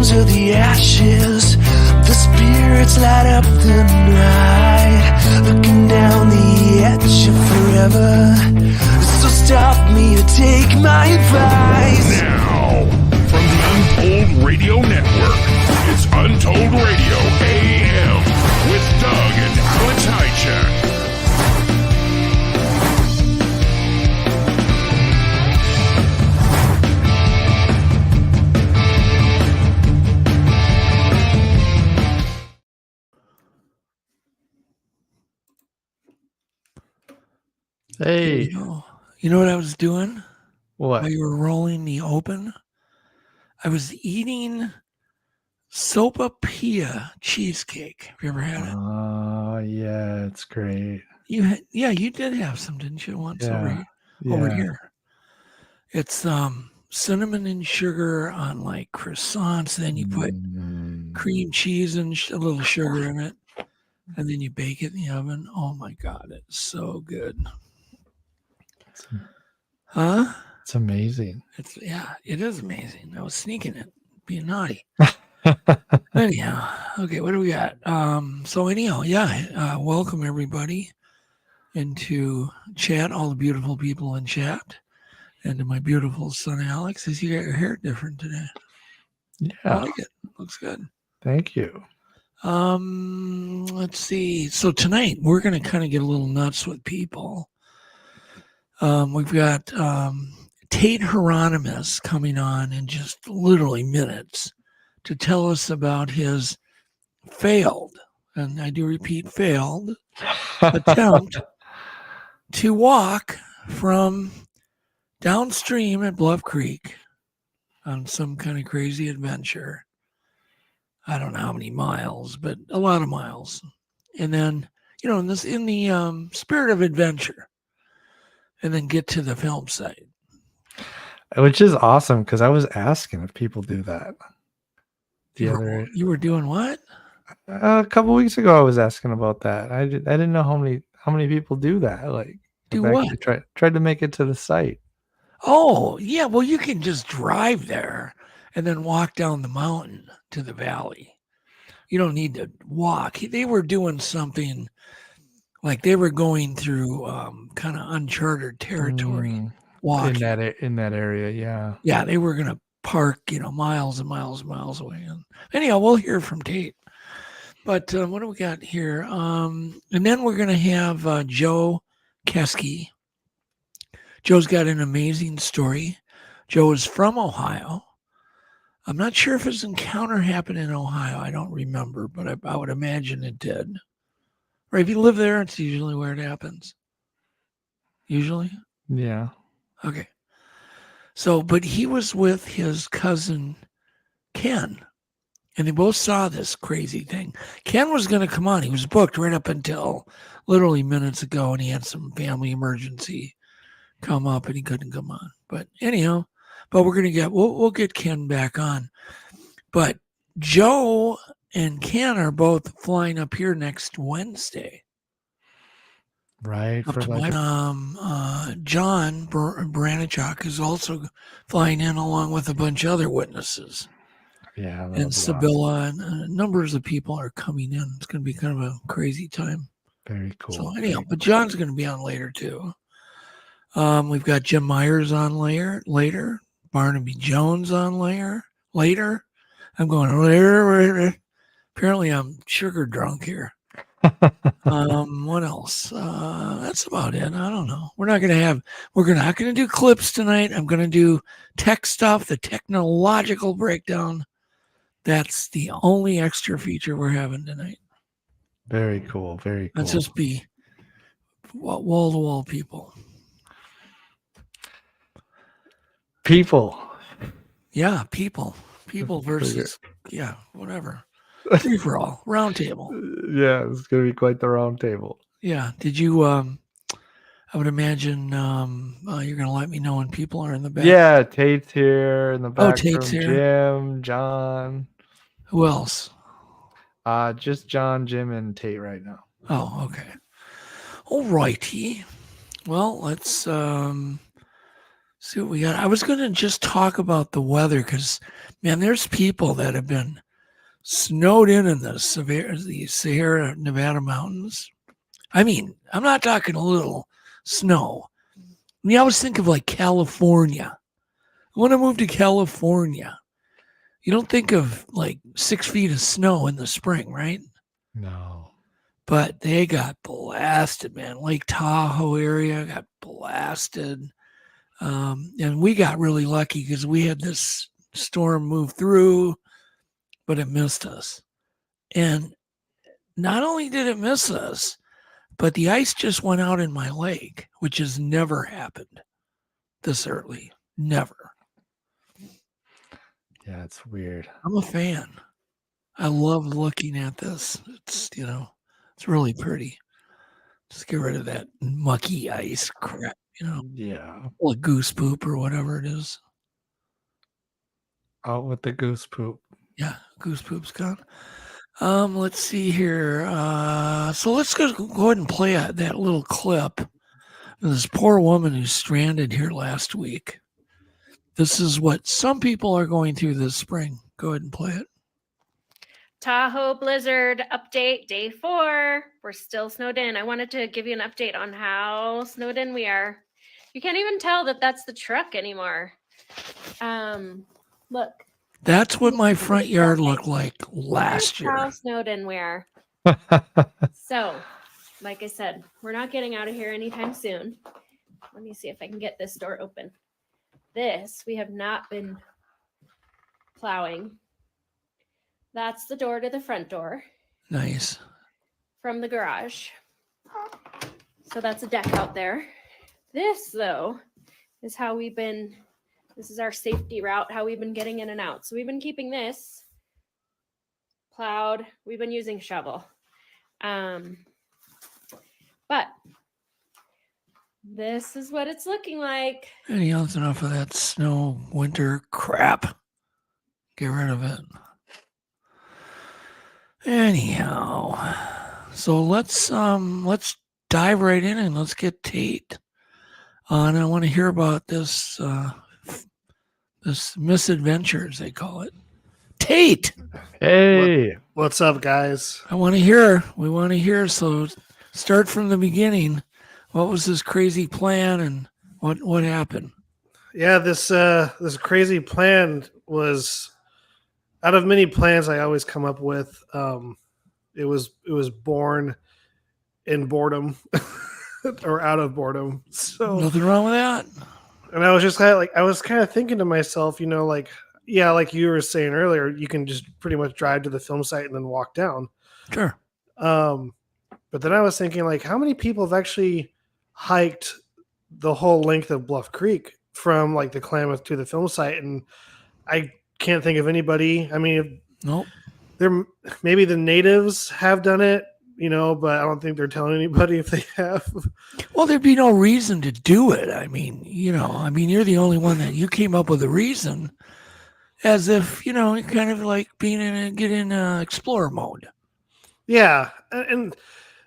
flames of the ashes, the spirits light up the night, looking down the edge of forever. So stop me or take my advice. Now, from the Untold Radio Network, it's Untold Radio AM with Doug and Alex Hychak. Hey, you know what I was doing? what? While you were rolling me open? I was eating sopapilla cheesecake. Have you ever had it? Oh, yeah, it's great. You did have some, didn't you? Once over here. It's cinnamon and sugar on like croissants. Then you put cream cheese and a little sugar in it, and then you bake it in the oven. Oh my God, it's so good. Huh? It's amazing. It is amazing. I was sneaking it, being naughty. Anyhow, okay, what do we got? Welcome everybody into chat, all the beautiful people in chat, and to my beautiful son Alex. As you got your hair different today. Yeah. I like it. Looks good. Thank you. Let's see. So tonight we're gonna kind of get a little nuts with people. We've got Tate Hieronymus coming on in just literally minutes to tell us about his failed, and I do repeat, failed attempt to walk from downstream at Bluff Creek on some kind of crazy adventure. I don't know how many miles, but a lot of miles. And then, in the spirit of adventure, and then get to the film site. Which is awesome, because I was asking if people do that. You were doing what? A couple weeks ago, I was asking about that. I didn't know how many people do that. Like, do what? Tried to make it to the site. Oh, yeah. Well, you can just drive there and then walk down the mountain to the valley. You don't need to walk. They were doing something like they were going through kind of uncharted territory. Walking in that area, yeah. Yeah, they were gonna park, miles and miles and miles away. And anyhow, we'll hear from Tate. But what do we got here? And then we're gonna have Joe Keske. Joe's got an amazing story. Joe is from Ohio. I'm not sure if his encounter happened in Ohio. I don't remember, but I would imagine it did. Or if you live there, it's usually where it happens. Usually? Yeah. Okay. So, but he was with his cousin, Ken, and they both saw this crazy thing. Ken was going to come on. He was booked right up until literally minutes ago, and he had some family emergency come up, and he couldn't come on. But anyhow, we'll get Ken back on. But Joe and Ken are both flying up here next Wednesday. Right. John Baranchok is also flying in along with a bunch of other witnesses. Yeah. And Sabilla and numbers of people are coming in. It's going to be kind of a crazy time. Very cool. So anyhow, but John's going to be on later too. We've got Jim Myers on later. Barnaby Jones on later. I'm going later. Apparently I'm sugar drunk here. What else? That's about it. I don't know. We're not going to do clips tonight. I'm going to do tech stuff, the technological breakdown. That's the only extra feature we're having tonight. Very cool. Very cool. Let's just be wall to wall people. People. Yeah. People versus, whatever. Free for all, round table. Yeah, it's going to be quite the round table. Yeah. Did you, I would imagine you're going to let me know when people are in the back. Yeah, Tate's here in the back. Oh, Tate's here. Jim, John. Who else? Just John, Jim, and Tate right now. Oh, okay. All righty. Well, let's See what we got. I was going to just talk about the weather because, man, there's people that have been snowed in the Sierra Nevada mountains. I mean, I'm not talking a little snow. I mean, I always think of like California. I want to move to California. You don't think of like 6 feet of snow in the spring, right? No. But they got blasted, man. Lake Tahoe area got blasted. And we got really lucky because we had this storm move through, but it missed us. And not only did it miss us, but the ice just went out in my lake, which has never happened this early. Never. Yeah, it's weird. I'm a fan. I love looking at this. It's, it's really pretty. Just get rid of that mucky ice crap, Yeah. like goose poop or whatever it is. Out with the goose poop. Yeah, goose poop's gone. Let's see here. So let's go ahead and play that little clip of this poor woman who's stranded here last week. This is what some people are going through this spring. Go ahead and play it. Tahoe blizzard update, day 4. We're still snowed in. I wanted to give you an update on how snowed in we are. You can't even tell that that's the truck anymore. Look. That's what my front yard looked like last year. How snowed in we are. So, like I said, we're not getting out of here anytime soon. Let me see if I can get this door open. This, we have not been plowing. That's the door to the front door. Nice. From the garage. So that's a deck out there. This, though, is how this is our safety route, how we've been getting in and out. So we've been keeping this plowed. We've been using shovel. But this is what it's looking like. And that's enough of that snow winter crap. Get rid of it. Anyhow, so let's dive right in and let's get Tate on. I want to hear about this misadventures, they call it. Tate. Hey. What's up, guys? I want to hear. We want to hear. So start from the beginning. What was this crazy plan and what happened? Yeah, this crazy plan was out of many plans I always come up with. It was born in boredom or out of boredom. So Nothing wrong with that. and I was just kind of thinking to myself, like you were saying earlier, you can just pretty much drive to the film site and then walk down. Sure. But then I was thinking, like, how many people have actually hiked the whole length of Bluff Creek from like the Klamath to the film site? And I can't think of anybody. I mean, Nope. Maybe the natives have done it, but I don't think they're telling anybody if they have. Well, there'd be no reason to do it. I mean, you're the only one that you came up with a reason, as if, kind of like being in explorer mode. Yeah. And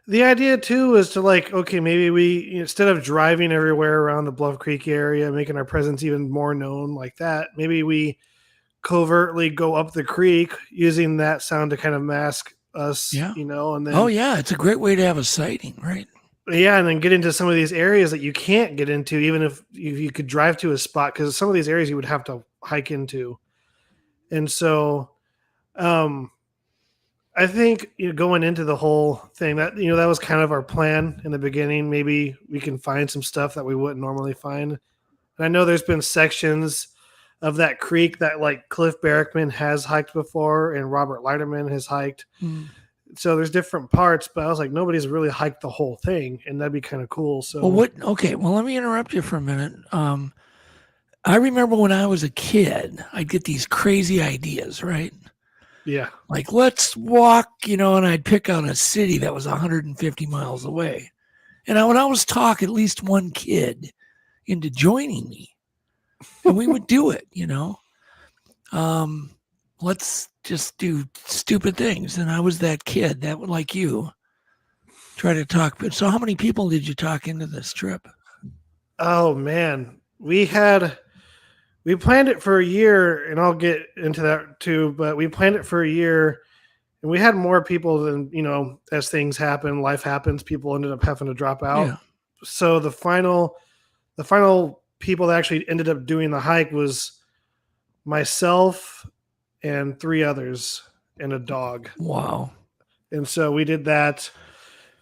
the idea too is to okay, maybe we, instead of driving everywhere around the Bluff Creek area, making our presence even more known like that, maybe we covertly go up the creek using that sound to kind of mask us, and then. Oh yeah. It's a great way to have a sighting, right? Yeah. And then get into some of these areas that you can't get into, even if you could drive to a spot, because some of these areas you would have to hike into. And so, I think going into the whole thing that that was kind of our plan in the beginning. Maybe we can find some stuff that we wouldn't normally find. And I know there's been sections of that creek that like Cliff Barrickman has hiked before and Robert Leiterman has hiked. So there's different parts, but I was like, nobody's really hiked the whole thing, and that'd be kind of cool. So Okay, well, let me interrupt you for a minute. I remember when I was a kid, I'd get these crazy ideas, right? Yeah. Like, let's walk, and I'd pick out a city that was 150 miles away. And I would always talk at least one kid into joining me. And we would do it, Let's just do stupid things. And I was that kid that would, like you, try to talk. So how many people did you talk into this trip? Oh, man. we planned it for a year, and I'll get into that too, but we planned it for a year, and we had more people than, as things happen, life happens, people ended up having to drop out. Yeah. So the final people that actually ended up doing the hike was myself and 3 others and a dog. Wow. And so we did that.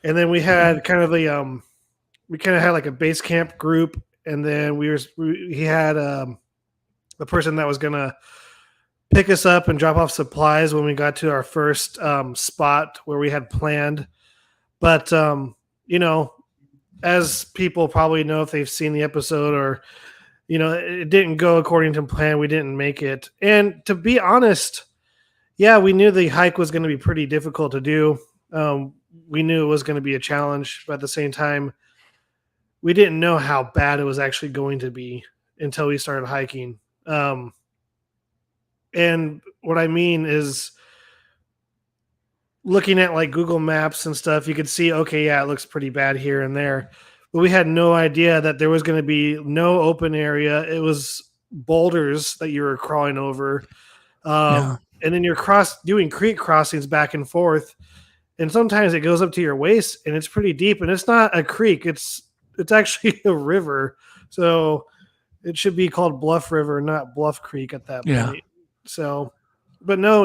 And then we had kind of like a base camp group. And then he had the person that was going to pick us up and drop off supplies when we got to our first spot where we had planned. But, as people probably know if they've seen the episode, or, it didn't go according to plan. We didn't make it. And to be honest, yeah, we knew the hike was going to be pretty difficult to do. We knew it was going to be a challenge, but at the same time, we didn't know how bad it was actually going to be until we started hiking. And what I mean is, looking at like Google Maps and stuff, you could see, okay, yeah, it looks pretty bad here and there. But we had no idea that there was going to be no open area. It was boulders that you were crawling over. And then you're doing creek crossings back and forth. And sometimes it goes up to your waist, and it's pretty deep. And it's not a creek. It's actually a river. So it should be called Bluff River, not Bluff Creek at that point. So, but no,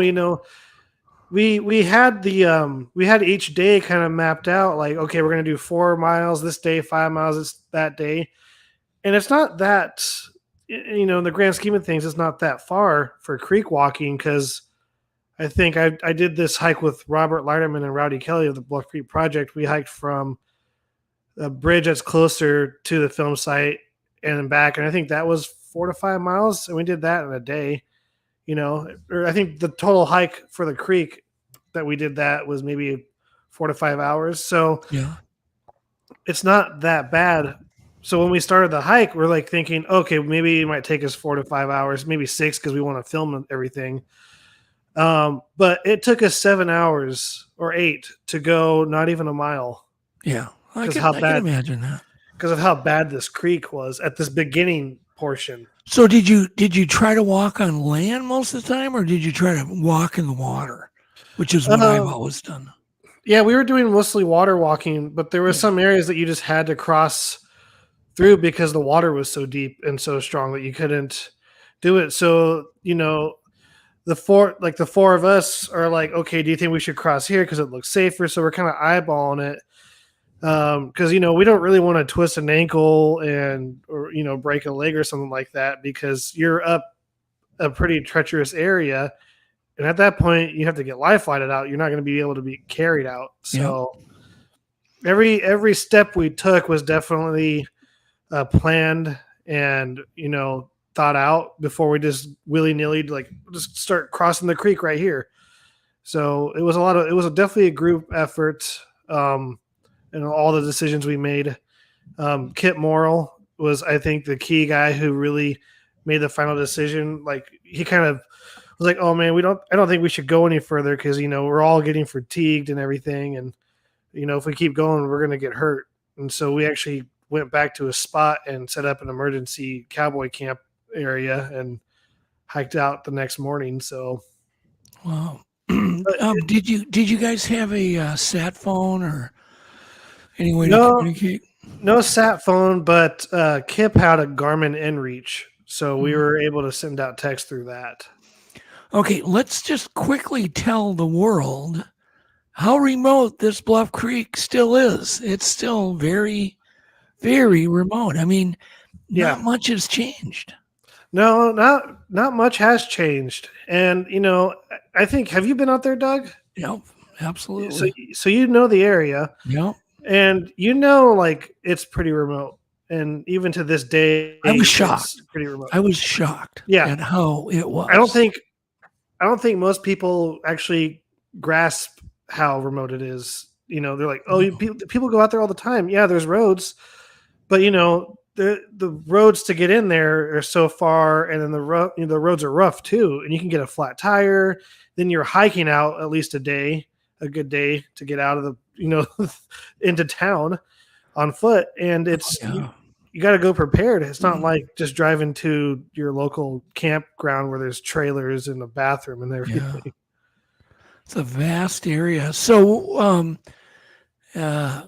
we had each day kind of mapped out, like, okay, we're going to do 4 miles this day, 5 miles that day. And it's not that, in the grand scheme of things, it's not that far for creek walking, because I think I did this hike with Robert Leiterman and Rowdy Kelly of the Bluff Creek Project. We hiked from a bridge that's closer to the film site and back. And I think that was 4 to 5 miles. And we did that in a day, or I think the total hike for the creek that we did that was maybe 4 to 5 hours. So it's not that bad. So when we started the hike, we're like thinking, okay, maybe it might take us 4 to 5 hours, maybe 6, because we want to film everything. But it took us 7 hours or 8 to go not even a mile. Yeah. I can imagine that. Because of how bad this creek was at this beginning portion. So did you try to walk on land most of the time, or did you try to walk in the water, which is what I've always done? Yeah, we were doing mostly water walking, but there were some areas that you just had to cross through because the water was so deep and so strong that you couldn't do it. So, the four of us are like, okay, do you think we should cross here because it looks safer? So we're kind of eyeballing it. Because we don't really want to twist an ankle or break a leg or something like that, because you're up a pretty treacherous area, and at that point you have to get life flighted out. You're not going to be able to be carried out. So every step we took was definitely planned and thought out before we just willy-nilly just start crossing the creek right here. So it was definitely a group effort. And all the decisions we made. Kit Morrill was, I think, the key guy who really made the final decision. Like, he kind of was like, oh man, I don't think we should go any further, because, we're all getting fatigued and everything. And, if we keep going, we're going to get hurt. And so we actually went back to a spot and set up an emergency cowboy camp area and hiked out the next morning. So. Wow. Did you guys have a sat phone or any way to communicate? No sat phone, but Kip had a Garmin inReach, so we were able to send out text through that. Okay, let's just quickly tell the world how remote this Bluff Creek still is. It's still very, very remote. I mean, not much has changed. No, not much has changed. And, I think, have you been out there, Doug? Yep, absolutely. So you know the area. Yep. And it's pretty remote, and even to this day, I was shocked. Pretty remote. I was shocked. At how it was. I don't think most people actually grasp how remote it is. They're like, oh, people go out there all the time. Yeah, there's roads, but the roads to get in there are so far, and then the roads are rough too, and you can get a flat tire. Then you're hiking out at least a good day to get out of the into town on foot, and it's you got to go prepared. It's not like just driving to your local campground where there's trailers and a bathroom and everything. Yeah. It's a vast area. So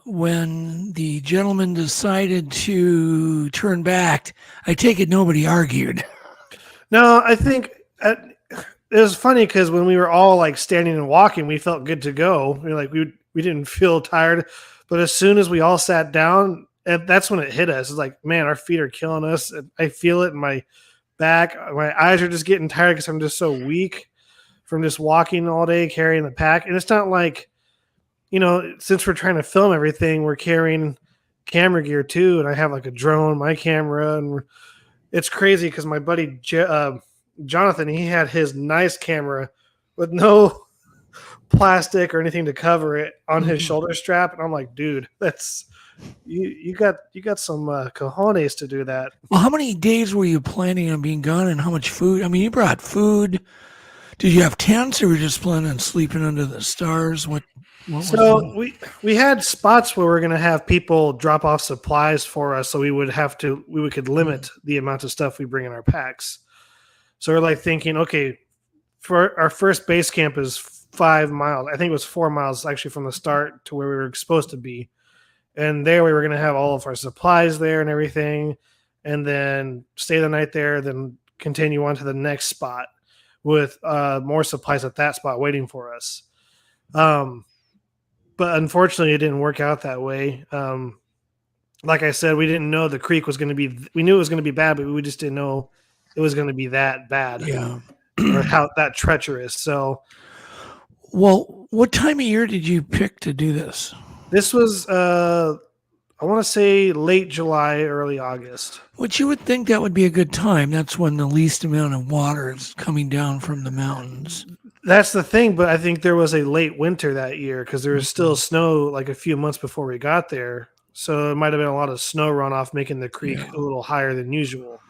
when the gentleman decided to turn back, I take it nobody argued. No, I think it was funny because when we were all like standing and walking, we felt good to go. We didn't feel tired, but as soon as we all sat down, that's when it hit us. It's like, man, our feet are killing us. I feel it in my back. My eyes are just getting tired because I'm just so weak from just walking all day carrying the pack. And it's not like, since we're trying to film everything, we're carrying camera gear too. And I have like a drone, my camera, and it's crazy because my buddy Jonathan, he had his nice camera with no plastic or anything to cover it on his shoulder strap. And I'm like, dude, that's you got some cojones to do that. Well, how many days were you planning on being gone and how much food? I mean, you brought food. Did you have tents or were you just planning on sleeping under the stars? What so we had spots where we're going to have people drop off supplies for us. So we could limit the amount of stuff we bring in our packs. So we're like thinking, okay, for our first base camp is 5 miles. I think it was 4 miles actually from the start to where we were supposed to be. And there we were going to have all of our supplies there and everything. And then stay the night there, then continue on to the next spot with more supplies at that spot waiting for us. But unfortunately, it didn't work out that way. Like I said, we didn't know the creek was going to be – we knew it was going to be bad, but we just didn't know it was going to be that bad. Yeah. Or how that treacherous. So – well, what time of year did you pick to do this? This was, I want to say late July, early August. Which you would think that would be a good time. That's when the least amount of water is coming down from the mountains. That's the thing, but I think there was a late winter that year because there was still snow like a few months before we got there. So it might have been a lot of snow runoff making the creek a little higher than usual.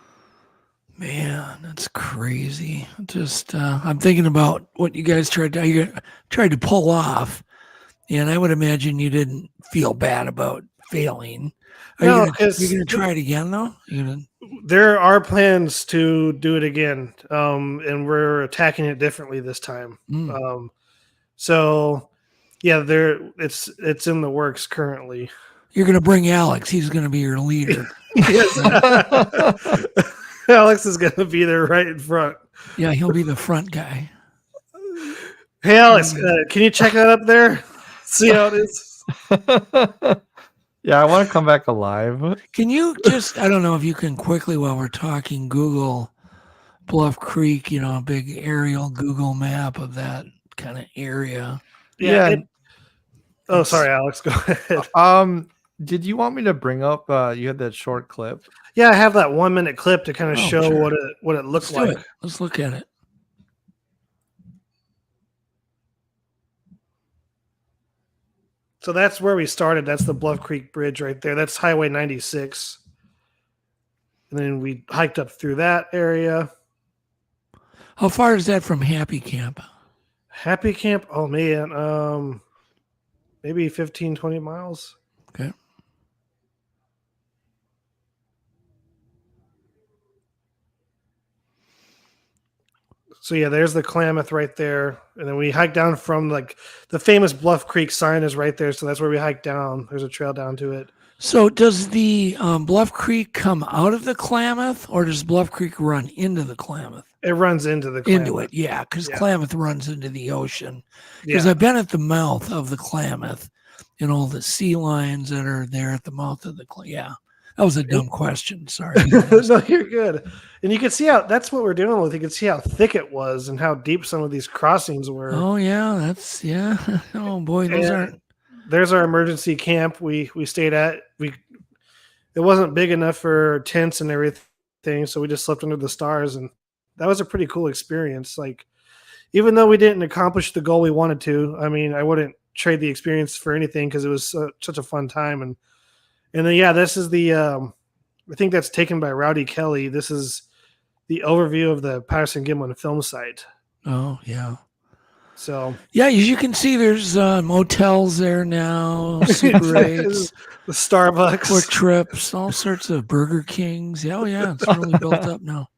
Man, that's crazy. Just I'm thinking about what you guys tried to pull off, and I would imagine you didn't feel bad about failing. Are you going to try it again, though? There are plans to do it again, and we're attacking it differently this time. So, yeah, it's in the works currently. You're going to bring Alex. He's going to be your leader. Yes. Alex is going to be there right in front. Yeah, he'll be the front guy. Hey, Alex, can you check that up there? See how it is? Yeah, I want to come back alive. Can you just, I don't know if you can quickly, while we're talking, Google Bluff Creek, a big aerial Google map of that kind of area. Yeah. Sorry, Alex, go ahead. Did you want me to bring up, you had that short clip? Yeah, I have that 1 minute clip to kind of show sure. what it looks like. Let's look at it. So that's where we started. That's the Bluff Creek Bridge right there. That's Highway 96. And then we hiked up through that area. How far is that from Happy Camp? Happy Camp? Oh, man. Maybe 15, 20 miles. Okay. So yeah, there's the Klamath right there, and then we hiked down from like the famous Bluff Creek sign is right there, so that's where we hiked down. There's a trail down to it. So does the Bluff Creek come out of the Klamath, or does Bluff Creek run into the Klamath? It runs into the Klamath. Into it, yeah, because Klamath runs into the ocean. Because I've been at the mouth of the Klamath, and all the sea lions that are there at the mouth of the Klamath. Yeah. That was a dumb question. Sorry. No, you're good. And you can see that's what we're dealing with. You can see how thick it was and how deep some of these crossings were. Oh, yeah. Oh, boy. There's our emergency camp we stayed at. It wasn't big enough for tents and everything, so we just slept under the stars. And that was a pretty cool experience. Like, even though we didn't accomplish the goal we wanted to, I mean, I wouldn't trade the experience for anything because it was such a fun time. And then, this is the, I think that's taken by Rowdy Kelly. This is the overview of the Patterson Gimlin film site. Oh, yeah. So. Yeah, as you can see, there's motels there now, Super 8s. The Starbucks. Quick Trips, all sorts of Burger Kings. Yeah, oh yeah, it's really built up now.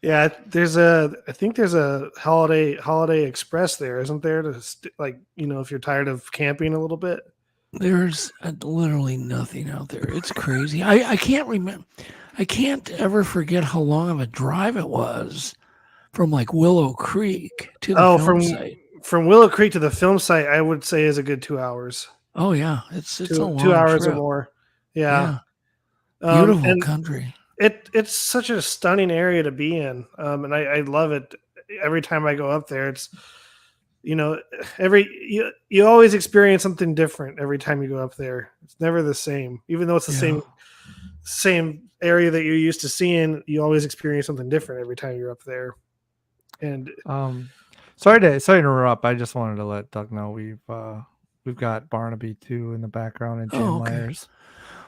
Yeah, I think there's a Holiday Express there, isn't there? Like, if you're tired of camping a little bit. There's literally nothing out there. It's crazy. I can't remember. I can't ever forget how long of a drive it was from like Willow Creek to the film site. From Willow Creek to the film site, I would say is a good 2 hours. Oh yeah, it's a long 2 hours trip. or more. Yeah. Beautiful country. It's such a stunning area to be in, and I love it. Every time I go up there, it's you always experience something different every time you go up there. It's never the same, even though it's the same area that you're used to seeing. You always experience something different every time you're up there. And sorry to interrupt. I just wanted to let Doug know we've got Barnaby too in the background and Jim Myers.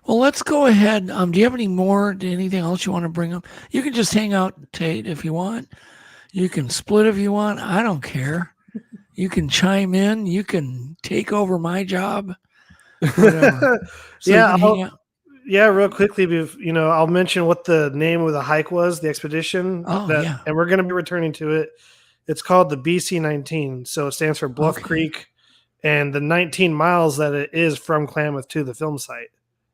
Well, let's go ahead. Do you have anything else you want to bring up? You can just hang out, Tate, if you want. You can split if you want. I don't care. You can chime in. You can take over my job. Whatever. Real quickly, I'll mention what the name of the hike was, the expedition. And we're going to be returning to it. It's called the BC-19. So it stands for Bluff Creek, and the 19 miles that it is from Klamath to the film site.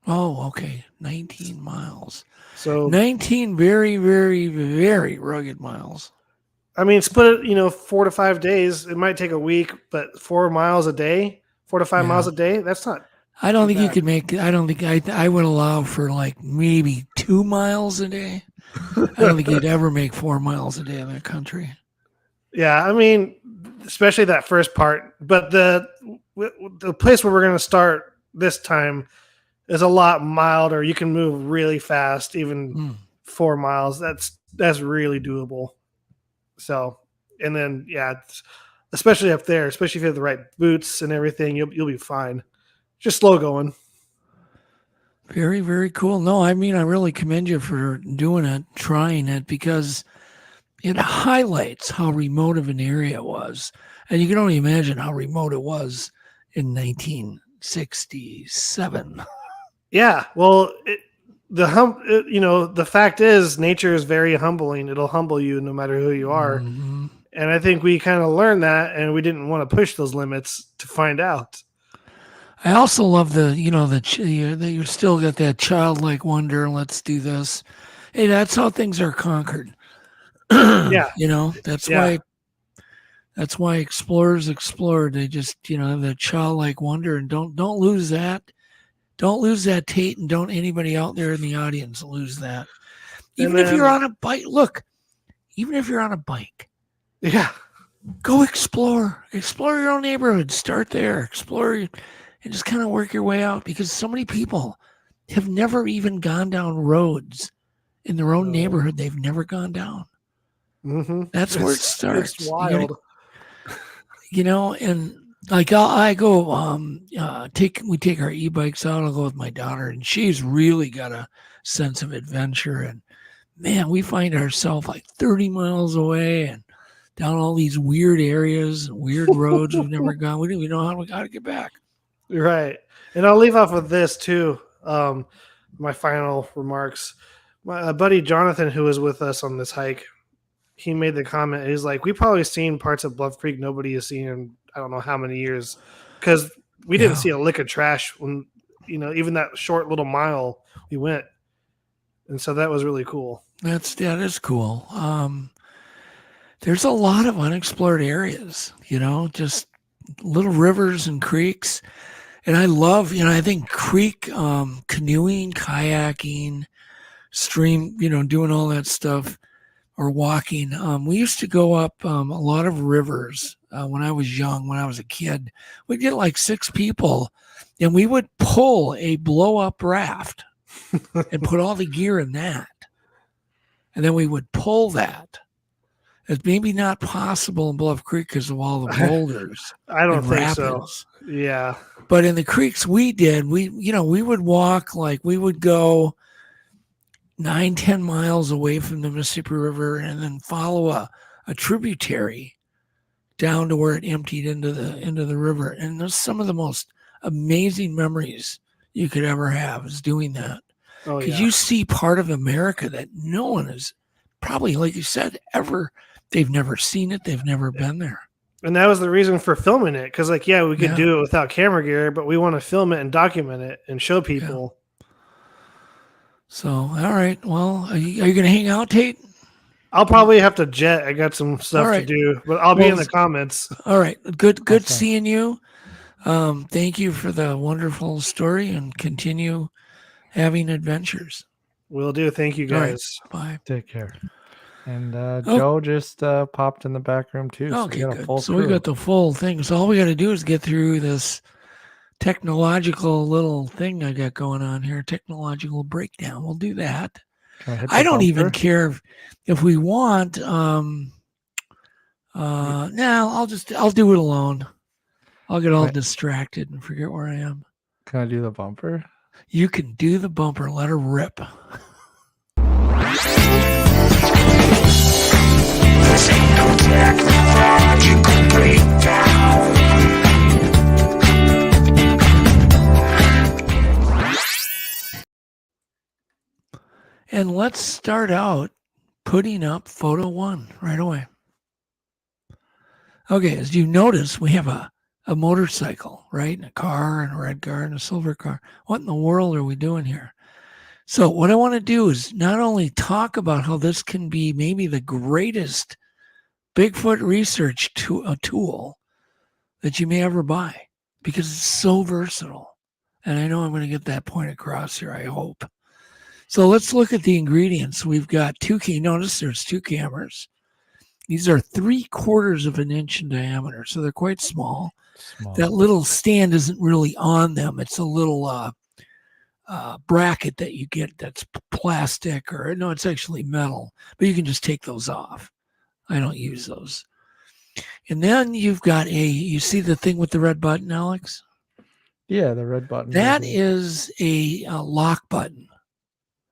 Oh, okay. 19 miles. So 19 very, very, very rugged miles. I mean, split it, 4 to 5 days. It might take a week, but 4 miles a day, 4 to 5 miles a day, that's not. I don't think you could make it. I don't think I would allow for like maybe 2 miles a day. I don't think you'd ever make 4 miles a day in that country. Yeah, I mean, especially that first part. But the place where we're going to start this time is a lot milder. You can move really fast, even 4 miles. That's really doable. So, and then especially up there, especially if you have the right boots and everything, you'll be fine. Just slow going. Very, very cool. No, I mean, I really commend you for doing it, trying it, because it highlights how remote of an area it was. And you can only imagine how remote it was in 1967. Yeah, well, the fact is, nature is very humbling. It'll humble you no matter who you are. Mm-hmm. And I think we kind of learned that, and we didn't want to push those limits to find out. I also love that you still got that childlike wonder. Let's do this. Hey, that's how things are conquered. Yeah, that's why explorers explored. They just have that childlike wonder, and don't lose that. Don't lose that, Tate, and don't anybody out there in the audience lose that. Even if you're on a bike, even if you're on a bike, go explore. Explore your own neighborhood. Start there. Explore and just kind of work your way out, because so many people have never even gone down roads in their own neighborhood. They've never gone down. Mm-hmm. That's where it starts. It's wild. And like I go, we take our e-bikes out. I'll go with my daughter, and she's really got a sense of adventure. And man, we find ourselves like 30 miles away and down all these weird areas and weird roads we've never gone. We don't even know how we got to get back. Right. And I'll leave off with this too. My final remarks. My buddy Jonathan, who was with us on this hike, he made the comment. He's like, "We probably seen parts of Bluff Creek nobody has seen in I don't know how many years, because we didn't see a lick of trash when even that short little mile we went." And so that was really cool. That is cool. There's a lot of unexplored areas, just little rivers and creeks. And I love, I think creek canoeing, kayaking, stream, doing all that stuff, or walking. We used to go up a lot of rivers when I was young, when I was a kid. We'd get like 6 people, and we would pull a blow-up raft and put all the gear in that. And then we would pull that. It's maybe not possible in Bluff Creek because of all the boulders. I don't think rapids. So. Yeah. But in the creeks we did, we would walk, like we would go 9-10 miles away from the Mississippi River and then follow a tributary down to where it emptied into the river. And there's some of the most amazing memories you could ever have is doing that. Oh, Because yeah. you see part of America that no one is probably, like you said, they've never seen it. They've never been there. And that was the reason for filming it. Because, like, yeah, we could Yeah. do it without camera gear, but we want to film it and document it and show people. So, all right. Well, are you going to hang out, Tate? I'll probably have to jet. I got some stuff All to right. do, but I'll be Well, in the comments. All right. Good Awesome. seeing you. Thank you for the wonderful story, and continue having adventures. Will do. Thank you, All right. guys. Bye. Take care. And Joe just popped in the back room too. So Okay, we got a good. full So crew. we got the full thing. So all we got to do is get through this technological little thing I got going on here, technological breakdown. We'll do that. Can hit I the don't even bumper? care if we want. Now I'll do it alone. I'll get all Right. distracted and forget where I am. Can I do the bumper? You can do the bumper. Let her rip. And let's start out putting up photo 1 right away. Okay, as you notice, we have a motorcycle, right? And a car and a red car and a silver car. What in the world are we doing here? So what I want to do is not only talk about how this can be maybe the greatest Bigfoot research tool that you may ever buy, because it's so versatile. And I know I'm going to get that point across here, I hope. So let's look at the ingredients. We've got notice there's 2 cameras. These are 3/4 of an inch in diameter, so they're quite small. Small. That little stand isn't really on them. It's a little bracket that you get that's plastic, or no, it's actually metal, but you can just take those off. I don't use those. And then you've got you see the thing with the red button, Alex? Yeah, the red button. That maybe. is a lock button.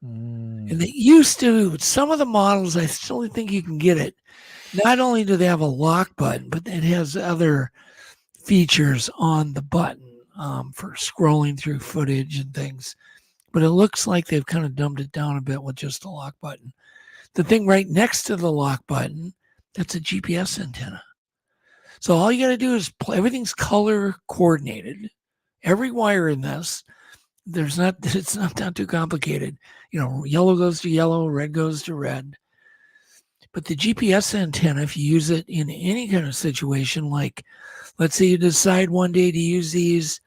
Mm. And they used to, some of the models, I still think you can get it. Not only do they have a lock button, but it has other features on the button for scrolling through footage and things. But it looks like they've kind of dumbed it down a bit with just the lock button. The thing right next to the lock button, that's a GPS antenna. So all you got to do is everything's color coordinated. Every wire in this, it's not too complicated. Yellow goes to yellow, red goes to red. But the GPS antenna, if you use it in any kind of situation, like let's say you decide one day to use these,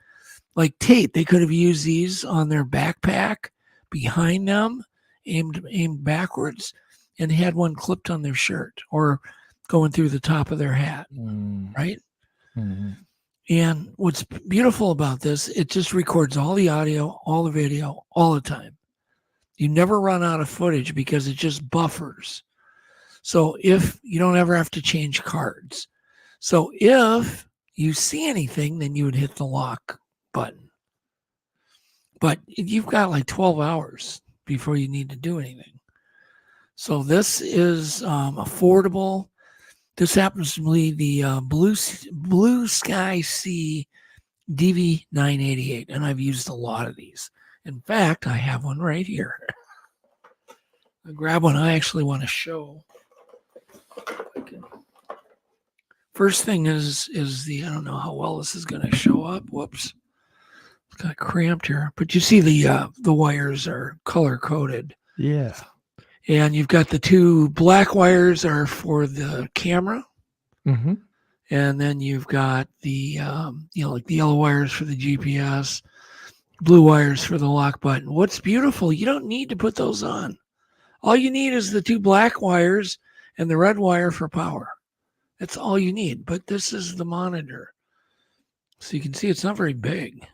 like Tate, they could have used these on their backpack behind them, aimed backwards, and had one clipped on their shirt or going through the top of their hat, right? Mm-hmm. And what's beautiful about this, it just records all the audio, all the video, all the time. You never run out of footage because it just buffers. So if you don't ever have to change cards. So if you see anything, then you would hit the lock button. But you've got like 12 hours before you need to do anything. So this is affordable. This happens to be the Blue Sky Sea DV988, and I've used a lot of these. In fact, I have one right here. I grab one I actually want to show. First thing is the, I don't know how well this is going to show up. Whoops. It's kind of cramped here. But you see the wires are color coded. Yeah. And you've got the 2 black wires are for the camera. Mm-hmm. And then you've got the, like the yellow wires for the GPS, blue wires for the lock button. What's beautiful, you don't need to put those on. All you need is the 2 black wires and the red wire for power. That's all you need. But this is the monitor. So you can see it's not very big.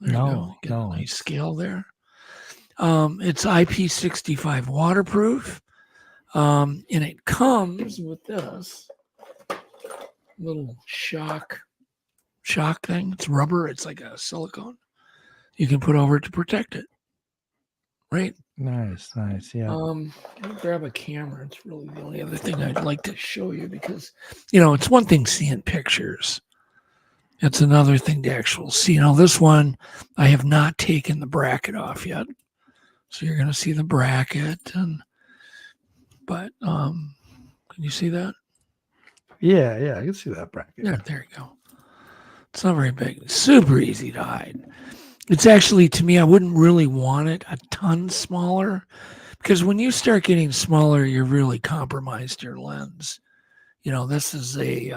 There you go. Get a nice scale there. It's IP65 waterproof. And it comes with this little shock thing. It's rubber. It's like a silicone. You can put over it to protect it. Right? Nice. Yeah. Let me grab a camera. It's really the only other thing I'd like to show you because, it's one thing seeing pictures. It's another thing to actually see. Now, this one, I have not taken the bracket off yet. So you're going to see the bracket. But can you see that? Yeah, I can see that bracket. Yeah, there you go. It's not very big. It's super easy to hide. It's actually, to me, I wouldn't really want it a ton smaller, because when you start getting smaller, you're really compromised your lens. This is it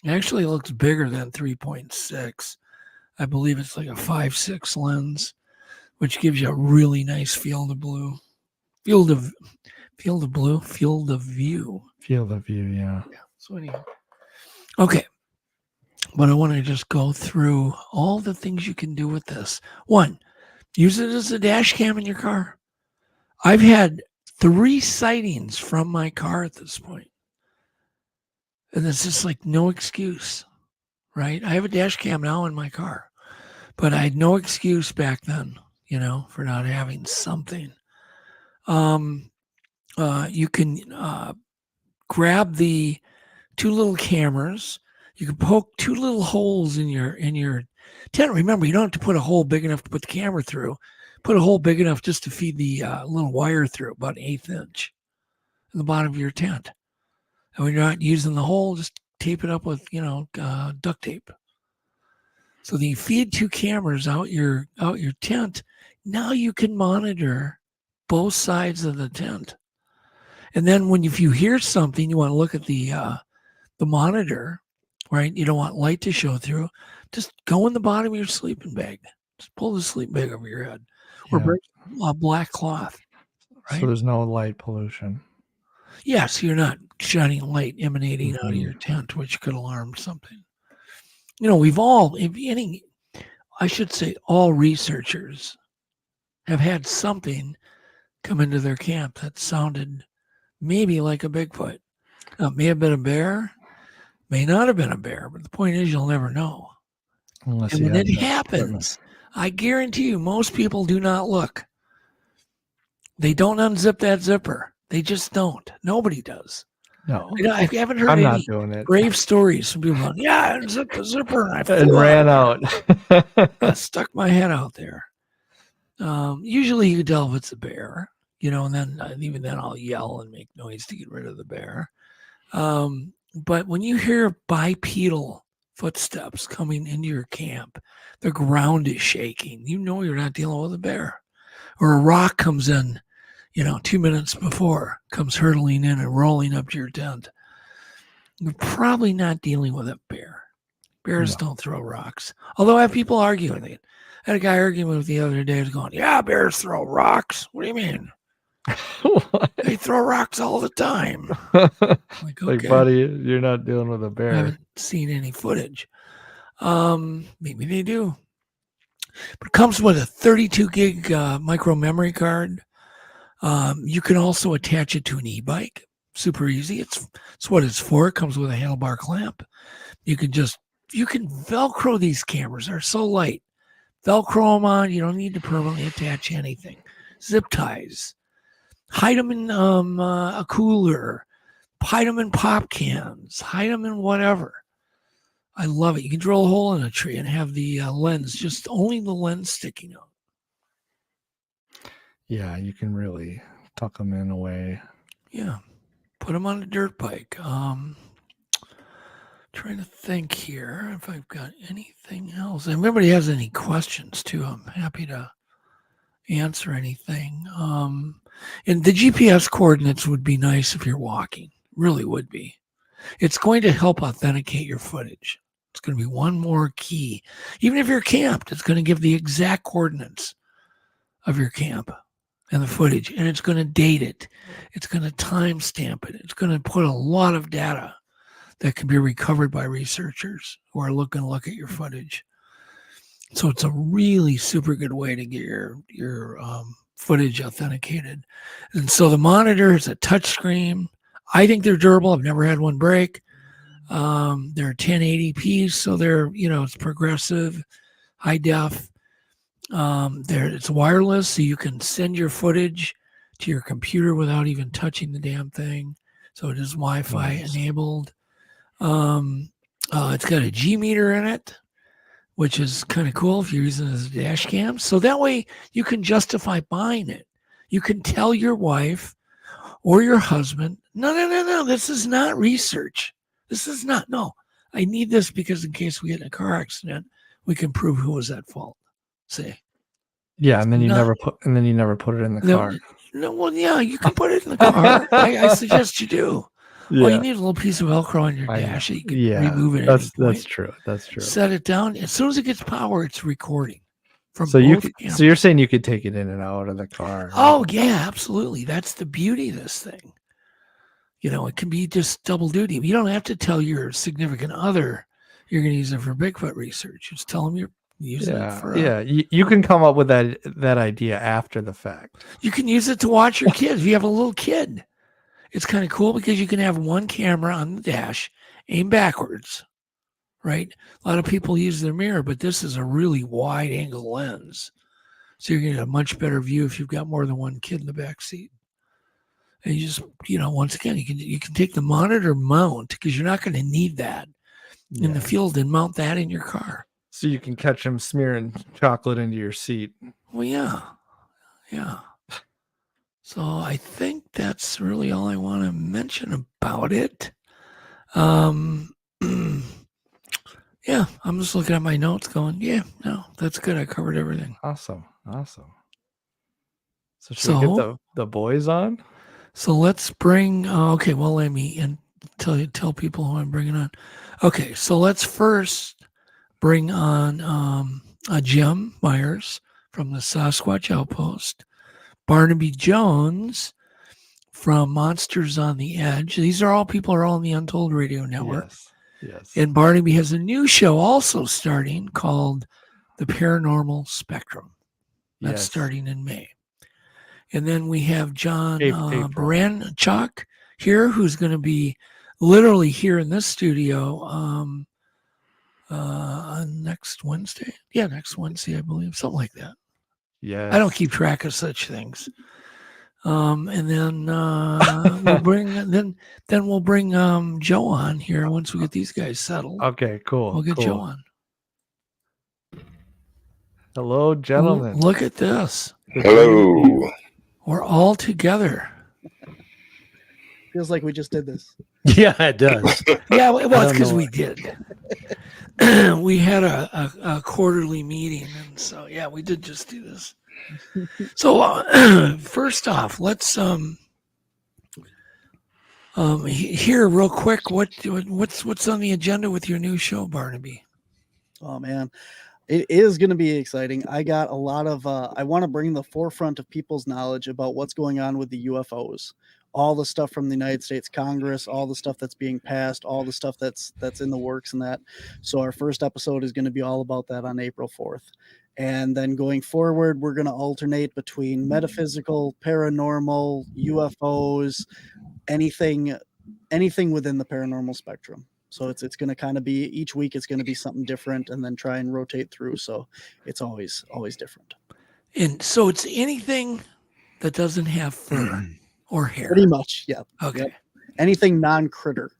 actually looks bigger than 3.6. I believe it's like a 5.6 lens, which gives you a really nice field of view. Field of view, yeah. So anyhow. Okay. But I want to just go through all the things you can do with this. One, use it as a dash cam in your car. I've had 3 sightings from my car at this point. And it's just like no excuse, right? I have a dash cam now in my car, but I had no excuse back then, for not having something. You can grab the 2 little cameras. You can poke 2 little holes in your tent. Remember, you don't have to put a hole big enough to put the camera through. Put a hole big enough just to feed the little wire through, about 1/8 inch in the bottom of your tent. And when you're not using the hole, just tape it up with duct tape. So then you feed 2 cameras out your tent. Now you can monitor both sides of the tent. And then if you hear something, you want to look at the monitor, right? You don't want light to show through. Just go in the bottom of your sleeping bag. Just pull the sleeping bag over your head, or bring a black cloth. Right? So there's no light pollution. Yeah, so you're not shining light emanating out of your tent, which could alarm something. We've all, I should say, all researchers have had something come into their camp that sounded maybe like a Bigfoot. Now, it may have been a bear, may not have been a bear, but the point is you'll never know. And when it happens, I guarantee you most people do not look. They don't unzip that zipper. They just don't. Nobody does. No. I haven't heard I'm any not doing it. brave stories from people going, yeah, I unzipped the zipper and I ran out. I stuck my head out there. Usually you can tell if it's a bear, and then even then I'll yell and make noise to get rid of the bear. But when you hear bipedal footsteps coming into your camp, the ground is shaking. You're not dealing with a bear. Or a rock comes in, 2 minutes before, comes hurtling in and rolling up to your tent. You're probably not dealing with a bear. Bears don't throw rocks. Although I have people arguing it. I had a guy arguing with me the other day, going, yeah, bears throw rocks. What do you mean? They throw rocks all the time. Like, okay. Buddy, you're not dealing with a bear. I haven't seen any footage. Maybe they do. But it comes with a 32 gig micro memory card. You can also attach it to an e-bike. Super easy. It's what it's for. It comes with a handlebar clamp. You can Velcro these cameras. They're so light. Velcro them on. You don't need to permanently attach anything. Zip ties. Hide them in a cooler. Hide them in pop cans. Hide them in whatever. I love it. You can drill a hole in a tree and have the lens, just only the lens sticking out. Yeah, you can really tuck them in a way. Yeah. Put them on a dirt bike. Trying to think here if I've got anything else. And if anybody has any questions too, I'm happy to answer anything. And the GPS coordinates would be nice if you're walking. Really would be. It's going to help authenticate your footage. It's going to be one more key. Even if you're camped, it's going to give the exact coordinates of your camp and the footage. And it's going to date it. It's going to timestamp it. It's going to put a lot of data that can be recovered by researchers who are looking to look at your footage. So it's a really super good way to get your footage authenticated. And so the monitor is a touch screen. I think they're durable. I've never had one break. They're 1080p, so they're, it's progressive, high def. It's wireless, so you can send your footage to your computer without even touching the damn thing. So it is Wi-Fi enabled. It's got a G meter in it. which is kind of cool if you're using it as a dash cam. So that way you can justify buying it. You can tell your wife or your husband, no, this is not research. This is not, no, I need this because in case we get in a car accident, we can prove who was at fault. Say. Yeah, and then you never put it in the car. No, well, yeah, you can put it in the car. I suggest you do. Yeah. Well, you need a little piece of Velcro on your dash that you can remove it. That's true. That's true. Set it down. As soon as it gets power, it's recording. So you're saying you could take it in and out of the car? Oh yeah, absolutely. That's the beauty of this thing. You know, it can be just double duty. You don't have to tell your significant other you're going to use it for Bigfoot research. Just tell them you're using it for. You can come up with that idea after the fact. You can use it to watch your kids. If you have a little kid, it's kind of cool because you can have one camera on the dash, aim backwards, right? A lot of people use their mirror, but this is a really wide angle lens. So you're going to get a much better view if you've got more than one kid in the back seat. And you just, once again, you can take the monitor mount because you're not going to need that in the field and mount that in your car. So you can catch them smearing chocolate into your seat. Well, yeah. So I think that's really all I want to mention about it. I'm just looking at my notes going, that's good. I covered everything. Awesome. So should we get the boys on? So let's bring, let me tell people who I'm bringing on. Okay, so let's first bring on Jim Myers from the Sasquatch Outpost, Barnaby Jones from Monsters on the Edge. These are all people who are all on the Untold Radio Network. Yes. And Barnaby has a new show also starting called The Paranormal Spectrum. That's starting in May. And then we have John Baranchok here, who's going to be literally here in this studio on next Wednesday. Yeah, next Wednesday, I believe. Something like that. Yeah. I don't keep track of such things. And then we'll bring Joe on here once we get these guys settled. Okay, cool. We'll get Joe on. Hello, gentlemen. Look at this. Hello. We're all together. Feels like we just did this. Yeah, it does. Yeah, well, it's because we did. We had a quarterly meeting, and so we did just do this. So first off, let's hear real quick what's on the agenda with your new show, Barnaby. Oh man, it is going to be exciting. I got a lot of I want to bring the forefront of people's knowledge about what's going on with the UFOs, all the stuff from the United States Congress, all the stuff that's being passed, all the stuff that's in the works and that. So our first episode is going to be all about that on April 4th. And then going forward, we're going to alternate between metaphysical, paranormal, UFOs, anything within the paranormal spectrum. So it's going to kind of be each week it's going to be something different, and then try and rotate through. So it's always different. And so it's anything that doesn't have fur or hair. Pretty much, yeah. Okay. Yep. Anything non-critter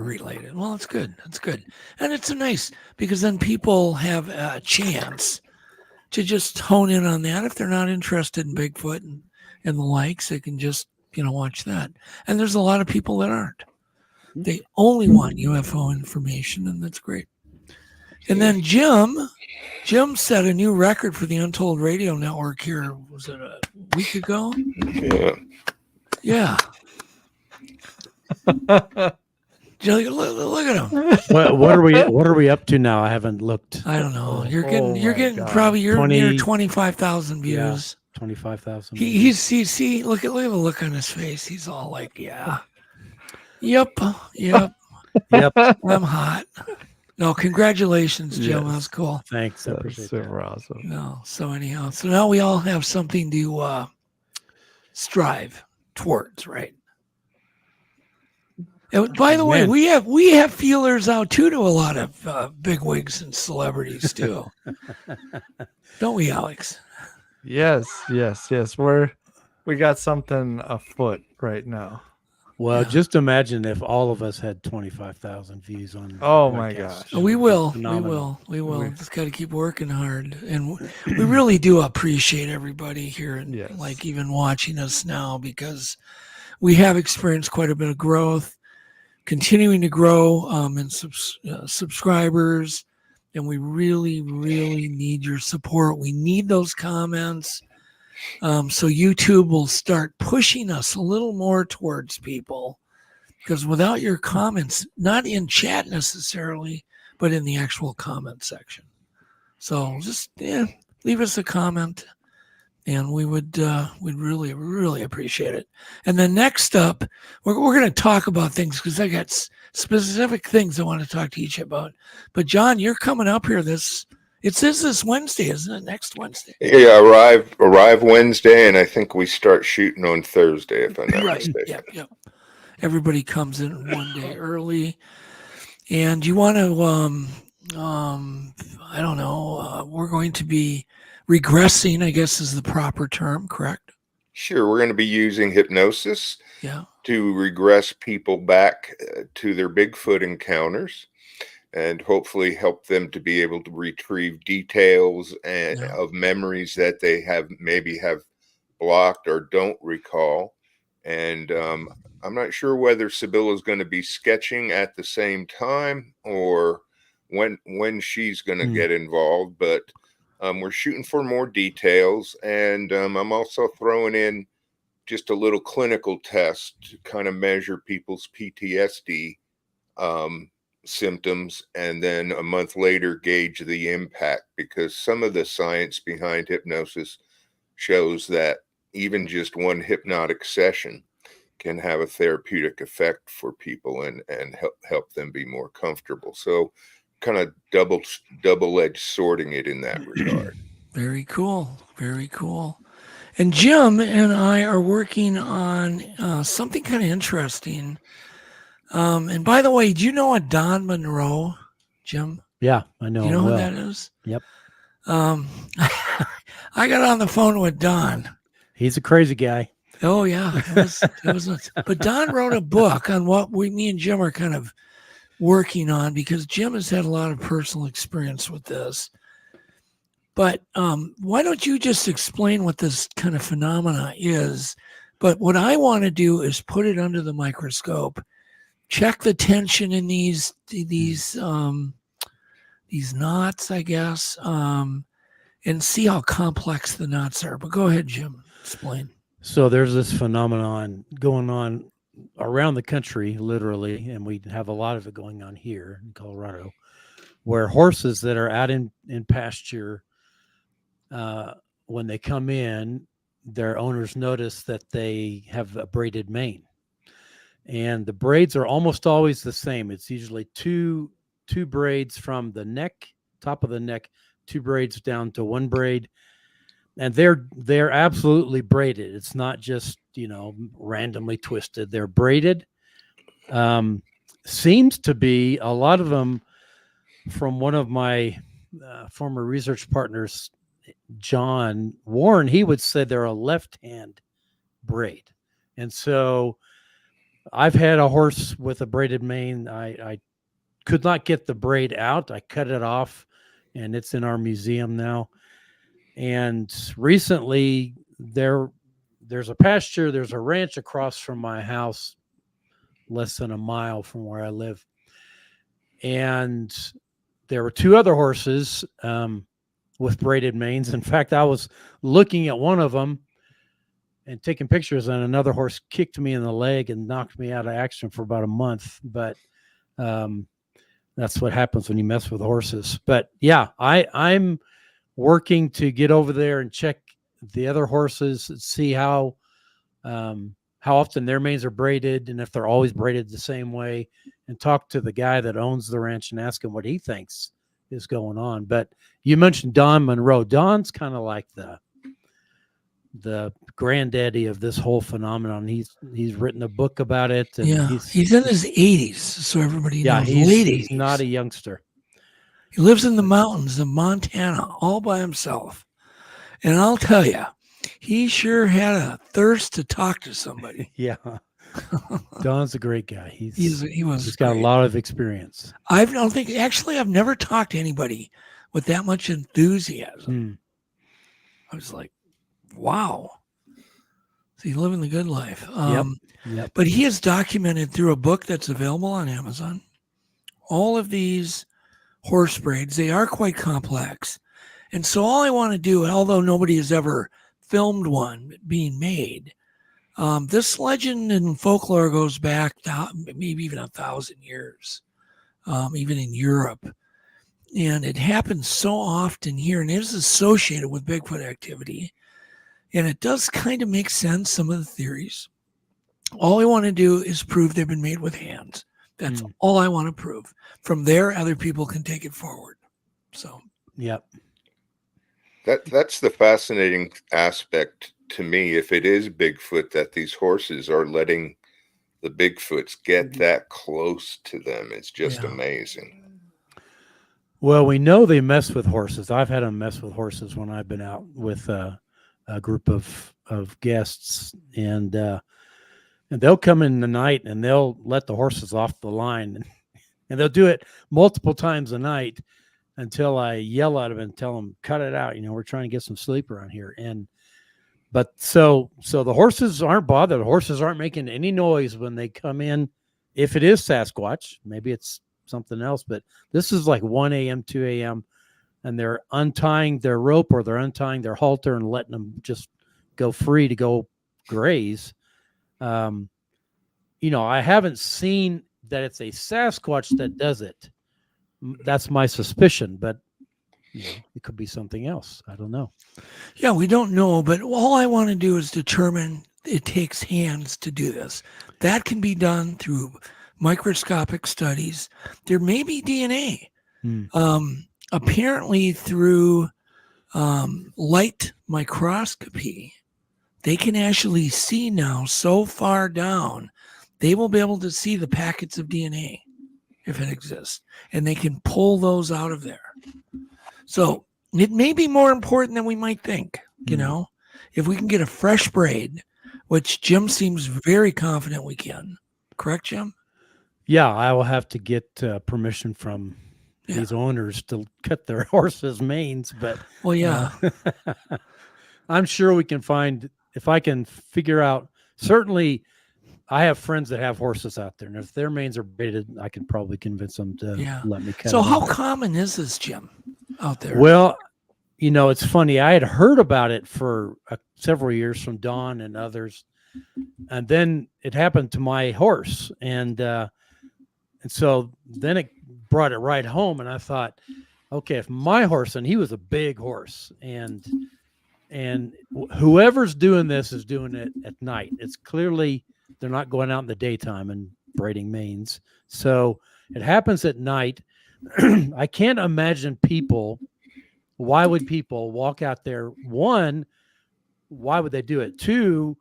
related. Well, it's good. That's good. And it's nice because then people have a chance to just hone in on that. If they're not interested in Bigfoot and the likes, they can just, watch that. And there's a lot of people that aren't. They only want UFO information, and that's great. And then Jim set a new record for the Untold Radio Network here. Was it a week ago? Yeah. Look at him. What are we up to now? I haven't looked. I don't know. You're getting probably near 25,000 views. Yeah, 25,000. He's look at the look on his face. He's all like, yep. I'm hot. No, congratulations, Jim. That's cool. Thanks. I appreciate that. Super awesome. No, so anyhow, now we all have something to strive towards, right? And by the way, we have feelers out too to a lot of bigwigs and celebrities too, don't we, Alex? Yes. We got something afoot right now. Well, Yeah. just imagine if all of us had 25,000 views on. Oh the my podcast. gosh. We It would be will. phenomenal. We will. Just got to keep working hard, and we really do appreciate everybody here, and Yes. like even watching us now, because we have experienced quite a bit of growth, continuing to grow in subscribers, and we really, really need your support. We need those comments, so YouTube will start pushing us a little more towards people. Because without your comments, not in chat necessarily, but in the actual comment section. So just leave us a comment, and we'd really, really appreciate it. And then next up, we're going to talk about things, because I got specific things I want to talk to each about. But John, you're coming up here. This Wednesday, isn't it? Next Wednesday. Yeah, arrive Wednesday, and I think we start shooting on Thursday, if I'm not mistaken. Yep. Everybody comes in one day early, and you want to, I don't know, we're going to be regressing, I guess is the proper term, correct? Sure, we're going to be using hypnosis to regress people back to their Bigfoot encounters, and hopefully help them to be able to retrieve details of memories that they have blocked or don't recall. And I'm not sure whether Sibylla's going to be sketching at the same time or when she's going to get involved, but we're shooting for more details. And I'm also throwing in just a little clinical test to kind of measure people's PTSD symptoms, and then a month later gauge the impact, because some of the science behind hypnosis shows that even just one hypnotic session can have a therapeutic effect for people and help them be more comfortable. So kind of double-edged sorting it in that regard. Very cool. Very cool. And Jim and I are working on something kind of interesting. And by the way, do you know a Don Monroe, Jim? Yeah, I know. Do you know him who well. that is? Yep. I got on the phone with Don. He's a crazy guy. Oh yeah, it was nuts. But Don wrote a book on what me and Jim are kind of working on, because Jim has had a lot of personal experience with this. But why don't you just explain what this kind of phenomena is? But what I want to do is put it under the microscope, check the tension in these knots, I guess, and see how complex the knots are. But go ahead, Jim, explain. So there's this phenomenon going on around the country, literally, and we have a lot of it going on here in Colorado, where horses that are out in pasture, when they come in, their owners notice that they have a braided mane. And the braids are almost always the same. It's usually two braids from the neck, top of the neck, 2 braids down to 1 braid. And they're absolutely braided. It's not just, randomly twisted. They're braided. Seems to be a lot of them, from one of my former research partners, John Warren, he would say they're a left-hand braid. And so I've had a horse with a braided mane. I could not get the braid out. I cut it off, and it's in our museum now. And recently there's a pasture, there's a ranch across from my house, less than a mile from where I live. And there were 2 other horses with braided manes. In fact, I was looking at one of them and taking pictures, and another horse kicked me in the leg and knocked me out of action for about a month. But that's what happens when you mess with horses. But yeah, I'm working to get over there and check the other horses and see how often their manes are braided, and if they're always braided the same way, and talk to the guy that owns the ranch and ask him what he thinks is going on. But you mentioned Don Monroe. Don's kind of like the granddaddy of this whole phenomenon. He's written a book about it. And he's in his 80s, so everybody knows. He's not a youngster. He lives in the mountains of Montana all by himself. And I'll tell you, he sure had a thirst to talk to somebody. Yeah. Don's a great guy. He's got great. a lot of experience. I've never talked to anybody with that much enthusiasm. I was like, wow. So he's living the good life. Yep. But he has documented through a book that's available on Amazon all of these horse braids. They are quite complex. And so all I want to do, although nobody has ever filmed one being made, this legend and folklore goes back maybe even 1,000 years, even in Europe. And it happens so often here, and it is associated with Bigfoot activity. And it does kind of make sense, some of the theories. All I want to do is prove they've been made with hands. That's all I want to prove. From there, other people can take it forward. So, yep. That's the fascinating aspect to me. If it is Bigfoot, that these horses are letting the Bigfoots get that close to them, it's just amazing. Well, we know they mess with horses. I've had them mess with horses when I've been out with a group of guests, and they'll come in the night and they'll let the horses off the line, and they'll do it multiple times a night until I yell at them and tell them, cut it out. We're trying to get some sleep around here. But so the horses aren't bothered. The horses aren't making any noise when they come in. If it is Sasquatch, maybe it's something else, but this is like 1 a.m., 2 a.m., and they're untying their rope or they're untying their halter and letting them just go free to go graze. I haven't seen that it's a Sasquatch that does it. That's my suspicion, but it could be something else. I don't know. Yeah, we don't know, but all I want to do is determine it takes hands to do this. That can be done through microscopic studies. There may be DNA. Apparently through light microscopy, they can actually see now so far down, they will be able to see the packets of DNA if it exists, and they can pull those out of there. So it may be more important than we might think, if we can get a fresh braid, which Jim seems very confident we can. Correct, Jim? Yeah, I will have to get permission from these owners to cut their horses' manes, but I'm sure we can find, if I can figure out, certainly I have friends that have horses out there, and if their manes are braided, I can probably convince them to let me cut So them how out. common is this, Jim, out there? Well, it's funny. I had heard about it for several years from Don and others, and then it happened to my horse, and so then it brought it right home, and I thought, okay, if my horse, and he was a big horse, and whoever's doing this is doing it at night. It's clearly they're not going out in the daytime and braiding manes. So it happens at night. I can't imagine people. Why would people walk out there? One, why would they do it? Two,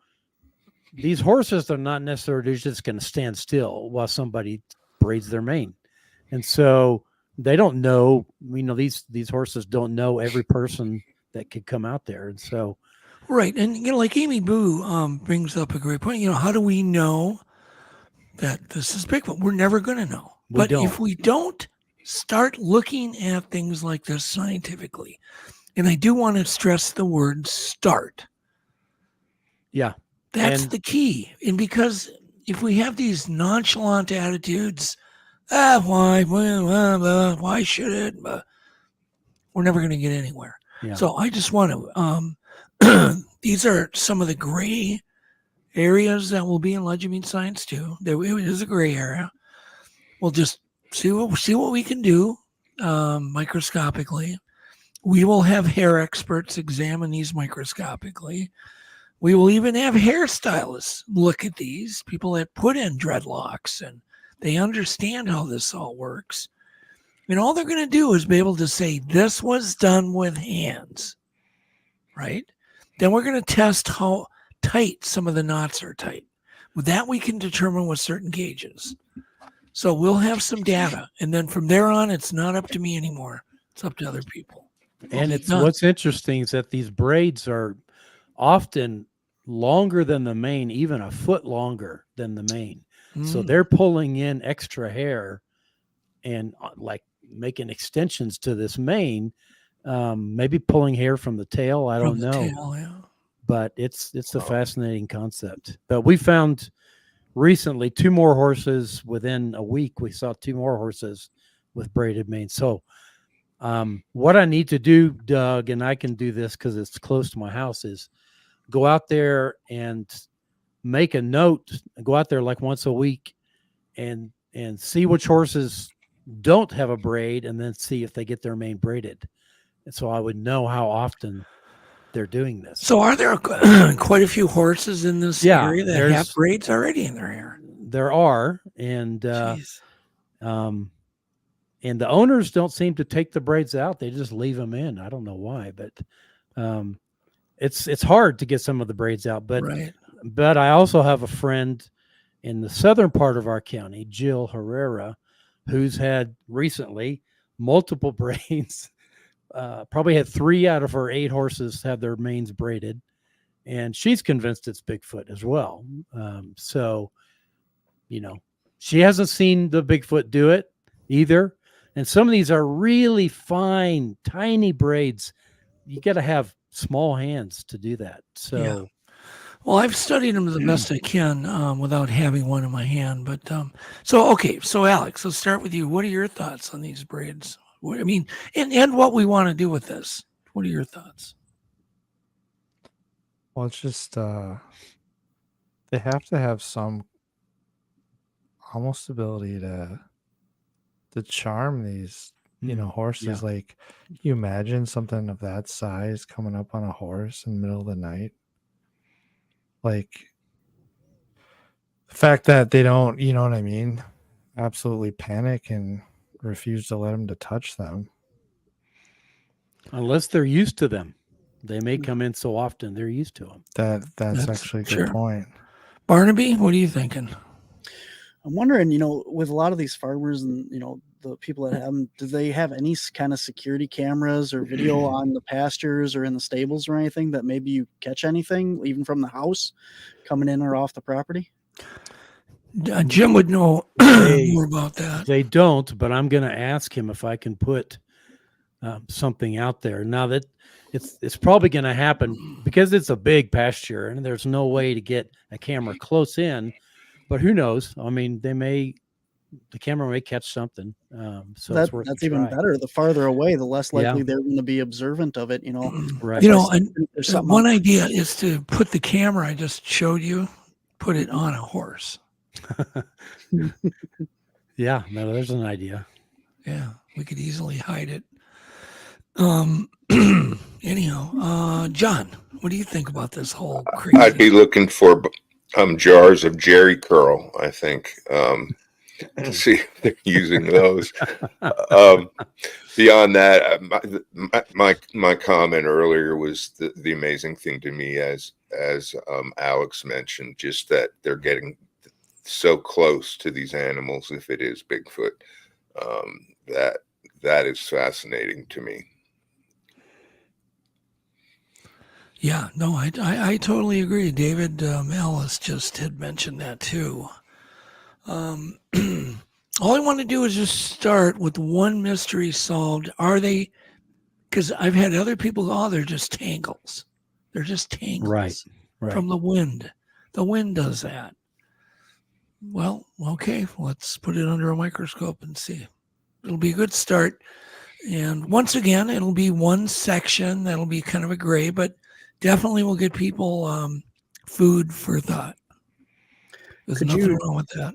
these horses are not necessarily just going to stand still while somebody braids their mane. And so they don't know, these horses don't know every person that could come out there. And so, right. And, like Amy Boo brings up a great point. How do we know that this is Bigfoot? We're never going to know. But if we don't start looking at things like this scientifically, and I do want to stress the word start. Yeah. That's the key. And because if we have these nonchalant attitudes, why should it? We're never going to get anywhere. Yeah. So I just want to, these are some of the gray areas that will be in Legend Meets Science too. There is a gray area. We'll just see what we can do microscopically. We will have hair experts examine these microscopically. We will even have hairstylists look at these, people that put in dreadlocks, and they understand how this all works. And all they're going to do is be able to say, this was done with hands, right? Then we're going to test how tight some of the knots are tight. With that, we can determine with certain gauges. So we'll have some data. And then from there on, it's not up to me anymore. It's up to other people. And what's interesting is that these braids are often longer than the mane, even a foot longer than the mane. So Mm. they're pulling in extra hair and like making extensions to this mane, maybe pulling hair from the tail. I don't know. Tail, yeah. But it's a fascinating concept. But we found recently 2 more horses within a week. We saw 2 more horses with braided mane. So what I need to do, Doug, and I can do this because it's close to my house, is go out there and make a note, go out there like once a week and see which horses don't have a braid, and then see if they get their mane braided. And so I would know how often they're doing this. So are there quite a few horses in this area that have braids already in their hair? There are, and the owners don't seem to take the braids out. They just leave them in. I don't know why, but it's hard to get some of the braids out. But I also have a friend in the southern part of our county, Jill Herrera, who's had recently multiple braids. Probably had 3 out of her 8 horses have their manes braided, and she's convinced it's Bigfoot as well. So, she hasn't seen the Bigfoot do it either. And some of these are really fine, tiny braids. You got to have small hands to do that. So, well, I've studied them the best I can without having one in my hand. But so Alex, let's start with you. What are your thoughts on these braids? I mean, and what we want to do with this. What are your thoughts? Well, it's just they have to have some almost ability to charm these, horses. Like, you imagine something of that size coming up on a horse in the middle of the night. Like, the fact that they don't, you know what I mean, absolutely panic and refuse to let them to touch them. Unless they're used to them. They may come in so often they're used to them. That's actually a good point. Barnaby, what are you thinking? I'm wondering, with a lot of these farmers and, the people that have them, do they have any kind of security cameras or video on the pastures or in the stables or anything that maybe you catch anything, even from the house, coming in or off the property? Jim would know more about that. They don't, but I'm going to ask him if I can put something out there. Now that it's probably going to happen because it's a big pasture and there's no way to get a camera close in. But who knows? I mean, the camera may catch something. So that's even better. The farther away, the less likely they're going to be observant of it. Right. And one idea is to put the camera I just showed you, put it on a horse. Yeah, no, there's an idea. Yeah, we could easily hide it. Anyhow, John, what do you think about this whole crazy? I'd be looking for jars of Jerry curl, I think, to see if they're using those. Beyond that, my comment earlier was the amazing thing to me, as Alex mentioned, just that they're getting so close to these animals. If it is Bigfoot, that is fascinating to me. Yeah, no, I totally agree. David Ellis just had mentioned that too. All I want to do is just start with one mystery solved. Are they? Because I've had other people go, they're just tangles. They're just tangles. Right. From the wind. The wind does that. Well, okay, let's put it under a microscope and see. It'll be a good start. And once again, it'll be one section that'll be kind of a gray, but definitely will get people food for thought. There's nothing wrong with that.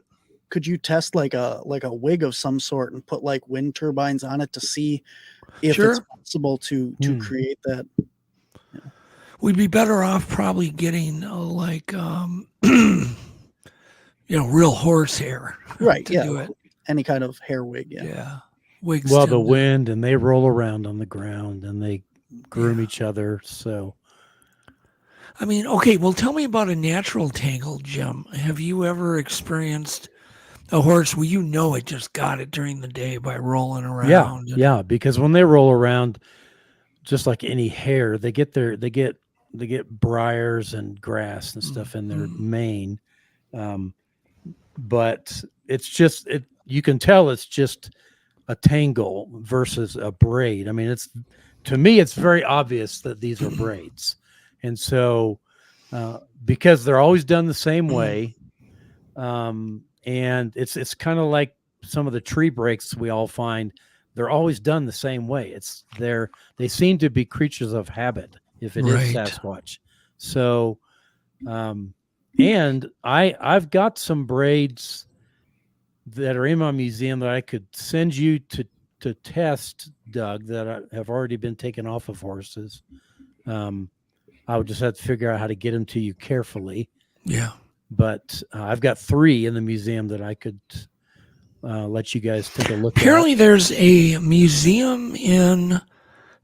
Could you test like a wig of some sort and put like wind turbines on it to see if it's possible to create that? Yeah. We'd be better off probably getting real horse hair. Right. To do it. Any kind of hair wig. Yeah. Yeah. Wigs. Well, the wind, and they roll around on the ground and they groom each other. So, I mean, okay, well, tell me about a natural tangle, Jim. Have you ever experienced a horse where it just got it during the day by rolling around? Yeah, because when they roll around, just like any hair, they get briars and grass and stuff in their mane. But it's just, you can tell it's just a tangle versus a braid. I mean, to me, it's very obvious that these are braids. And so, because they're always done the same way, and it's kind of like some of the tree breaks we all find, they're always done the same way. They seem to be creatures of habit if it is Sasquatch. So, and I've got some braids that are in my museum that I could send you to test, Doug, that have already been taken off of horses. I would just have to figure out how to get them to you carefully. Yeah. But I've got 3 in the museum that I could let you guys take a look at. Apparently there's a museum in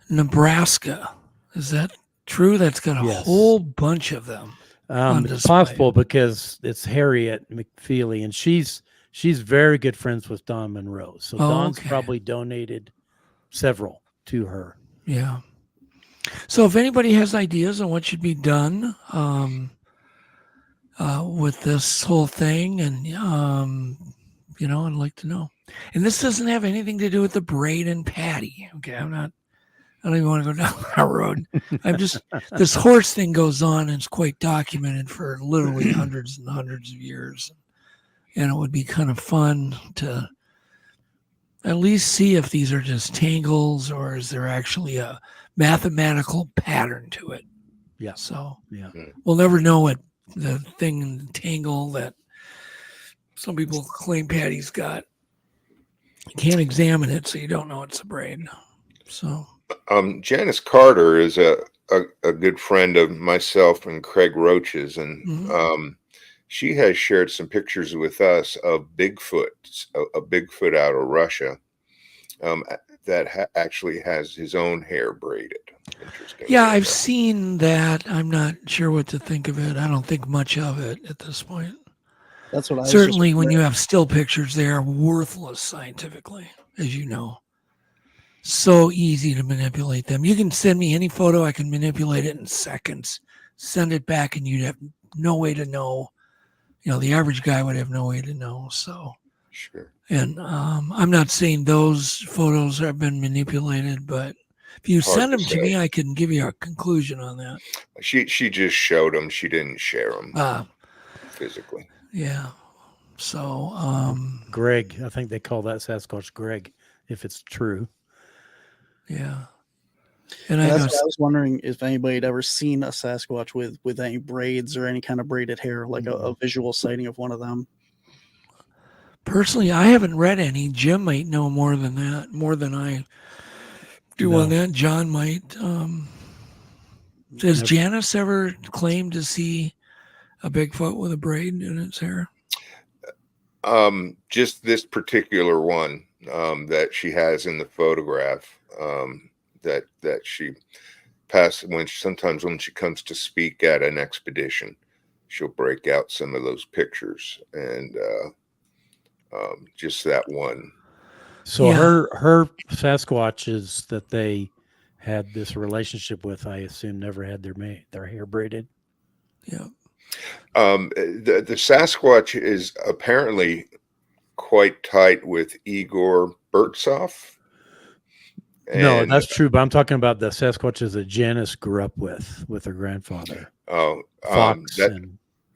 Nebraska. Is that true? That's got a whole bunch of them. It's possible because it's Harriet McFeely, and she's very good friends with Don Monroe. So Don's probably donated several to her. Yeah. So if anybody has ideas on what should be done with this whole thing, and I'd like to know. And this doesn't have anything to do with the braid and Patty. Okay, I don't even want to go down that road. This horse thing goes on and it's quite documented for literally hundreds and hundreds of years. And it would be kind of fun to at least see if these are just tangles or is there actually a mathematical pattern to it. Yeah. So we'll never know what the thing in the tangle that some people claim Patty's got. You can't examine it, so you don't know it's a braid. So Janice Carter is a good friend of myself and Craig Roach's, and she has shared some pictures with us of Bigfoot, a Bigfoot out of Russia, that actually has his own hair braided. Interesting. Yeah, I've seen that. I'm not sure what to think of it. I don't think much of it at this point. That's what I certainly when you have still pictures, they are worthless scientifically, as you know. So easy to manipulate them. You can send me any photo, I can manipulate it in seconds, send it back, and you'd have no way to know. The average guy would have no way to know. So sure. And I'm not saying those photos have been manipulated, but if you send them to me, I can give you a conclusion on that. She just showed them. She didn't share them physically. Yeah. So Greg, I think they call that Sasquatch Greg, if it's true. Yeah. And I was wondering if anybody had ever seen a Sasquatch with any braids or any kind of braided hair, like a visual sighting of one of them. Personally, I haven't read any. Jim might know more than that, more than I do on that. John might. Has Janice ever claimed to see a Bigfoot with a braid in its hair? Just this particular one that she has in the photograph that she passed sometimes when she comes to speak at an expedition, she'll break out some of those pictures and just that one. So her Sasquatches that they had this relationship with, I assume, never had their hair braided. Yeah. The Sasquatch is apparently quite tight with Igor Burtsoff. No, that's true, but I'm talking about the Sasquatches that Janice grew up with her grandfather. Oh, Fox.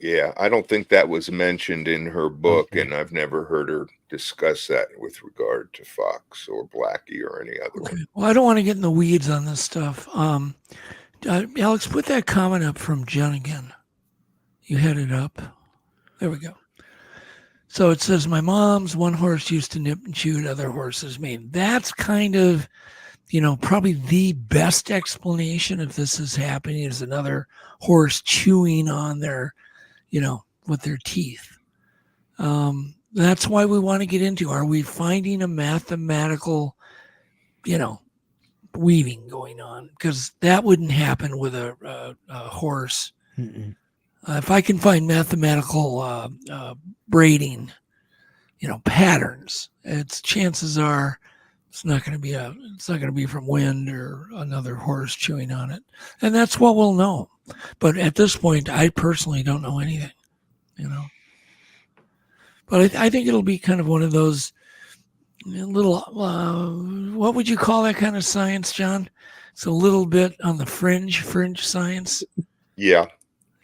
Yeah, I don't think that was mentioned in her book, and I've never heard her discuss that with regard to Fox or Blackie or any other one. Well, I don't want to get in the weeds on this stuff. Alex, put that comment up from Jen again. You had it up. There we go. So it says, my mom's one horse used to nip and chew at other horses' mane. That's kind of, probably the best explanation if this is happening is another horse chewing on their, with their teeth. That's why we want to get into, are we finding a mathematical, weaving going on? Because that wouldn't happen with a horse. If I can find mathematical braiding, patterns, chances are it's not going to be from wind or another horse chewing on it, and that's what we'll know. But at this point, I personally don't know anything, But I think it'll be kind of one of those little, what would you call that kind of science, John? It's a little bit on the fringe science. Yeah.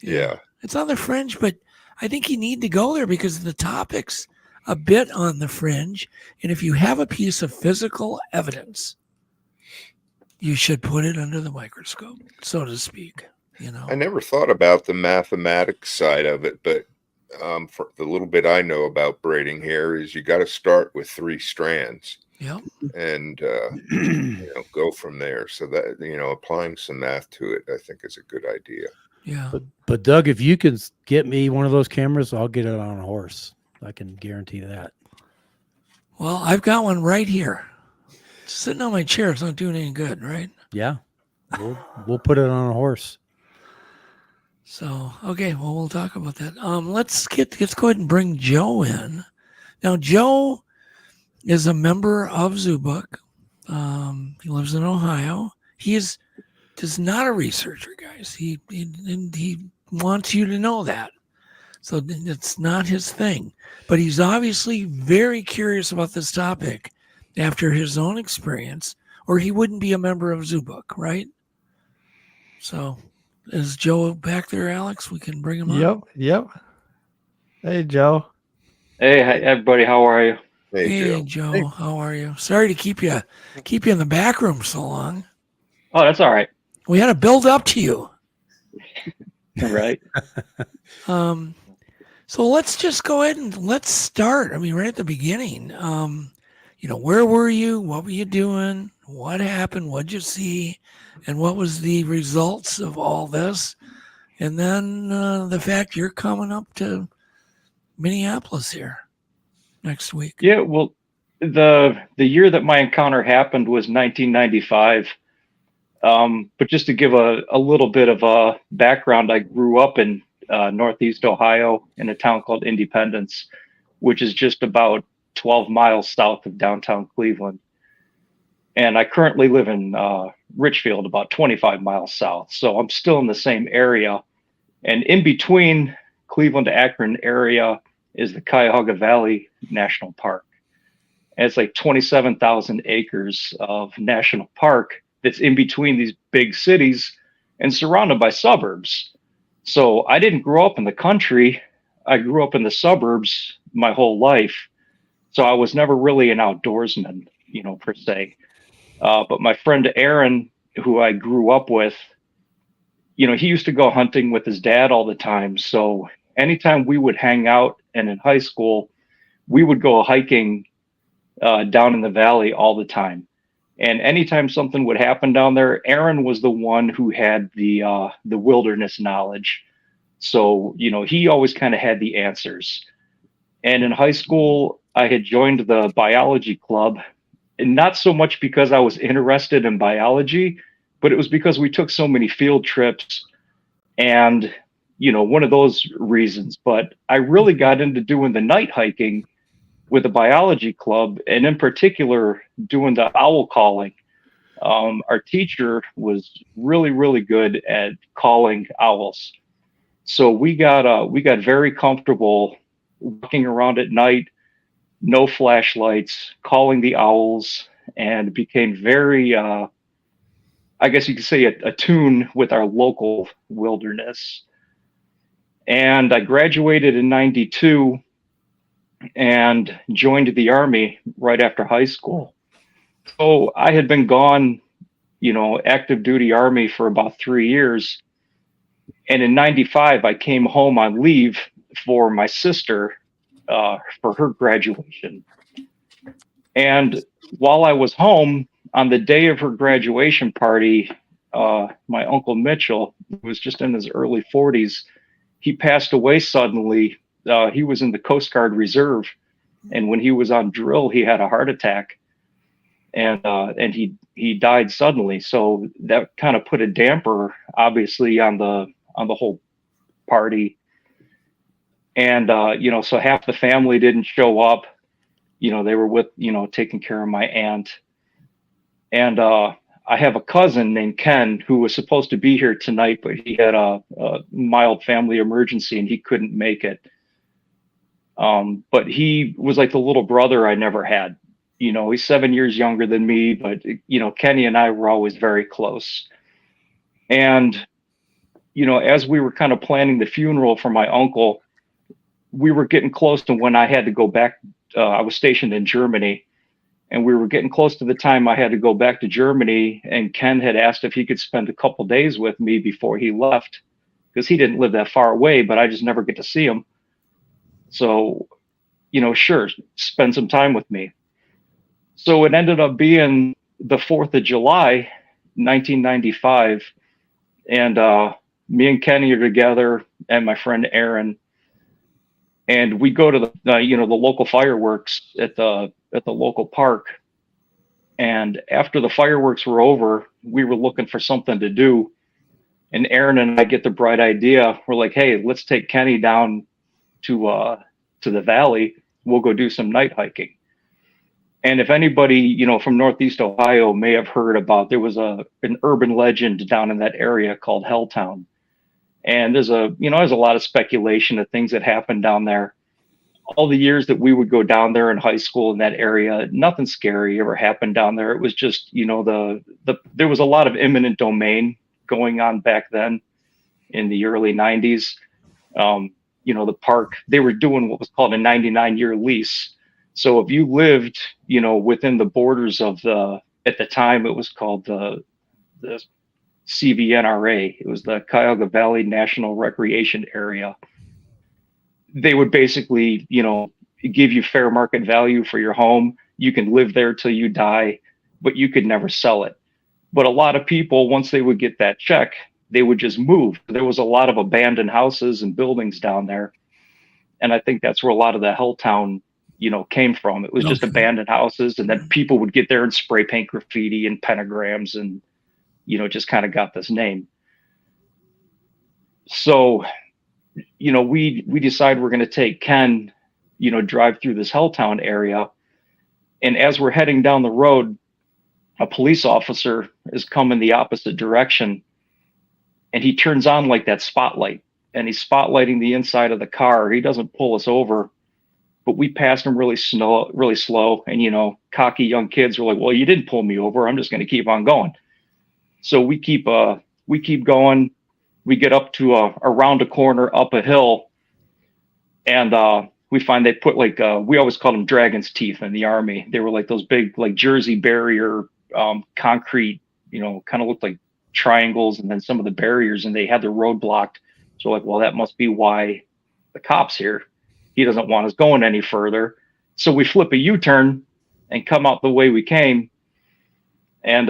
It's on the fringe, but I think you need to go there because the topic's a bit on the fringe. And if you have a piece of physical evidence, you should put it under the microscope, so to speak. I never thought about the mathematics side of it, but for the little bit I know about braiding hair is you got to start with 3 strands. Yep. And go from there. So that applying some math to it, I think, is a good idea. Yeah. But Doug, if you can get me one of those cameras, I'll get it on a horse. I can guarantee that. Well, I've got one right here. It's sitting on my chair. It's not doing any good, right? Yeah. We'll put it on a horse. So, okay, well, we'll talk about that. Let's go ahead and bring Joe in. Now, Joe is a member of Zubuk. He lives in Ohio. He is not a researcher, guys. He wants you to know that. So it's not his thing. But he's obviously very curious about this topic after his own experience, or he wouldn't be a member of Zubuk, right? So is Joe back there, Alex? We can bring him up. Yep. Hey, Joe. Hey, everybody. How are you? Hey, Joe. Hey. How are you? Sorry to keep you in the back room so long. Oh, that's all right. We had to build up to you. Right. So let's just go ahead and let's start. I mean, right at the beginning. Where were you? What were you doing? What happened? What'd you see? And what was the results of all this? And then the fact you're coming up to Minneapolis here next week. Yeah, well, the year that my encounter happened was 1995. But just to give a little bit of a background, I grew up in Northeast Ohio in a town called Independence, which is just about 12 miles south of downtown Cleveland. And I currently live in Richfield, about 25 miles south. So I'm still in the same area. And in between Cleveland to Akron area is the Cuyahoga Valley National Park. And it's like 27,000 acres of national park that's in between these big cities and surrounded by suburbs. So I didn't grow up in the country. I grew up in the suburbs my whole life. So I was never really an outdoorsman, per se. But my friend Aaron, who I grew up with, he used to go hunting with his dad all the time. So anytime we would hang out, and in high school, we would go hiking down in the valley all the time. And anytime something would happen down there, Aaron was the one who had the wilderness knowledge. So, he always kind of had the answers. And in high school, I had joined the biology club, and not so much because I was interested in biology, but it was because we took so many field trips and, one of those reasons. But I really got into doing the night hiking with the biology club, and in particular, doing the owl calling. Our teacher was really, really good at calling owls. So we got very comfortable walking around at night, no flashlights, calling the owls, and became very, I guess you could say, attuned with our local wilderness. And I graduated in 92 and joined the Army right after high school. So I had been gone, active duty Army for about 3 years. And in 95, I came home on leave for my sister for her graduation. And while I was home on the day of her graduation party, my Uncle Mitchell, who was just in his early 40s, he passed away suddenly. He was in the Coast Guard Reserve, and when he was on drill, he had a heart attack, and he died suddenly. So that kind of put a damper, obviously, on the whole party. And so half the family didn't show up. They were with taking care of my aunt, and I have a cousin named Ken who was supposed to be here tonight, but he had a mild family emergency and he couldn't make it. But he was like the little brother I never had. You know, he's 7 years younger than me, but, you know, Kenny and I were always very close. And, you know, as we were kind of planning the funeral for my uncle, we were getting close to when I had to go back. I was stationed in Germany, and we were getting close to the time I had to go back to Germany. And Ken had asked if he could spend a couple days with me before he left, because he didn't live that far away, but I just never get to see him. So, you know, sure, spend some time with me. So it ended up being the 4th of July, 1995. And me and Kenny are together and my friend Aaron. And we go to the local fireworks at the local park. And after the fireworks were over, we were looking for something to do. And Aaron and I get the bright idea. We're like, hey, let's take Kenny down to the valley. We'll go do some night hiking. And if anybody, you know, from Northeast Ohio may have heard about, there was an urban legend down in that area called Helltown. And there's a lot of speculation of things that happened down there. All the years that we would go down there in high school in that area, nothing scary ever happened down there. It was just, you know, there was a lot of eminent domain going on back then in the early 90s. You know, the park, they were doing what was called a 99-year lease. So if you lived, you know, within the borders of at the time it was called the CVNRA, it was the Cuyahoga Valley National Recreation Area. They would basically, you know, give you fair market value for your home. You can live there till you die, but you could never sell it. But a lot of people, once they would get that check, they would just move. There was a lot of abandoned houses and buildings down there. And I think that's where a lot of the Helltown, you know, came from. It was just abandoned houses, and then people would get there and spray paint graffiti and pentagrams and, you know, just kind of got this name. So, you know, we decide we're going to take Ken, you know, drive through this Helltown area. And as we're heading down the road, a police officer is coming the opposite direction, and he turns on like that spotlight, and he's spotlighting the inside of the car. He doesn't pull us over, but we passed him really slow. And, you know, cocky young kids were like, well, you didn't pull me over. I'm just going to keep on going. So we keep going. We get up to around a corner up a hill, and we find they put like, we always called them dragon's teeth in the Army. They were like those big, like Jersey barrier, concrete, you know, kind of looked like triangles, and then some of the barriers, and they had the road blocked. So like, well, that must be why the cop's here. He doesn't want us going any further. So we flip a U-turn and come out the way we came. And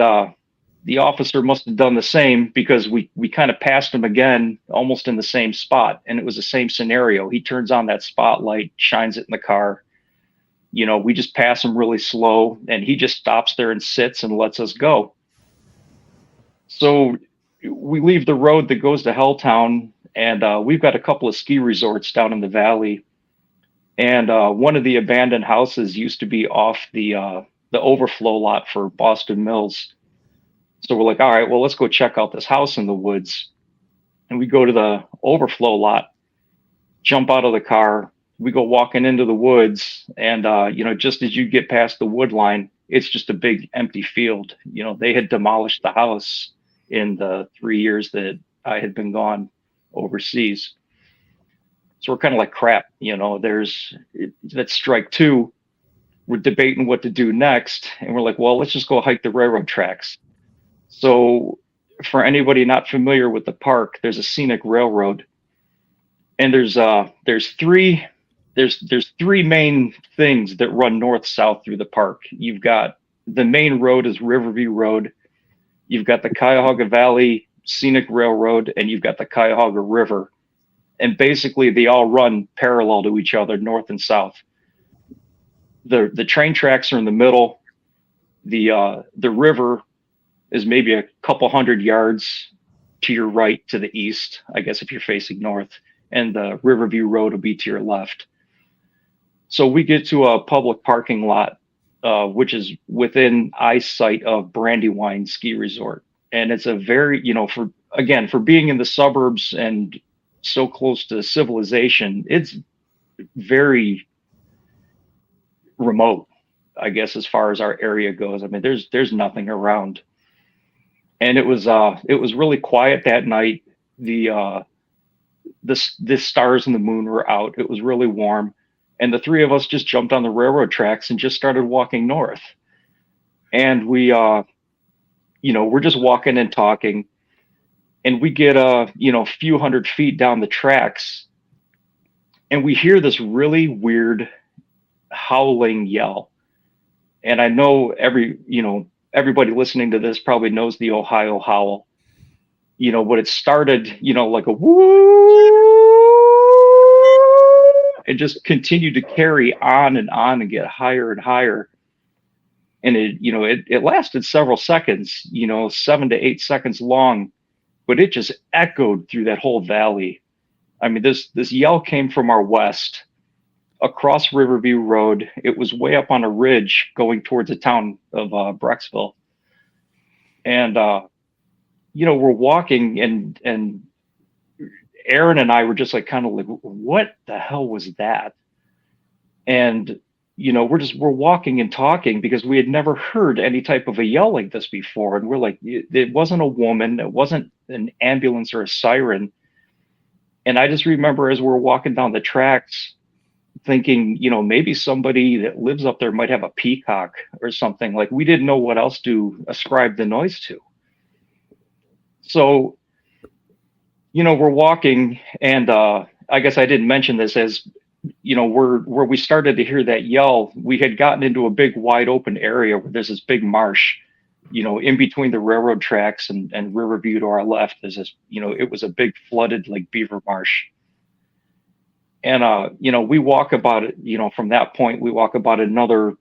the officer must have done the same, because we kind of passed him again, almost in the same spot. And it was the same scenario. He turns on that spotlight, shines it in the car. You know, we just pass him really slow, and he just stops there and sits and lets us go. So we leave the road that goes to Helltown, and we've got a couple of ski resorts down in the valley. And one of the abandoned houses used to be off the overflow lot for Boston Mills. So we're like, all right, well, let's go check out this house in the woods. And we go to the overflow lot, jump out of the car. We go walking into the woods, and, you know, just as you get past the wood line, it's just a big empty field. You know, they had demolished the house in the 3 years that I had been gone overseas. So we're kind of like, crap, you know, that's strike two. We're debating what to do next. And we're like, well, let's just go hike the railroad tracks. So for anybody not familiar with the park, there's a scenic railroad, and there's three main things that run north-south through the park. You've got the main road is Riverview Road. You've got the Cuyahoga Valley Scenic Railroad, and you've got the Cuyahoga River. And basically they all run parallel to each other, north and south. The train tracks are in the middle. The river is maybe a couple hundred yards to your right, to the east, I guess, if you're facing north, and the Riverview Road will be to your left. So we get to a public parking lot, which is within eyesight of Brandywine Ski Resort. And it's a very, for being in the suburbs and so close to civilization, it's very remote, I guess, as far as our area goes. I mean, there's nothing around. And it was really quiet that night. The stars and the moon were out. It was really warm. And the three of us just jumped on the railroad tracks and just started walking north. And we, we're just walking and talking. And we get a few hundred feet down the tracks. And we hear this really weird howling yell. And I know everybody listening to this probably knows the Ohio howl. But it started, like a woo. It just continued to carry on and get higher and higher. And it lasted several seconds, 7 to 8 seconds long, but it just echoed through that whole valley. I mean, this yell came from our west across Riverview Road. It was way up on a ridge going towards the town of Brecksville. And, we're walking and Aaron and I were just like, kind of like, what the hell was that? And, we're walking and talking because we had never heard any type of a yell like this before. And we're like, it wasn't a woman. It wasn't an ambulance or a siren. And I just remember as we're walking down the tracks thinking, maybe somebody that lives up there might have a peacock or something. Like, we didn't know what else to ascribe the noise to. So, we're walking, and I guess I didn't mention this, as where we started to hear that yell, we had gotten into a big wide open area where there's this big marsh, in between the railroad tracks and Riverview to our left. There's this, it was a big flooded like beaver marsh. And we walk about it, from that point we walk about another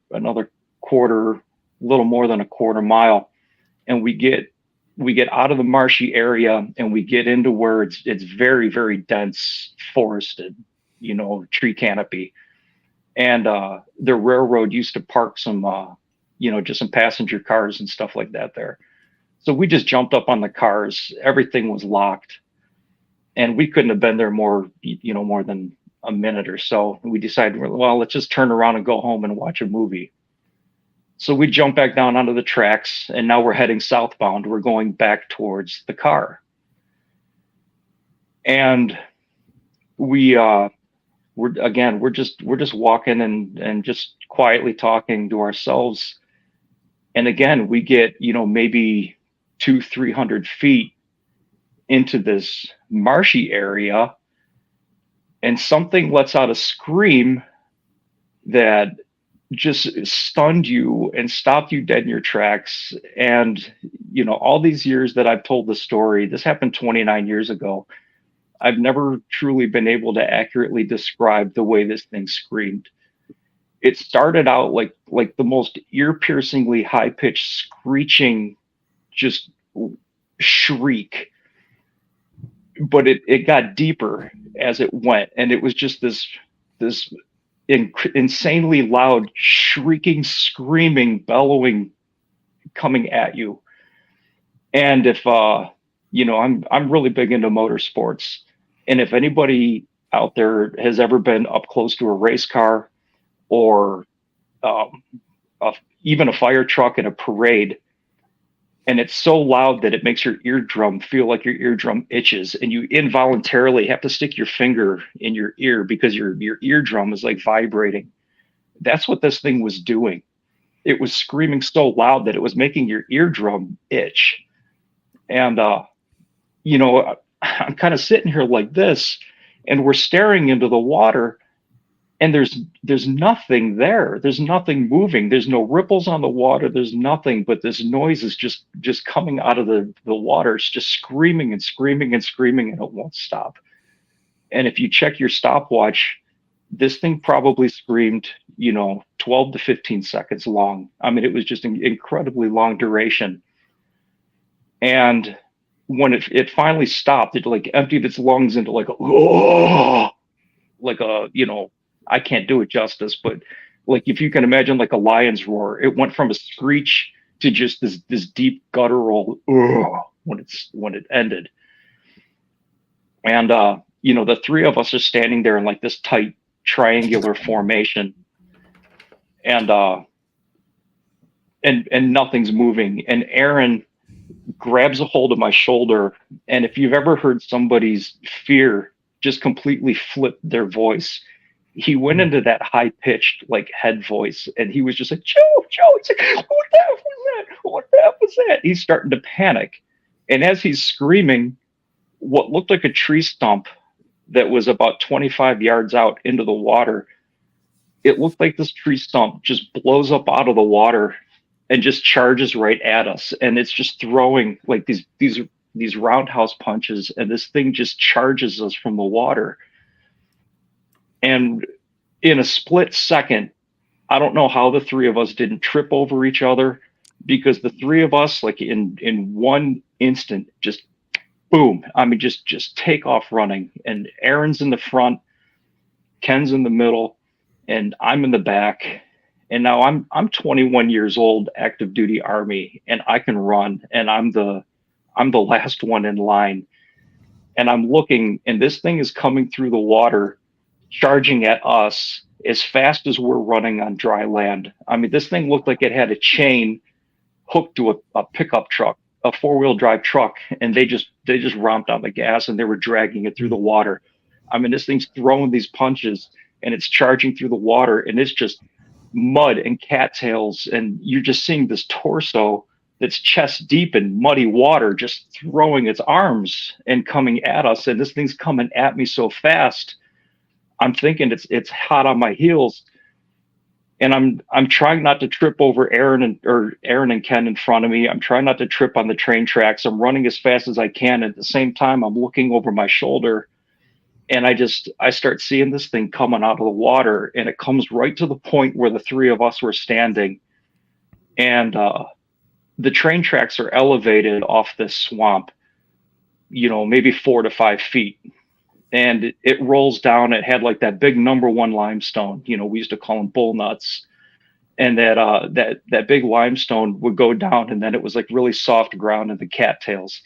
quarter, a little more than a quarter mile, and we get out of the marshy area and we get into where it's very, very dense forested, tree canopy. And the railroad used to park some, just some passenger cars and stuff like that there. So we just jumped up on the cars. Everything was locked. And we couldn't have been there more than a minute or so. We decided, well, let's just turn around and go home and watch a movie. So we jump back down onto the tracks, and now we're heading southbound. We're going back towards the car. And we're just walking and just quietly talking to ourselves. And again, we get, maybe 200-300 feet into this marshy area, and something lets out a scream that just stunned you and stopped you dead in your tracks. And, all these years that I've told the story, this happened 29 years ago. I've never truly been able to accurately describe the way this thing screamed. It started out like the most ear-piercingly high-pitched screeching, just shriek. But it got deeper as it went, and it was just this insanely loud, shrieking, screaming, bellowing coming at you. And if I'm really big into motorsports, and if anybody out there has ever been up close to a race car or even a fire truck in a parade, and it's so loud that it makes your eardrum feel like your eardrum itches, and you involuntarily have to stick your finger in your ear because your eardrum is like vibrating. That's what this thing was doing. It was screaming so loud that it was making your eardrum itch. And, I'm kind of sitting here like this, and we're staring into the water, and there's nothing there. There's nothing moving. There's no ripples on the water. There's nothing, but this noise is just coming out of the water. It's just screaming and screaming and screaming, and it won't stop. And if you check your stopwatch, this thing probably screamed, 12 to 15 seconds long. I mean, it was just an incredibly long duration. And when it finally stopped, it like emptied its lungs into like a, I can't do it justice, but like if you can imagine like a lion's roar, it went from a screech to just this deep guttural when it ended. And the three of us are standing there in like this tight triangular formation, and nothing's moving. And Aaron grabs a hold of my shoulder, and if you've ever heard somebody's fear just completely flip their voice, he went into that high-pitched like head voice, and he was just like, Joe, he's like, what the hell was that? What the hell was that? He's starting to panic. And as he's screaming, what looked like a tree stump that was about 25 yards out into the water, it looked like this tree stump just blows up out of the water and just charges right at us. And it's just throwing like these roundhouse punches, and this thing just charges us from the water. And in a split second, I don't know how the three of us didn't trip over each other, because the three of us, like in one instant, just boom. I mean, just take off running. And Aaron's in the front, Ken's in the middle, and I'm in the back. And now I'm 21 years old, active duty Army, and I can run, and I'm the last one in line. And I'm looking, and this thing is coming through the water, charging at us as fast as we're running on dry land. I mean, this thing looked like it had a chain hooked to a pickup truck, a 4-wheel drive truck, and they just romped on the gas, and they were dragging it through the water. I mean, this thing's throwing these punches, and it's charging through the water, and it's just mud and cattails, and you're just seeing this torso that's chest deep in muddy water just throwing its arms and coming at us. And this thing's coming at me so fast, I'm thinking it's hot on my heels, and I'm trying not to trip over Aaron and Ken in front of me. I'm trying not to trip on the train tracks. I'm running as fast as I can. At the same time, I'm looking over my shoulder, and I start seeing this thing coming out of the water, and it comes right to the point where the three of us were standing. And the train tracks are elevated off this swamp, maybe 4 to 5 feet. And it rolls down. It had like that big #1 limestone. We used to call them bull nuts. And that big limestone would go down, and then it was like really soft ground in the cattails.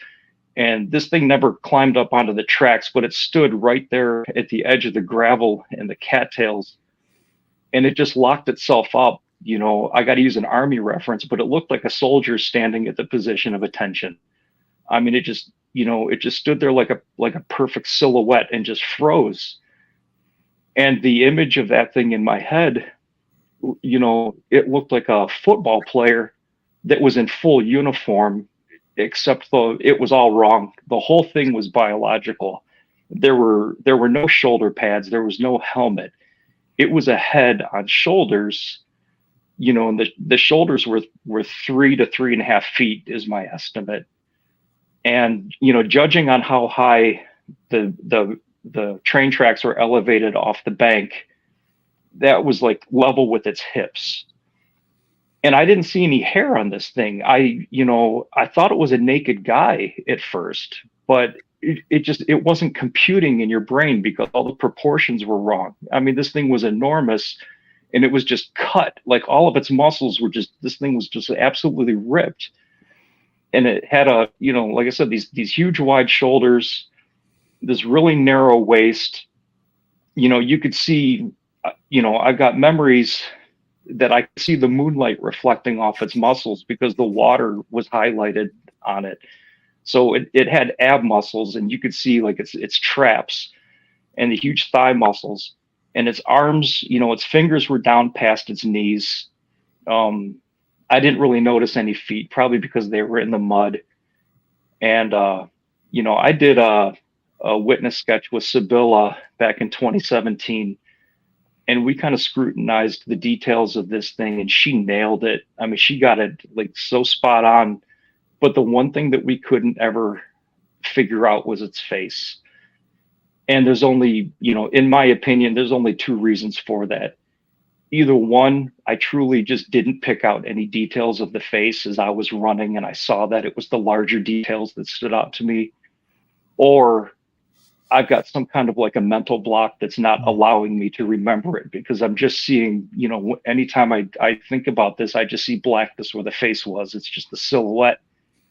And this thing never climbed up onto the tracks, but it stood right there at the edge of the gravel and the cattails. And it just locked itself up. I got to use an Army reference, but it looked like a soldier standing at the position of attention. I mean, it just stood there like a perfect silhouette and just froze. And the image of that thing in my head, it looked like a football player that was in full uniform, except though it was all wrong. The whole thing was biological. There were no shoulder pads. There was no helmet. It was a head on shoulders, and the shoulders were 3 to 3.5 feet is my estimate. And, judging on how high the train tracks were elevated off the bank, that was like level with its hips. And I didn't see any hair on this thing. I thought it was a naked guy at first, but it wasn't computing in your brain because all the proportions were wrong. I mean, this thing was enormous, and it was just cut. Like all of its muscles were this thing was just absolutely ripped. And it had like I said, these huge wide shoulders, this really narrow waist. You could see, I've got memories that I could see the moonlight reflecting off its muscles because the water was highlighted on it. So it had ab muscles, and you could see like its traps and the huge thigh muscles, and its arms, its fingers were down past its knees. I didn't really notice any feet, probably because they were in the mud. And, I did a witness sketch with Sibylla back in 2017, and we kind of scrutinized the details of this thing, and she nailed it. I mean, she got it like so spot on. But the one thing that we couldn't ever figure out was its face. And there's only, in my opinion, there's only 2 reasons for that. Either one, I truly just didn't pick out any details of the face as I was running, and I saw that it was the larger details that stood out to me. Or I've got some kind of like a mental block that's not allowing me to remember it, because I'm just seeing, you know, anytime I think about this, I just see blackness where the face was. It's just the silhouette,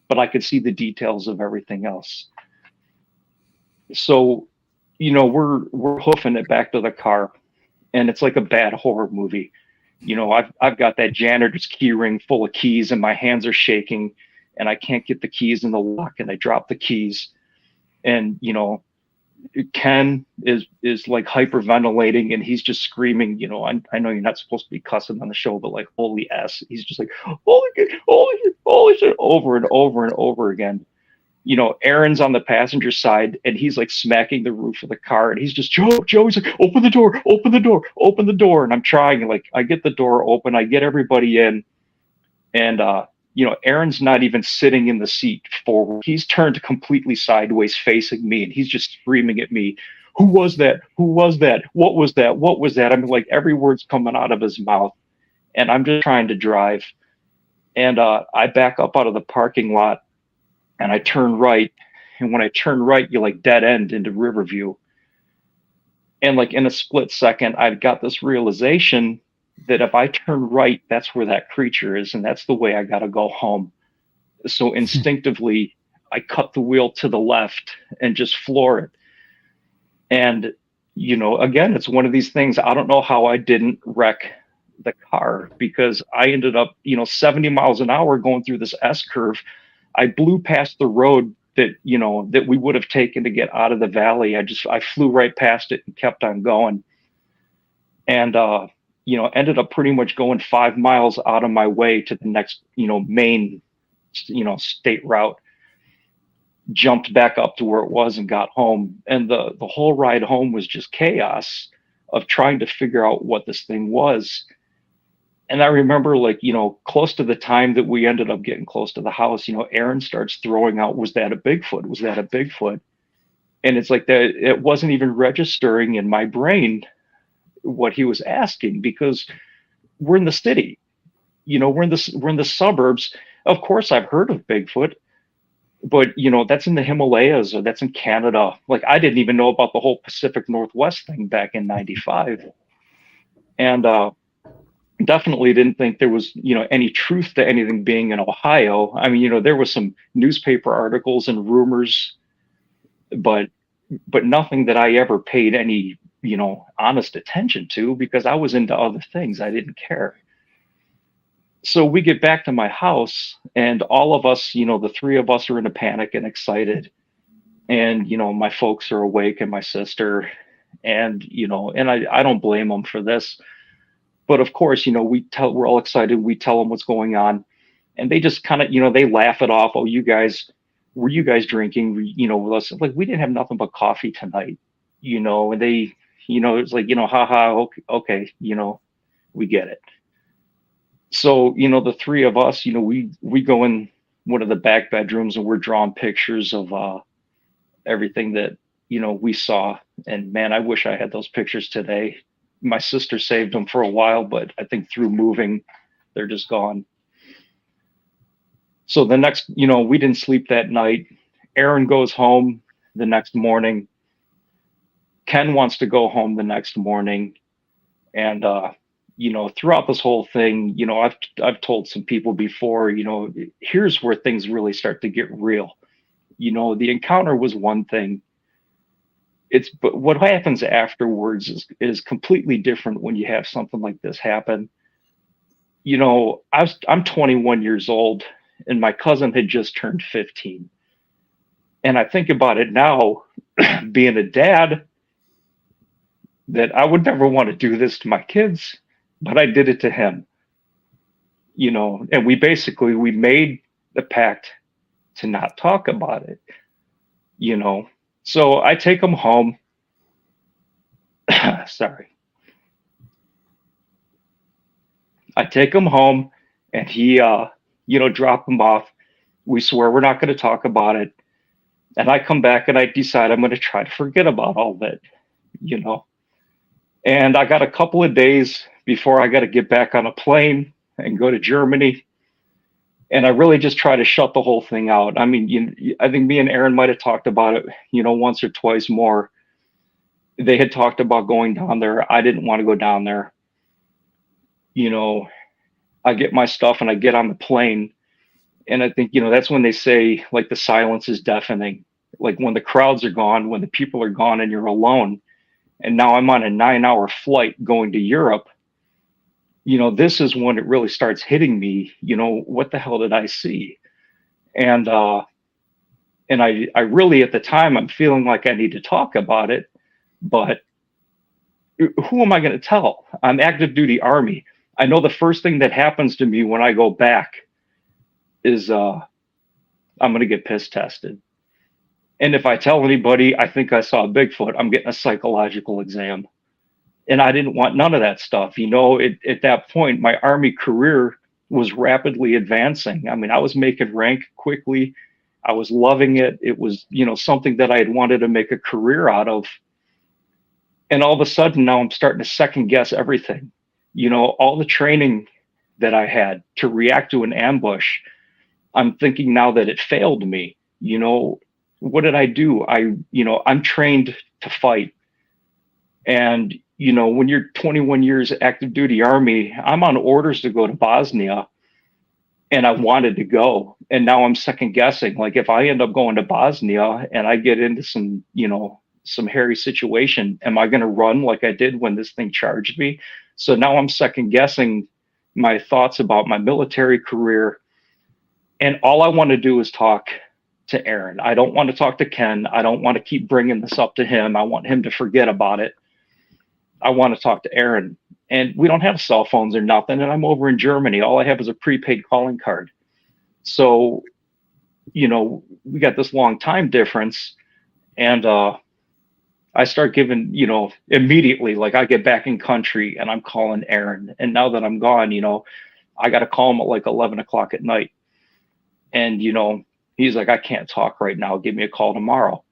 but I could see the details of everything else. So, you know, we're hoofing it back to the car, and it's like a bad horror movie. You know, I've got that janitor's key ring full of keys, and my hands are shaking, and I can't get the keys in the lock, and I drop the keys. And, you know, Ken is like hyperventilating, and he's just screaming, you know, I know you're not supposed to be cussing on the show, but like, holy S. He's just like, holy shit, over and over and over again. You know, Aaron's on the passenger side, and he's like smacking the roof of the car, and he's just, Joe, he's like, open the door, open the door, open the door. And I'm trying, like, I get the door open, I get everybody in, and, you know, Aaron's not even sitting in the seat forward. He's turned completely sideways facing me, and he's just screaming at me, who was that? Who was that? What was that? What was that? I mean, like, every word's coming out of his mouth, and I'm just trying to drive. And I back up out of the parking lot, and I turn right. And when I turn right, you like dead end into Riverview. And like in a split second, I've got this realization that if I turn right, that's where that creature is, and that's the way I got to go home. So instinctively, I cut the wheel to the left and just floor it. And, you know, again, it's one of these things, I don't know how I didn't wreck the car, because I ended up, you know, 70 miles an hour going through this S curve. I blew past the road that, you know, that we would have taken to get out of the valley. I flew right past it and kept on going. And, you know, ended up pretty much going 5 miles out of my way to the next, you know, main, you know, state route, jumped back up to where it was and got home. And the whole ride home was just chaos of trying to figure out what this thing was. And I remember, like, you know, close to the time that we ended up getting close to the house, you know, Aaron starts throwing out, was that a Bigfoot? Was that a Bigfoot? And it's like that, it wasn't even registering in my brain what he was asking, because we're in the city, you know, we're in the suburbs. Of course, I've heard of Bigfoot, but, you know, that's in the Himalayas, or that's in Canada. Like, I didn't even know about the whole Pacific Northwest thing back in '95. And, definitely didn't think there was, you know, any truth to anything being in Ohio. I mean, you know, there was some newspaper articles and rumors, but nothing that I ever paid any, you know, honest attention to, because I was into other things. I didn't care. So we get back to my house, and all of us, you know, the three of us are in a panic and excited. And, you know, my folks are awake, and my sister, and, you know, and I don't blame them for this. But of course, you know, we're all excited. We tell them what's going on, and they just kind of, you know, they laugh it off. Oh, were you guys drinking? You know, with us? Like, we didn't have nothing but coffee tonight, you know. And they, you know, it's like, you know, haha, okay, you know, we get it. So, you know, the three of us, you know, we go in one of the back bedrooms, and we're drawing pictures of everything that, you know, we saw. And man, I wish I had those pictures today. My sister saved them for a while, but I think through moving, they're just gone. So the next, you know, we didn't sleep that night. Aaron goes home the next morning. Ken wants to go home the next morning. And, you know, throughout this whole thing, you know, I've told some people before, you know, here's where things really start to get real. You know, the encounter was one thing. But what happens afterwards is completely different when you have something like this happen. You know, I'm 21 years old, and my cousin had just turned 15. And I think about it now, being a dad, that I would never want to do this to my kids, but I did it to him. You know, and we made the pact to not talk about it, you know. So I take him home. Sorry. I take him home, and he, you know, drop him off. We swear we're not going to talk about it. And I come back, and I decide I'm going to try to forget about all of it, you know. And I got a couple of days before I got to get back on a plane and go to Germany. And I really just try to shut the whole thing out. I mean, I think me and Aaron might have talked about it, you know, once or twice more. they had talked about going down there. I didn't want to go down there. You know, I get my stuff and I get on the plane. And I think, you know, that's when they say, like, the silence is deafening. Like, when the crowds are gone, when the people are gone and you're alone. And now I'm on a 9-hour flight going to Europe. You know, this is when it really starts hitting me. You know, what the hell did I see? And I really, at the time, I'm feeling like I need to talk about it. But who am I going to tell? I'm active duty Army. I know the first thing that happens to me when I go back is I'm going to get piss tested. And if I tell anybody I think I saw a Bigfoot, I'm getting a psychological exam. And I didn't want none of that stuff. You know, at that point, my Army career was rapidly advancing. I mean, I was making rank quickly. I was loving it. It was, you know, something that I had wanted to make a career out of. And all of a sudden now I'm starting to second guess everything. You know, all the training that I had to react to an ambush, I'm thinking now that it failed me. You know, what did I do? I'm trained to fight. And, you know, when you're 21 years active duty Army, I'm on orders to go to Bosnia, and I wanted to go. And now I'm second guessing. Like, if I end up going to Bosnia and I get into some, you know, some hairy situation, am I going to run like I did when this thing charged me? So now I'm second guessing my thoughts about my military career. And all I want to do is talk to Aaron. I don't want to talk to Ken. I don't want to keep bringing this up to him. I want him to forget about it. I want to talk to Aaron. And we don't have cell phones or nothing. And I'm over in Germany. All I have is a prepaid calling card. So, you know, we got this long time difference. And I start giving, you know, immediately, like, I get back in country and I'm calling Aaron. And now that I'm gone, you know, I got to call him at like 11 o'clock at night. And, you know, he's like, I can't talk right now. Give me a call tomorrow.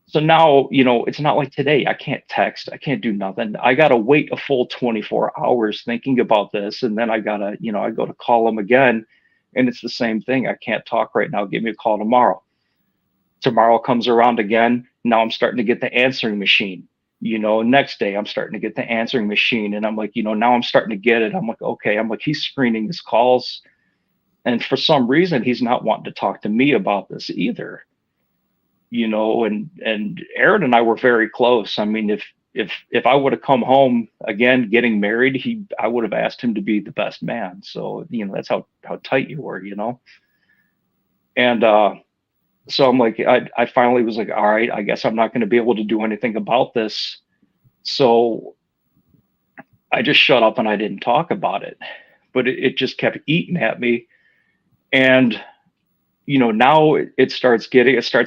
So now, you know, it's not like today. I can't text. I can't do nothing. I got to wait a full 24 hours thinking about this. And then I got to, you know, I go to call him again. And it's the same thing. I can't talk right now. Give me a call tomorrow. Tomorrow comes around again. Now I'm starting to get the answering machine. You know, next day I'm starting to get the answering machine. And I'm like, you know, now I'm starting to get it. I'm like, okay. I'm like, he's screening his calls. And for some reason, he's not wanting to talk to me about this either. You know, and Aaron and I were very close. I mean, if I would have come home again, getting married, I would have asked him to be the best man. So, you know, that's how tight you were, you know? And, so I'm like, I finally was like, all right, I guess I'm not going to be able to do anything about this. So I just shut up and I didn't talk about it, but it just kept eating at me. And, you know, now it starts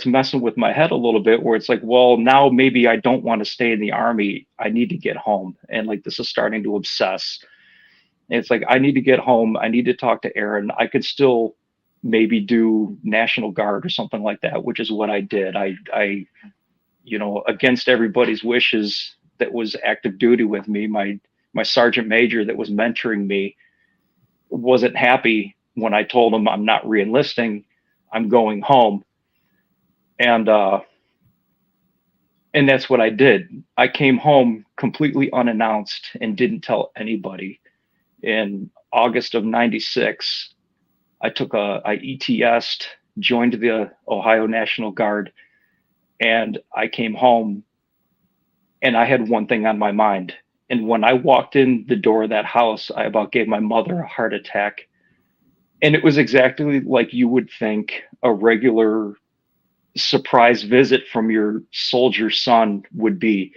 messing with my head a little bit, where it's like, well, now maybe I don't want to stay in the Army. I need to get home. And like, this is starting to obsess. And it's like, I need to get home. I need to talk to Aaron. I could still maybe do National Guard or something like that, which is what I did. I, you know, against everybody's wishes that was active duty with me, my sergeant major that was mentoring me wasn't happy when I told him I'm not re-enlisting, I'm going home. And that's what I did. I came home completely unannounced and didn't tell anybody. In August of '96, I ETS'd, joined the Ohio National Guard, and I came home and I had one thing on my mind. And when I walked in the door of that house, I about gave my mother a heart attack. And it was exactly like you would think a regular surprise visit from your soldier son would be.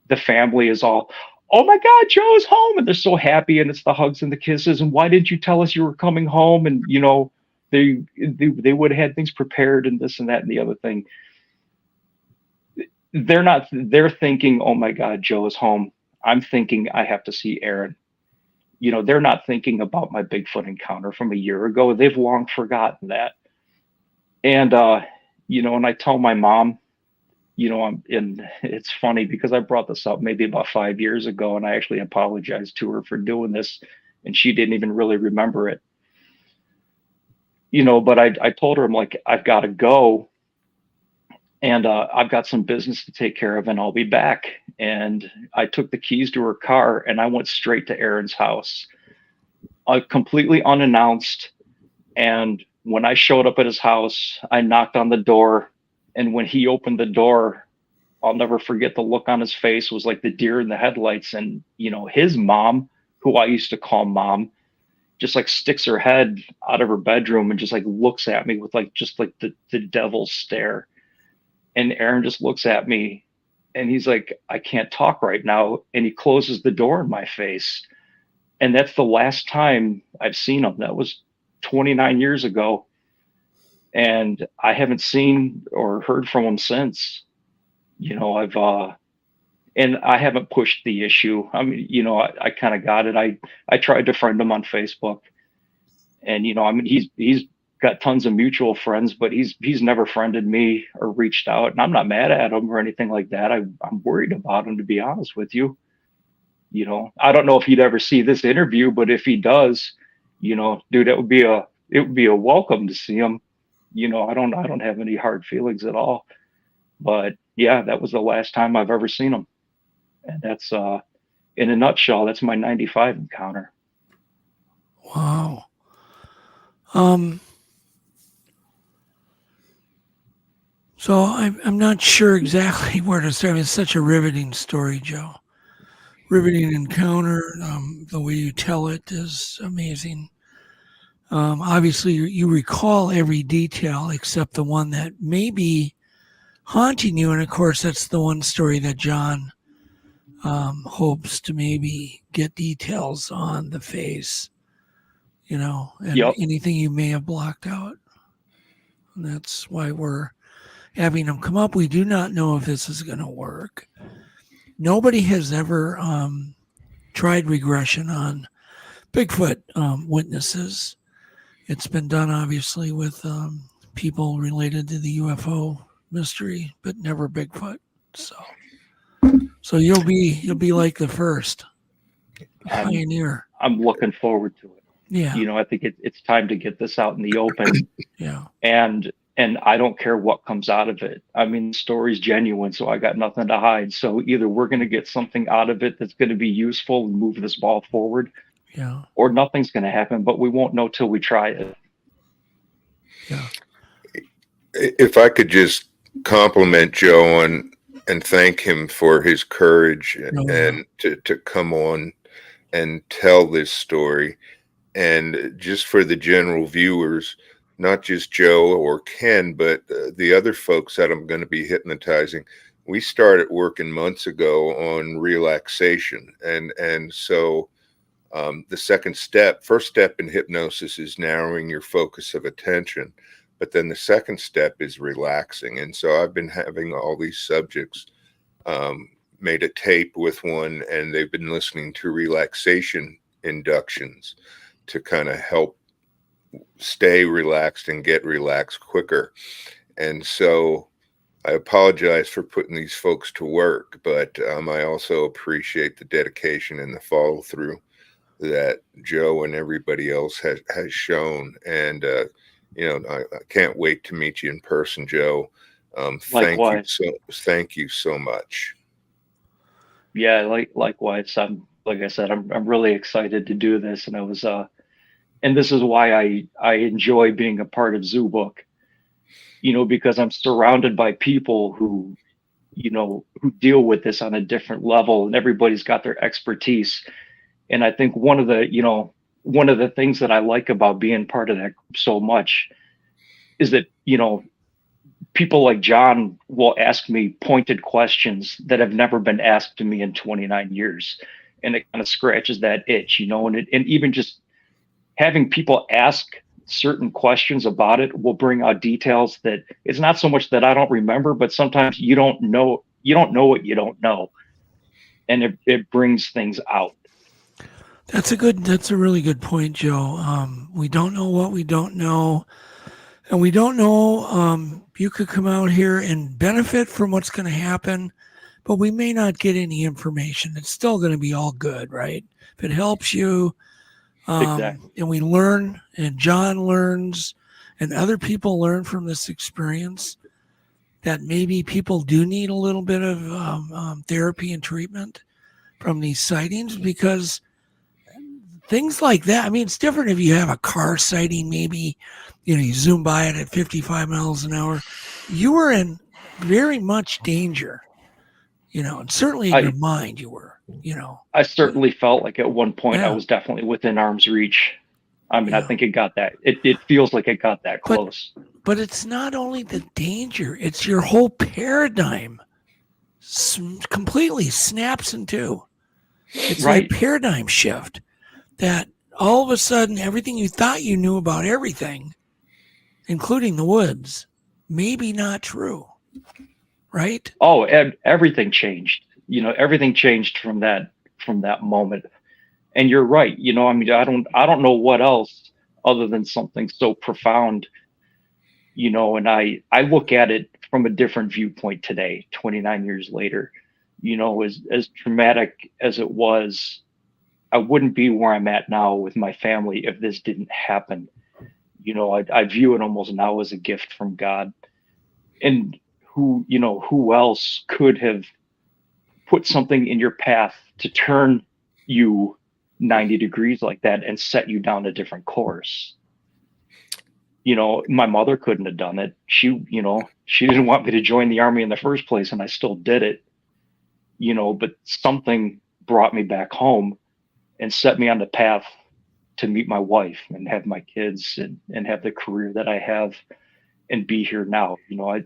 The family is all, oh my God, Joe's home. And they're so happy. And it's the hugs and the kisses. And why didn't you tell us you were coming home? And, you know, they would have had things prepared and this and that and the other thing. They're thinking, oh my God, Joe is home. I'm thinking I have to see Aaron. You know, they're not thinking about my Bigfoot encounter from a year ago. They've long forgotten that. And, you know, and I tell my mom, you know, and it's funny because I brought this up maybe about 5 years ago, and I actually apologized to her for doing this, and she didn't even really remember it. You know, but I told her, I'm like, I've got to go. and I've got some business to take care of and I'll be back. And I took the keys to her car and I went straight to Erin's house, completely unannounced. And when I showed up at his house, I knocked on the door. And when he opened the door, I'll never forget the look on his face was like the deer in the headlights. And, you know, his mom, who I used to call mom, just like sticks her head out of her bedroom and just like looks at me with like just like the devil's stare. And Erin just looks at me and he's like, I can't talk right now. And he closes the door in my face. And that's the last time I've seen him. That was 29 years ago. And I haven't seen or heard from him since. You know, and I haven't pushed the issue. I mean, you know, I kind of got it. I tried to friend him on Facebook, and, you know, I mean, he's got tons of mutual friends, but he's never friended me or reached out, and I'm not mad at him or anything like that. I'm worried about him, to be honest with you. You know, I don't know if he'd ever see this interview, but if he does, you know, dude, it would be a welcome to see him. You know, I don't have any hard feelings at all, but yeah, that was the last time I've ever seen him. And that's, in a nutshell, that's my 95 encounter. Wow. So I'm not sure exactly where to start. I mean, it's such a riveting story, Joe. Riveting encounter. The way you tell it is amazing. Obviously, you recall every detail except the one that may be haunting you. And of course, that's the one story that John hopes to maybe get details on the face, you know, and anything you may have blocked out. And that's why we're having him come up. We do not know if this is going to work. Nobody has ever tried regression on Bigfoot witnesses. It's been done, obviously, with people related to the UFO mystery, but never Bigfoot. So you'll be like the first pioneer. I'm looking forward to it. Yeah. You know, I think it's time to get this out in the open. Yeah. And I don't care what comes out of it. I mean, the story's genuine, so I got nothing to hide. So either we're going to get something out of it that's going to be useful and move this ball forward, yeah, or nothing's going to happen, but we won't know till we try it. Yeah. If I could just compliment Joe and thank him for his courage and to come on and tell this story. And just for the general viewers, not just Joe or Ken, but the other folks that I'm going to be hypnotizing, we started working months ago on relaxation. And so the first step in hypnosis is narrowing your focus of attention. But then the second step is relaxing. And so I've been having all these subjects, made a tape with one, and they've been listening to relaxation inductions to kind of help stay relaxed and get relaxed quicker. And so I apologize for putting these folks to work, but I also appreciate the dedication and the follow through that Joe and everybody else has shown. And, you know, I can't wait to meet you in person, Joe. Thank you so much. Yeah, likewise. Like I said, I'm really excited to do this, and I was and this is why I enjoy being a part of Zoo Book, you know, because I'm surrounded by people who, you know, who deal with this on a different level, and everybody's got their expertise. And I think one of the things that I like about being part of that group so much is that, you know, people like John will ask me pointed questions that have never been asked to me in 29 years. And it kind of scratches that itch, you know, and even just having people ask certain questions about it will bring out details that it's not so much that I don't remember, but sometimes you don't know what you don't know. And it brings things out. That's a really good point, Joe. We don't know what we don't know. And we don't know, you could come out here and benefit from what's going to happen, but we may not get any information. It's still going to be all good, right? If it helps you, Exactly. And we learn, and John learns, and other people learn from this experience, that maybe people do need a little bit of therapy and treatment from these sightings, because things like that, I mean, it's different if you have a car sighting, maybe, you zoom by it at 55 miles an hour. You were in very much danger, and certainly in your mind you were, I certainly felt like at one point I was definitely within arm's reach. I mean, I think it got that. It feels like it got that close. But it's not only the danger; it's your whole paradigm completely snaps in two. It's a paradigm shift that all of a sudden everything you thought you knew about everything, including the woods, maybe not true, right? Oh, and everything changed. Everything changed from that moment. And you're right. I mean, I don't know what else other than something so profound, and I look at it from a different viewpoint today, 29 years later. As traumatic as it was, I wouldn't be where I'm at now with my family if this didn't happen. I view it almost now as a gift from God. And who else could have put something in your path to turn you 90 degrees like that and set you down a different course? My mother couldn't have done it. She didn't want me to join the Army in the first place, and I still did it. But something brought me back home and set me on the path to meet my wife and have my kids and have the career that I have and be here now.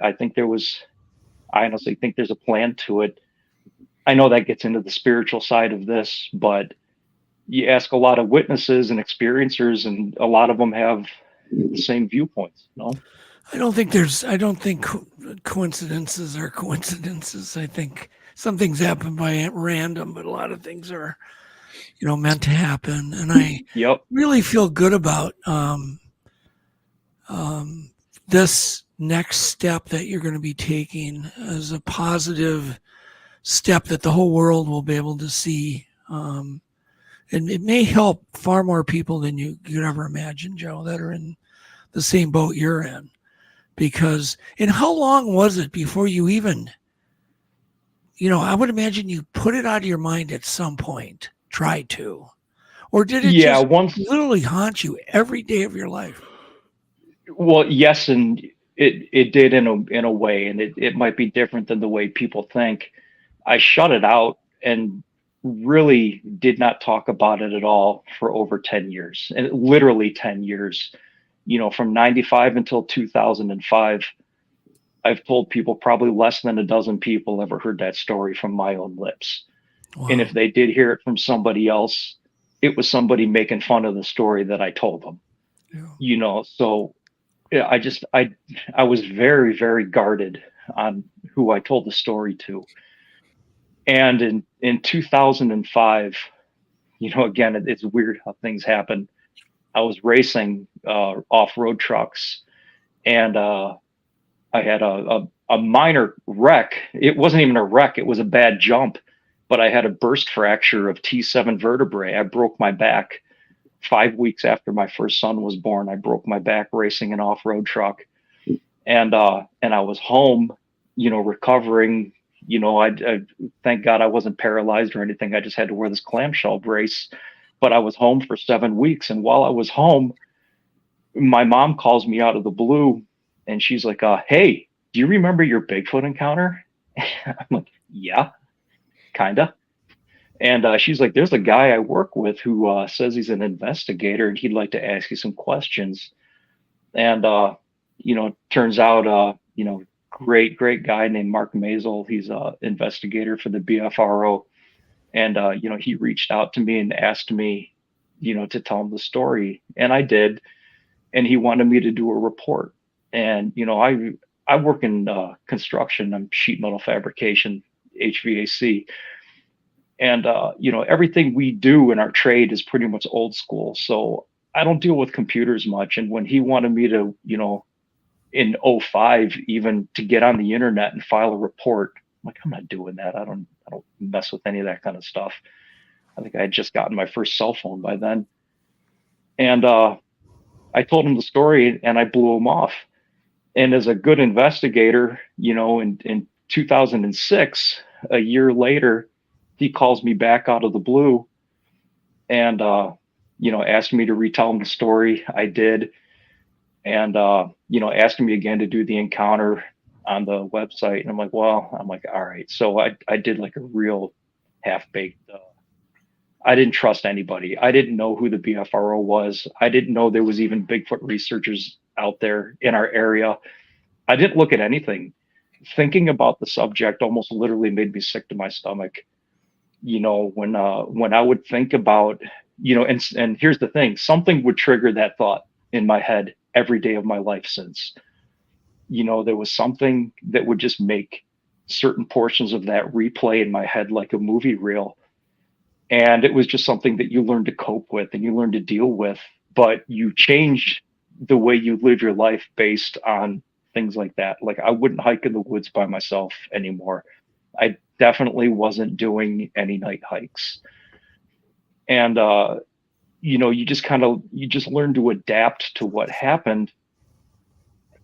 I think I honestly think there's a plan to it. I know that gets into the spiritual side of this, but you ask a lot of witnesses and experiencers, and a lot of them have the same viewpoints. I don't think coincidences are coincidences. I think some things happen by random, but a lot of things are, meant to happen. And I really feel good about this next step that you're going to be taking as a positive step that the whole world will be able to see. And it may help far more people than you could ever imagine, Joe, that are in the same boat you're in. And how long was it before you even, I would imagine you put it out of your mind at some point, tried to, or did it just literally haunt you every day of your life? Well, yes, and it did in a way, and it might be different than the way people think. I shut it out and really did not talk about it at all for over 10 years, and literally 10 years. From 95 until 2005, I've told people, probably less than a dozen people ever heard that story from my own lips. Wow. And if they did hear it from somebody else, it was somebody making fun of the story that I told them. Yeah. So I was very, very guarded on who I told the story to. And in 2005, again, it's weird how things happen. I was racing off-road trucks, and I had a minor wreck. It wasn't even a wreck. It was a bad jump, but I had a burst fracture of T7 vertebrae. I broke my back 5 weeks after my first son was born. I broke my back racing an off-road truck, and I was home, recovering. I thank God I wasn't paralyzed or anything. I just had to wear this clamshell brace. But I was home for 7 weeks. And while I was home, my mom calls me out of the blue, and she's like, hey, do you remember your Bigfoot encounter? I'm like, yeah, kind of. And she's like, there's a guy I work with who says he's an investigator, and he'd like to ask you some questions. And, turns out, great guy named Mark Mazel. He's an investigator for the BFRO. And, he reached out to me and asked me, to tell him the story. And I did. And he wanted me to do a report. And, I work in construction. I'm sheet metal fabrication, HVAC. And, everything we do in our trade is pretty much old school. So I don't deal with computers much. And when he wanted me to, in 2005, even to get on the internet and file a report, I'm like, I'm not doing that. I don't mess with any of that kind of stuff. I think I had just gotten my first cell phone by then. And I told him the story, and I blew him off. And as a good investigator, in 2006, a year later, he calls me back out of the blue and, asked me to retell him the story. I did. And, asked me again to do the encounter on the website. And I'm like, all right. So I did like a real half-baked, I didn't trust anybody. I didn't know who the BFRO was. I didn't know there was even Bigfoot researchers out there in our area. I didn't look at anything. Thinking about the subject almost literally made me sick to my stomach. When I would think about, and here's the thing, something would trigger that thought in my head every day of my life since. There was something that would just make certain portions of that replay in my head like a movie reel. And it was just something that you learn to cope with and you learn to deal with, but you change the way you live your life based on things like that. Like I wouldn't hike in the woods by myself anymore. I definitely wasn't doing any night hikes. And, you just learn to adapt to what happened.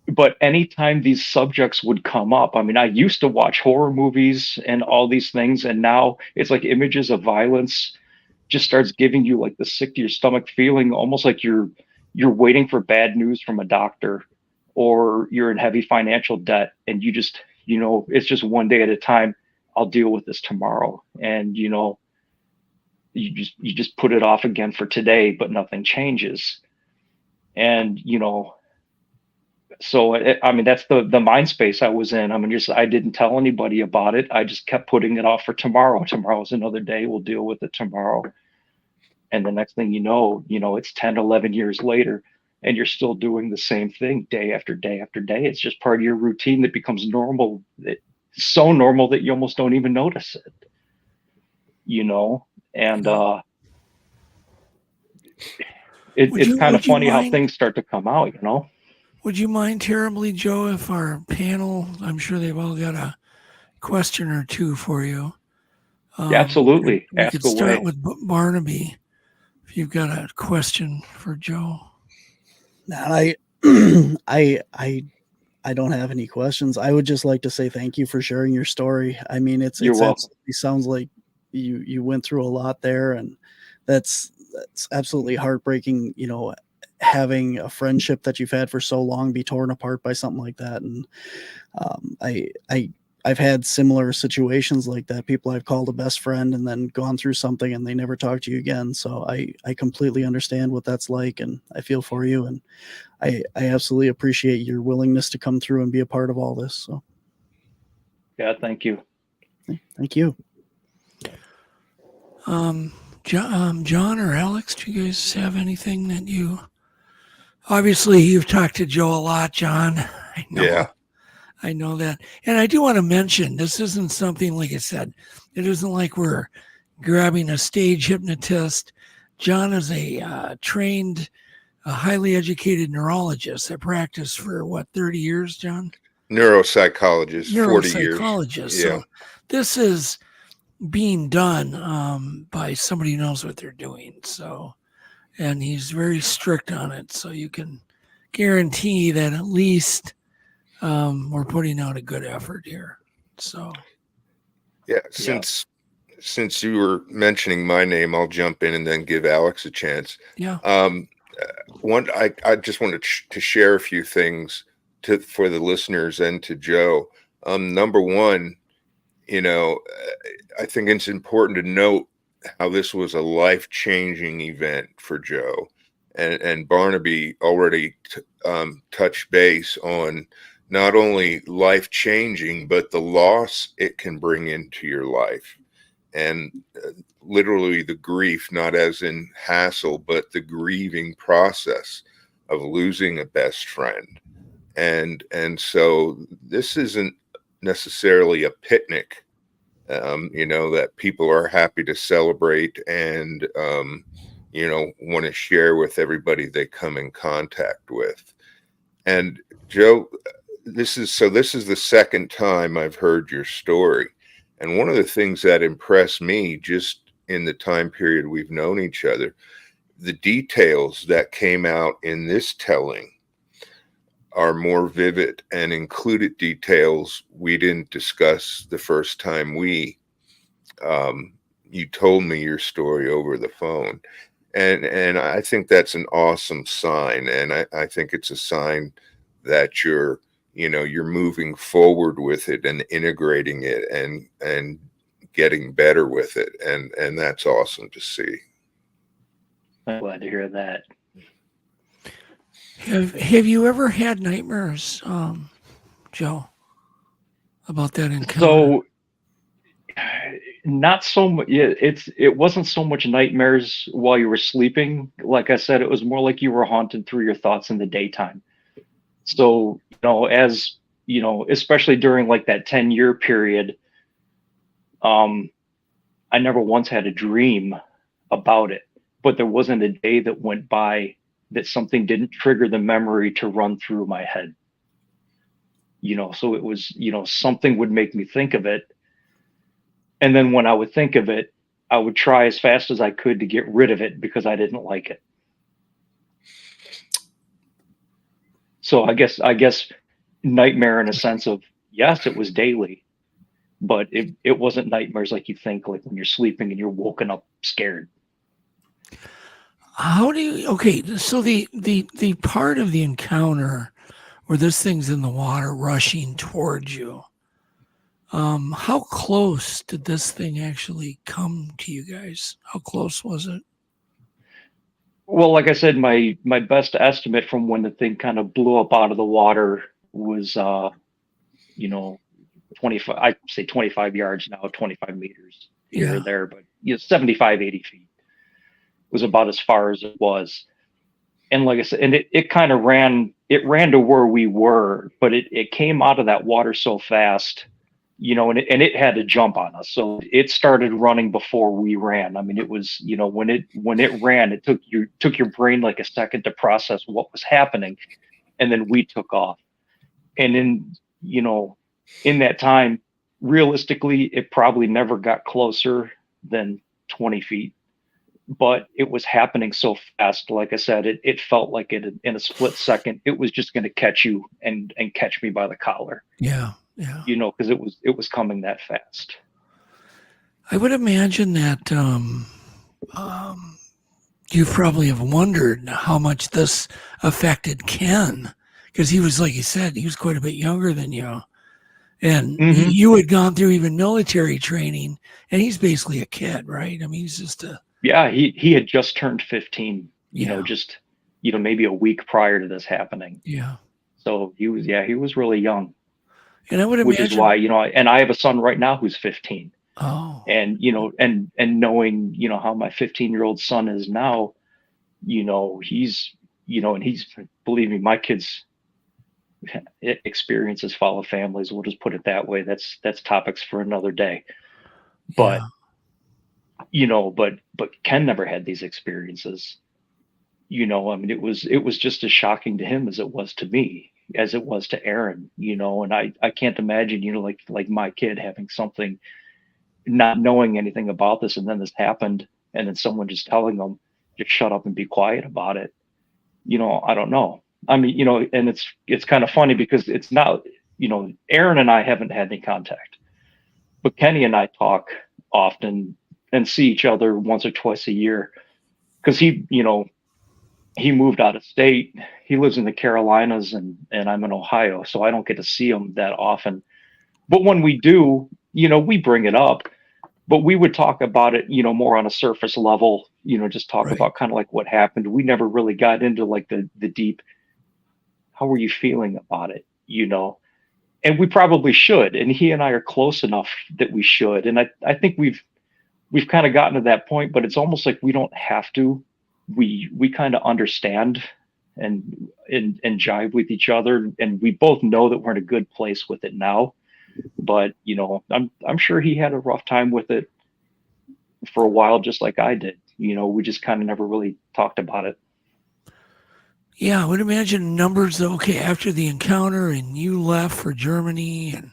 But anytime these subjects would come up, I mean, I used to watch horror movies and all these things, and now it's like images of violence just starts giving you like the sick to your stomach feeling, almost like you're waiting for bad news from a doctor, or you're in heavy financial debt, and you just, it's just one day at a time. I'll deal with this tomorrow, and you just put it off again for today, but nothing changes, and So, that's the mind space I was in. I didn't tell anybody about it. I just kept putting it off for tomorrow. Tomorrow's another day. We'll deal with it tomorrow. And the next thing you know, it's 10, 11 years later, and you're still doing the same thing day after day after day. It's just part of your routine that becomes normal. It's so normal that you almost don't even notice it, and it's kind of funny how things start to come out, Would you mind terribly, Joe, if our panel, I'm sure they've all got a question or two for you. Yeah, absolutely. We could start with Barnaby, if you've got a question for Joe. I don't have any questions. I would just like to say thank you for sharing your story. I mean, it sounds like you went through a lot there, and that's absolutely heartbreaking, having a friendship that you've had for so long be torn apart by something like that. And I've had similar situations like that. People I've called a best friend and then gone through something and they never talk to you again. So I completely understand what that's like, and I feel for you, and I absolutely appreciate your willingness to come through and be a part of all this. So yeah, thank you. Thank you. John or Alex, do you guys have anything that you... Obviously, you've talked to Joe a lot, John. I know. Yeah. I know that. And I do want to mention, this isn't something, like I said, it isn't like we're grabbing a stage hypnotist. John is a trained, highly educated neurologist that practiced for, 30 years, John? Neuropsychologist, 40 years. Neuropsychologist. Yeah. So this is being done by somebody who knows what they're doing. So, and he's very strict on it. So you can guarantee that at least we're putting out a good effort here. So, yeah, since you were mentioning my name, I'll jump in and then give Alex a chance. Yeah. I just wanted to share a few things for the listeners and to Joe. Number one, I think it's important to note how this was a life-changing event for Joe, and Barnaby already touched base on not only life-changing, but the loss it can bring into your life, and literally the grief, not as in hassle, but the grieving process of losing a best friend. And so this isn't necessarily a picnic, that people are happy to celebrate and, want to share with everybody they come in contact with. And Joe, this is the second time I've heard your story. And one of the things that impressed me just in the time period we've known each other, the details that came out in this telling are more vivid and included details we didn't discuss the first time you told me your story over the phone. And I think that's an awesome sign. And I think it's a sign that you're moving forward with it and integrating it and getting better with it. And that's awesome to see. I'm glad to hear that. Have you ever had nightmares, Joe, about that encounter? So, not so much. It wasn't so much nightmares while you were sleeping. Like I said, it was more like you were haunted through your thoughts in the daytime. So, as especially during like that 10-year period, I never once had a dream about it, but there wasn't a day that went by that something didn't trigger the memory to run through my head. So it was, something would make me think of it. And then when I would think of it, I would try as fast as I could to get rid of it because I didn't like it. So I guess nightmare in a sense of, yes, it was daily, but it wasn't nightmares like you think, like when you're sleeping and you're woken up scared. So the part of the encounter where this thing's in the water rushing towards you, how close did this thing actually come to you guys? How close was it? Well, like I said, my best estimate from when the thing kind of blew up out of the water was, 25, I'd say 25 yards now, 25 meters here or there, but 75, 80 feet was about as far as it was. And like I said, and it kind of ran to where we were, but it came out of that water so fast, and it had to jump on us. So it started running before we ran. I mean, it was, when it ran, it took your brain like a second to process what was happening. And then we took off. And in that time, realistically, it probably never got closer than 20 feet. But it was happening so fast. Like I said, it felt like it in a split second, it was just going to catch you and catch me by the collar. Yeah. Because it was coming that fast. I would imagine that you probably have wondered how much this affected Ken, because he was, like you said, he was quite a bit younger than you. And you had gone through even military training, and he's basically a kid, right? I mean, he's just a... Yeah, he had just turned 15, maybe a week prior to this happening. Yeah. So he was really young. And I would imagine, which is why, and I have a son right now who's 15. Oh. And, and knowing, how my 15-year-old son is now, he's, and he's, believe me, my kids' experiences follow families. We'll just put it that way. That's topics for another day. But, but Ken never had these experiences. I mean, it was just as shocking to him as it was to me, as it was to Aaron, and I can't imagine, like my kid having something, not knowing anything about this, and then this happened, and then someone just telling them, just shut up and be quiet about it. I don't know. I mean, and it's kind of funny because it's not, Aaron and I haven't had any contact, but Kenny and I talk often and see each other once or twice a year because he moved out of state. He lives in the Carolinas and I'm in Ohio, so I don't get to see him that often. But when we do, we bring it up, but we would talk about it, more on a surface level, just talk about kind of like what happened. We never really got into like the deep, how were you feeling about it, and we probably should. And he and I are close enough that we should. And I think we've kind of gotten to that point, but it's almost like we don't have to. We kind of understand and jive with each other, and we both know that we're in a good place with it now. But I'm sure he had a rough time with it for a while, just like I did. We just kind of never really talked about it. Yeah, I would imagine numbers. Okay, after the encounter and you left for Germany, and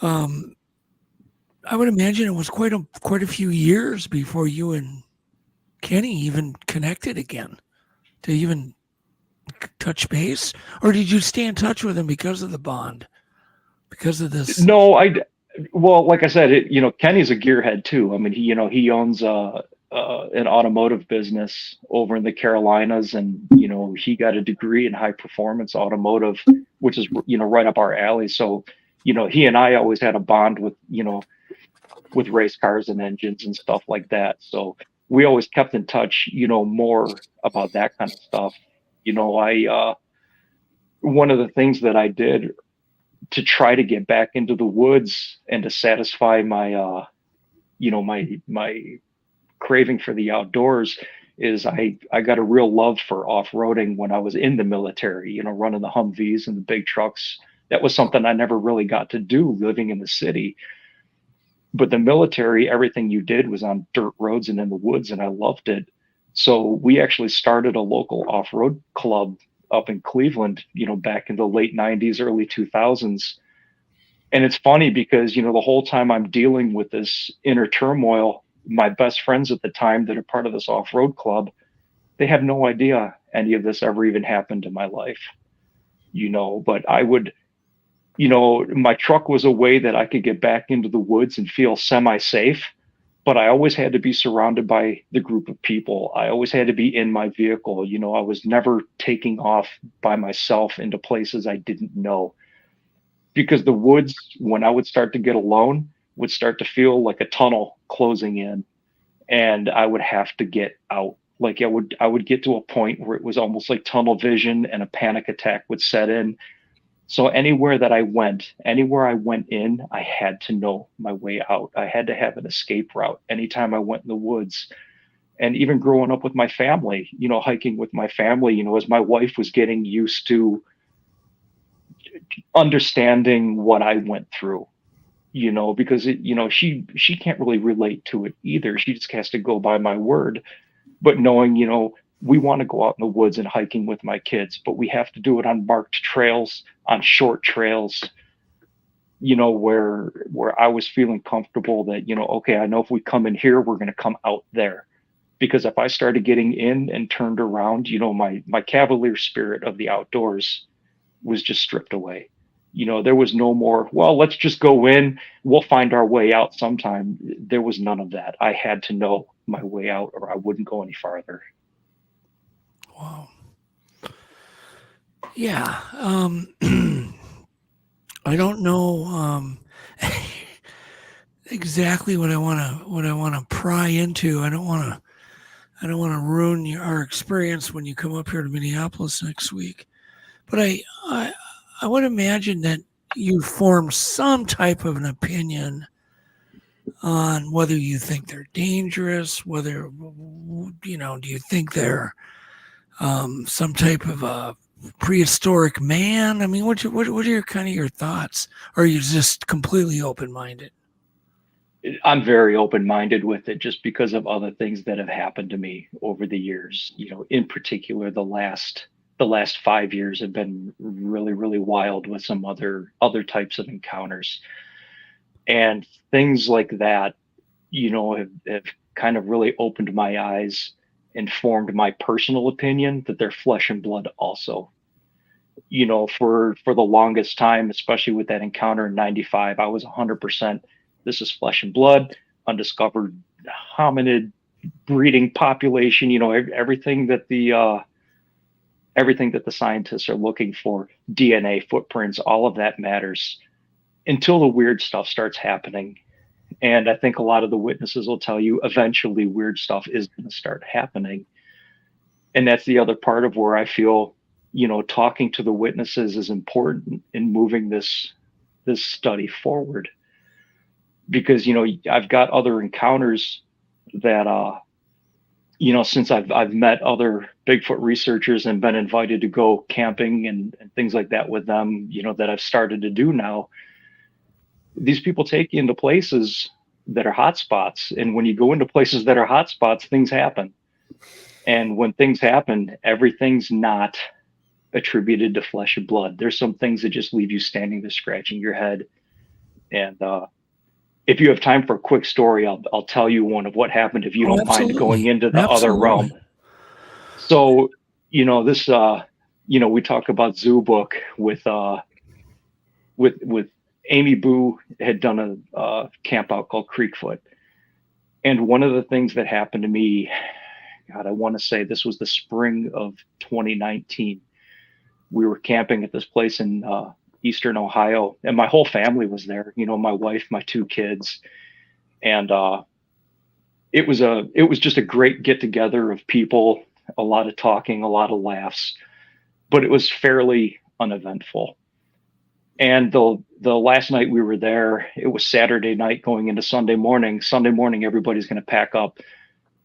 I would imagine it was quite a few years before you and Kenny even connected again to even touch base, or did you stay in touch with him because of the bond, because of this? No, well, like I said, Kenny's a gearhead too. I mean, he owns an automotive business over in the Carolinas, and he got a degree in high performance automotive, which is right up our alley. So he and I always had a bond with race cars and engines and stuff like that. So we always kept in touch, more about that kind of stuff. One of the things that I did to try to get back into the woods and to satisfy my my craving for the outdoors is I got a real love for off-roading when I was in the military, running the Humvees and the big trucks. That was something I never really got to do living in the city. But the military, everything you did was on dirt roads and in the woods, and I loved it. So we actually started a local off-road club up in Cleveland, back in the late 90s, early 2000s. And it's funny because, the whole time I'm dealing with this inner turmoil, my best friends at the time that are part of this off-road club, they have no idea any of this ever even happened in my life, but I would, my truck was a way that I could get back into the woods and feel semi-safe, but I always had to be surrounded by the group of people. I always had to be in my vehicle. I was never taking off by myself into places I didn't know, because the woods, when I would start to get alone, would start to feel like a tunnel closing in, and I would have to get out. Like I would get to a point where it was almost like tunnel vision, and a panic attack would set in. So anywhere I went in, I had to know my way out. I had to have an escape route anytime I went in the woods. And even growing up with my family, hiking with my family, as my wife was getting used to understanding what I went through, because she can't really relate to it either. She just has to go by my word. But knowing, we want to go out in the woods and hiking with my kids, but we have to do it on marked trails, on short trails, where I was feeling comfortable that, okay, I know if we come in here, we're going to come out there. Because if I started getting in and turned around, my cavalier spirit of the outdoors was just stripped away. There was no more, well, let's just go in, we'll find our way out sometime. There was none of that. I had to know my way out, or I wouldn't go any farther. Wow. Yeah. I don't know exactly what I want to pry into. I don't want to ruin our experience when you come up here to Minneapolis next week. But I would imagine that you form some type of an opinion on whether you think they're dangerous, whether, do you think they're some type of a prehistoric man? I mean, what are your kind of your thoughts? Or are you just completely open-minded? I'm very open-minded with it, just because of other things that have happened to me over the years. In particular, the last 5 years have been really, really wild with some other types of encounters, and things like that, have kind of really opened my eyes and formed my personal opinion that they're flesh and blood also. For the longest time, especially with that encounter in 95, I was 100%, this is flesh and blood, undiscovered hominid breeding population, everything that the scientists are looking for, DNA, footprints, all of that matters, until the weird stuff starts happening. And I think a lot of the witnesses will tell you eventually weird stuff is going to start happening. And that's the other part of where I feel, talking to the witnesses is important in moving this study forward. Because, I've got other encounters that, since I've met other Bigfoot researchers and been invited to go camping and things like that with them, that I've started to do now. These people take you into places that are hot spots. And when you go into places that are hot spots, things happen. And when things happen, everything's not attributed to flesh and blood. There's some things that just leave you standing there scratching your head. And if you have time for a quick story, I'll tell you one of what happened if you don't mind going into the other realm. So, we talk about Zoo Book with Amy Boo had done a camp out called Creekfoot. And one of the things that happened to me, God, I want to say this was the spring of 2019. We were camping at this place in Eastern Ohio, and my whole family was there, my wife, my 2 kids. And it was just a great get together of people, a lot of talking, a lot of laughs, but it was fairly uneventful. And the last night we were there, it was Saturday night going into Sunday morning. Sunday morning, everybody's going to pack up.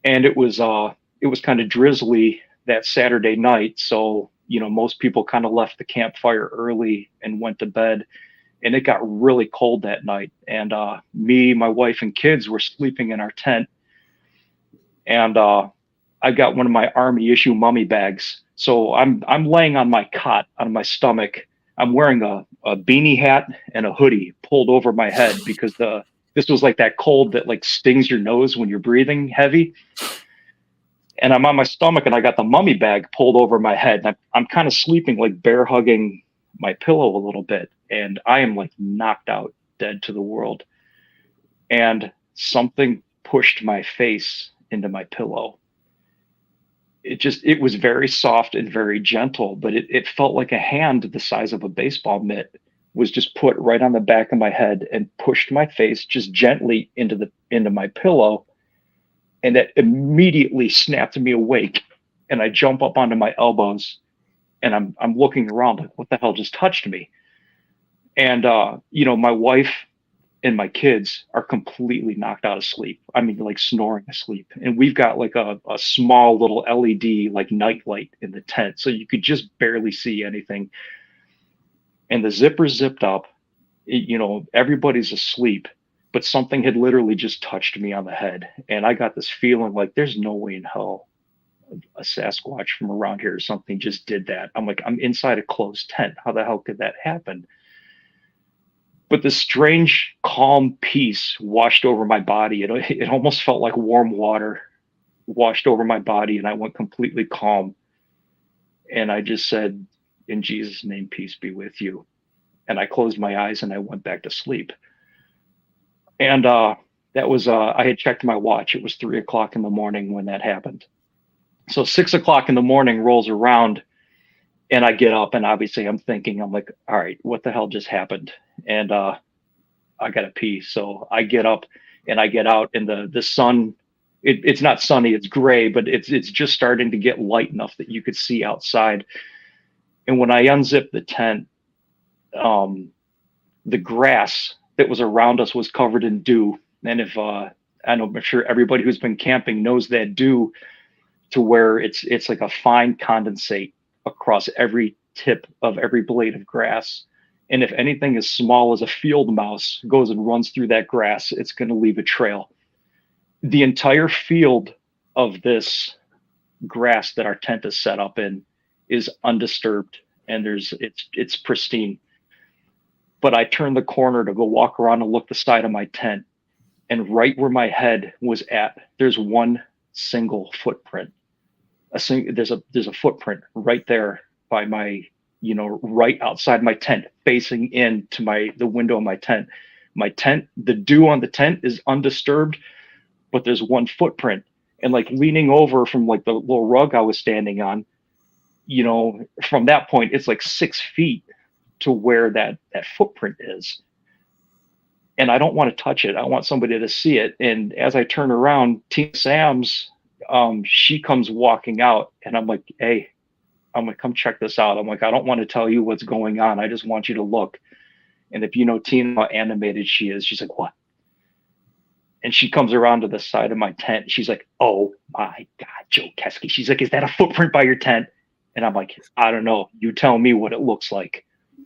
And it was kind of drizzly that Saturday night. So, most people kind of left the campfire early and went to bed. And it got really cold that night. And me, my wife, and kids were sleeping in our tent. And I got one of my Army issue mummy bags. So I'm laying on my cot on my stomach. I'm wearing a beanie hat and a hoodie pulled over my head because this was like that cold that like stings your nose when you're breathing heavy. And I'm on my stomach and I got the mummy bag pulled over my head. And I'm kind of sleeping, like bear hugging my pillow a little bit. And I am like knocked out, dead to the world. And something pushed my face into my pillow. It was very soft and very gentle, but it felt like a hand the size of a baseball mitt was just put right on the back of my head and pushed my face just gently into my pillow. And that immediately snapped me awake. And I jump up onto my elbows and I'm looking around like, what the hell just touched me? And, my wife and my kids are completely knocked out of sleep. I mean, like snoring asleep. And we've got like a small little LED, like night light in the tent. So you could just barely see anything. And the zipper zipped up, everybody's asleep, but something had literally just touched me on the head. And I got this feeling like there's no way in hell a Sasquatch from around here or something just did that. I'm like, I'm inside a closed tent. How the hell could that happen? But this strange, calm peace washed over my body. It almost felt like warm water washed over my body, and I went completely calm. And I just said, in Jesus' name, peace be with you. And I closed my eyes and I went back to sleep. And that was, I had checked my watch. It was 3 o'clock in the morning when that happened. So 6 o'clock in the morning rolls around and I get up, and obviously I'm like, all right, what the hell just happened? And I got to pee. So I get up and I get out, and the sun, it's not sunny, it's gray, but it's just starting to get light enough that you could see outside. And when I unzipped the tent, the grass that was around us was covered in dew. And I'm sure everybody who's been camping knows that dew, to where it's like a fine condensate across every tip of every blade of grass. And if anything as small as a field mouse goes and runs through that grass, it's going to leave a trail. The entire field of this grass that our tent is set up in is undisturbed, and it's pristine. But I turned the corner to go walk around and look the side of my tent, and right where my head was at, there's one single footprint. There's a footprint right there by my, right outside my tent, facing into the window of my tent. My tent, the dew on the tent is undisturbed, but there's one footprint. And like leaning over from like the little rug I was standing on, from that point, it's like 6 feet to where that footprint is. And I don't want to touch it. I want somebody to see it. And as I turn around, Tina Sams, she comes walking out, and I'm like, hey, I'm like, come check this out. I'm like, I don't want to tell you what's going on. I just want you to look. And if you know Tina, how animated she is, she's like, what? And she comes around to the side of my tent. She's like, oh my God, Joe Keske. She's like, is that a footprint by your tent? And I'm like, I don't know. You tell me what it looks like.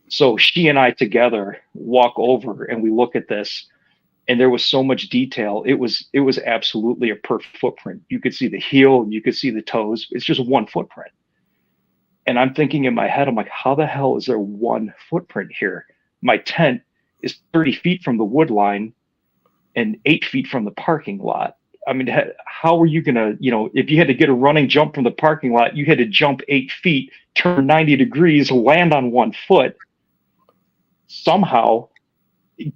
So she and I together walk over and we look at this, and there was so much detail. It was absolutely a perfect footprint. You could see the heel, you could see the toes. It's just one footprint. And I'm thinking in my head, I'm like, how the hell is there one footprint here? My tent is 30 feet from the wood line and 8 feet from the parking lot. I mean, how are you going to, if you had to get a running jump from the parking lot, you had to jump 8 feet, turn 90 degrees, land on 1 foot, somehow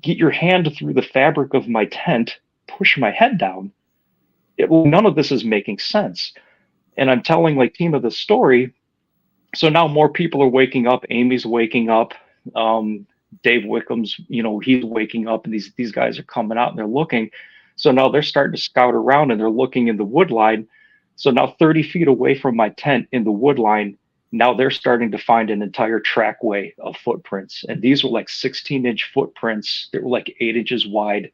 get your hand through the fabric of my tent, push my head down. None of this is making sense. And I'm telling like Tina the story. So now more people are waking up. Amy's waking up. Dave Wickham's, he's waking up, and these guys are coming out and they're looking. So now they're starting to scout around and they're looking in the wood line. So now 30 feet away from my tent in the wood line, now they're starting to find an entire trackway of footprints. And these were like 16-inch footprints. They were like 8 inches wide,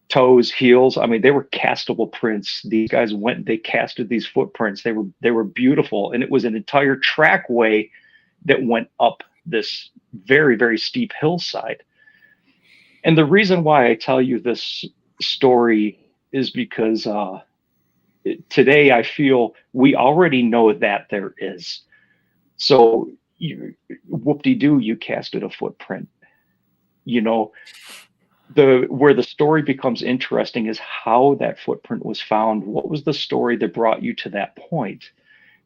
toes, heels. I mean, they were castable prints. These guys they casted these footprints. They were beautiful. And it was an entire trackway that went up this very, very steep hillside. And the reason why I tell you this story is because today I feel we already know that there is. So whoop-de-doo, you casted a footprint. Where the story becomes interesting is how that footprint was found. What was the story that brought you to that point?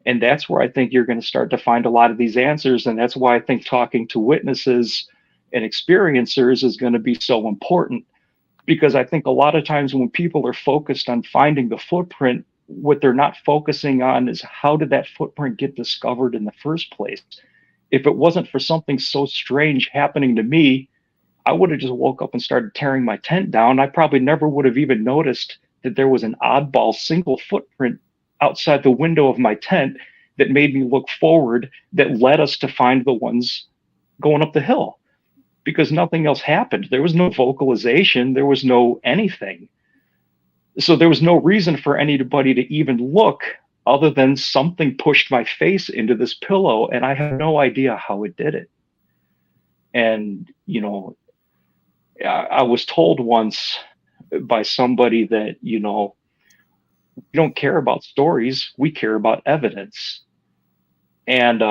And that's where I think you're going to start to find a lot of these answers. And that's why I think talking to witnesses and experiencers is going to be so important. Because I think a lot of times when people are focused on finding the footprint, what they're not focusing on is how did that footprint get discovered in the first place? If it wasn't for something so strange happening to me, I would have just woke up and started tearing my tent down. I probably never would have even noticed that there was an oddball single footprint outside the window of my tent that made me look forward, that led us to find the ones going up the hill. Because nothing else happened. There was no vocalization. There was no anything. So there was no reason for anybody to even look other than something pushed my face into this pillow, and I have no idea how it did it. And, I was told once by somebody that, we don't care about stories. We care about evidence. And,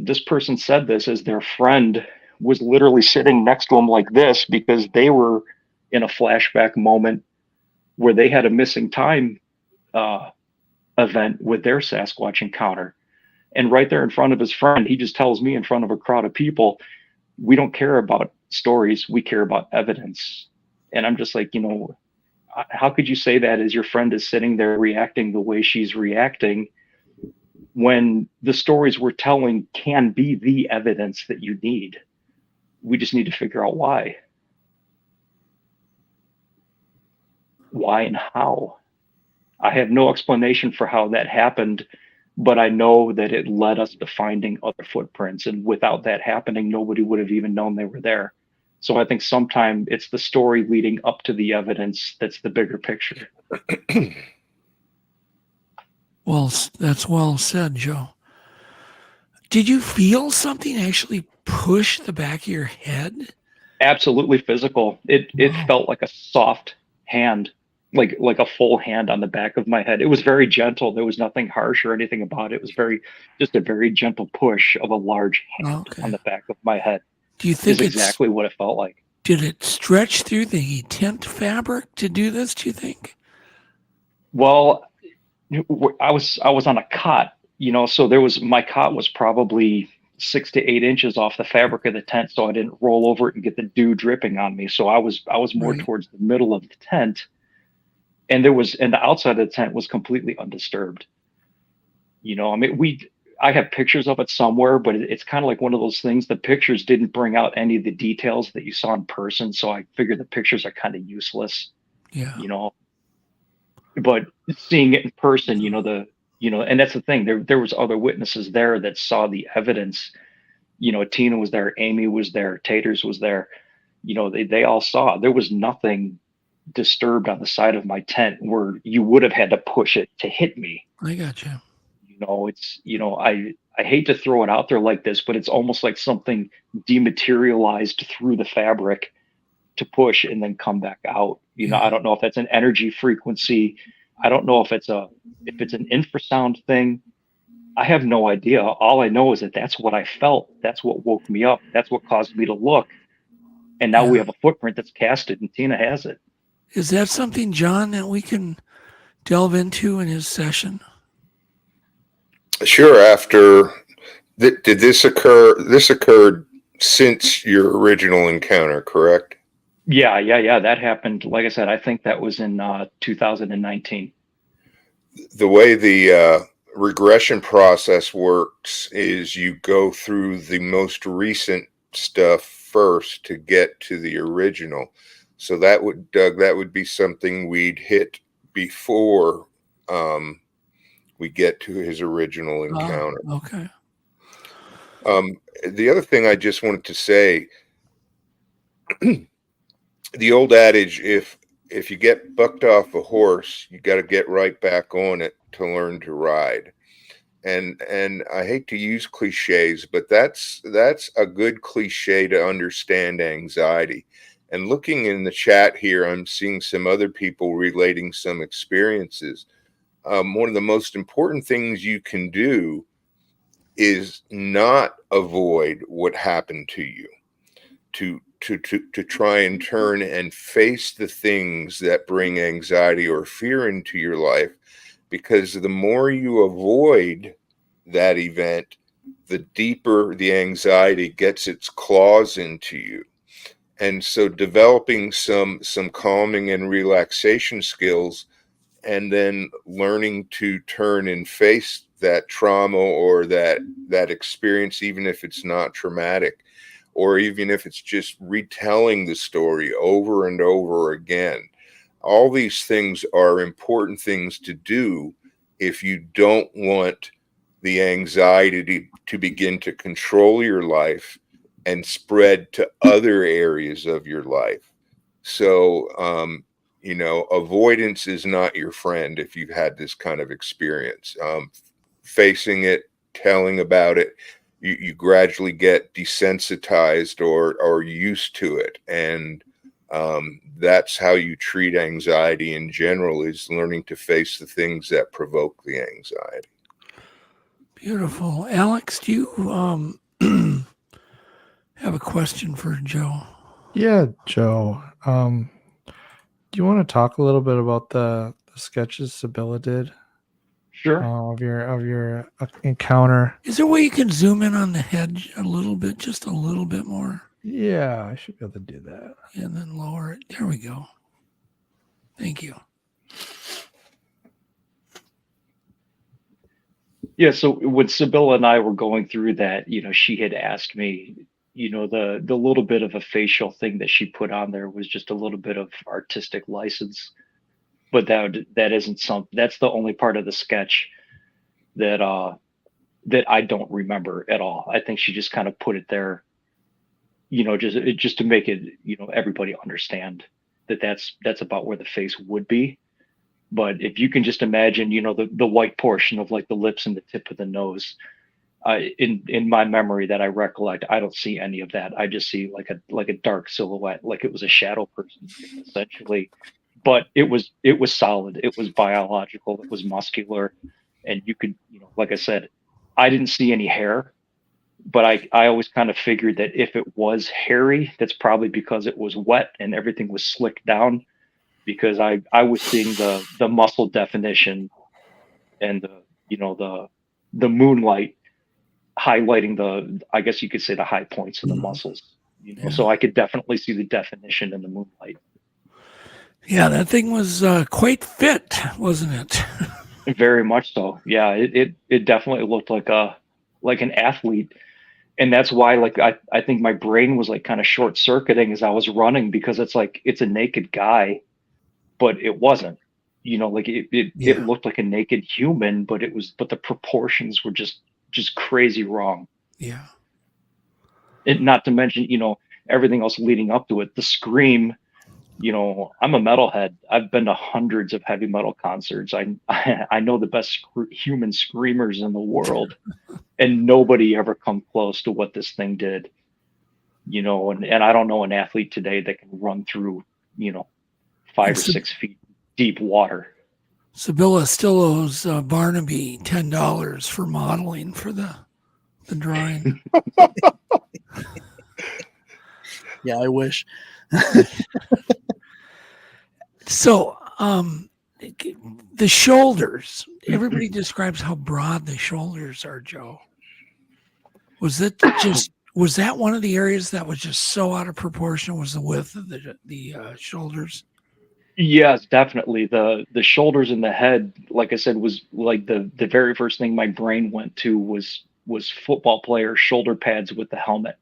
this person said this as their friend was literally sitting next to him like this because they were in a flashback moment where they had a missing time event with their Sasquatch encounter. And right there in front of his friend, he just tells me in front of a crowd of people, we don't care about stories, we care about evidence. And I'm just like, how could you say that as your friend is sitting there reacting the way she's reacting when the stories we're telling can be the evidence that you need? We just need to figure out why. Why and how. I have no explanation for how that happened, but I know that it led us to finding other footprints. And without that happening, nobody would have even known they were there. So I think sometimes it's the story leading up to the evidence that's the bigger picture. Well, that's well said, Joe. Did you feel something actually push the back of your head? Absolutely physical. It felt like a soft hand, like a full hand on the back of my head. It was very gentle. There was nothing harsh or anything about it. It was just a very gentle push of a large hand on the back of my head. Do you think it's exactly what it felt like? Did it stretch through the tent fabric to do this, do you think? Well, I was on a cot, so my cot was probably 6 to 8 inches off the fabric of the tent, so I didn't roll over it and get the dew dripping on me. So I was more towards the middle of the tent, and the outside of the tent was completely undisturbed. I have pictures of it somewhere, but it's kind of like one of those things. The pictures didn't bring out any of the details that you saw in person, so I figured the pictures are kind of useless. Yeah. But seeing it in person, and that's the thing. There was other witnesses there that saw the evidence. Tina was there, Amy was there, Taters was there. They all saw. There was nothing disturbed on the side of my tent where you would have had to push it to hit me. I got you. I hate to throw it out there like this, but it's almost like something dematerialized through the fabric to push and then come back out. I don't know if that's an energy frequency. I don't know if it's an infrasound thing. I have no idea. All I know is that that's what I felt. That's what woke me up. That's what caused me to look. And now we have a footprint that's casted, and Tina has it. Is that something, John, that we can delve into in his session? Sure. After did this occur? This occurred since your original encounter, correct? Yeah. That happened. Like I said, I think that was in 2019. The way the regression process works is you go through the most recent stuff first to get to the original. So that would, Doug, that would be something we'd hit before we get to his original encounter. Okay. The other thing I just wanted to say, the old adage, if you get bucked off a horse, you got to get right back on it to learn to ride. And I hate to use cliches, but that's a good cliche to understand anxiety. And looking in the chat here, I'm seeing some other people relating some experiences. One of the most important things you can do is not avoid what happened to you, to try and turn and face the things that bring anxiety or fear into your life, because the more you avoid that event, the deeper the anxiety gets its claws into you. And so developing some calming and relaxation skills, and then learning to turn and face that trauma or that experience, even if it's not traumatic, or even if it's just retelling the story over and over again. All these things are important things to do if you don't want the anxiety to begin to control your life and spread to other areas of your life. So, avoidance is not your friend if you've had this kind of experience. Facing it, telling about it, you gradually get desensitized or used to it. And that's how you treat anxiety in general, is learning to face the things that provoke the anxiety. Beautiful. Alex, do you have a question for Joe? Yeah, Joe. Do you want to talk a little bit about the sketches Sibylla did? Sure. Of your encounter. Is there a way you can zoom in on the head a little bit, just a little bit more? Yeah, I should be able to do that. And then lower it. There we go. Thank you. Yeah, so when Sibylla and I were going through that, she had asked me, the little bit of a facial thing that she put on there was just a little bit of artistic license. But that isn't that's the only part of the sketch that I don't remember at all. I think she just kind of put it there, just to make it, everybody understand that's about where the face would be. But if you can just imagine, the white portion of like the lips and the tip of the nose, in my memory that I recollect, I don't see any of that. I just see like a dark silhouette, like it was a shadow person essentially. But it was solid. It was biological. It was muscular, and you could, like I said, I didn't see any hair, but I always kind of figured that if it was hairy, that's probably because it was wet and everything was slicked down, because I was seeing the muscle definition and the moonlight highlighting I guess you could say the high points of the muscles. So I could definitely see the definition in the moonlight. Yeah, that thing was quite fit, wasn't it? Very much so. Yeah, it definitely looked like an athlete, and that's why I think my brain was like kind of short circuiting as I was running, because it's like it's a naked guy, but it wasn't. It looked like a naked human, but the proportions were just crazy wrong. Yeah. And not to mention, everything else leading up to it, the scream. I'm a metalhead. I've been to hundreds of heavy metal concerts. I know the best human screamers in the world, and nobody ever come close to what this thing did. And I don't know an athlete today that can run through, 5 or 6 feet deep water. Sibylla still owes Barnaby $10 for modeling for the drawing. Yeah, I wish. So, the shoulders. Everybody describes how broad the shoulders are, Joe. Was that one of the areas that was just so out of proportion? Was the width of the shoulders? Yes, definitely. The shoulders and the head, like I said, was like the very first thing my brain went to was football player shoulder pads with the helmet.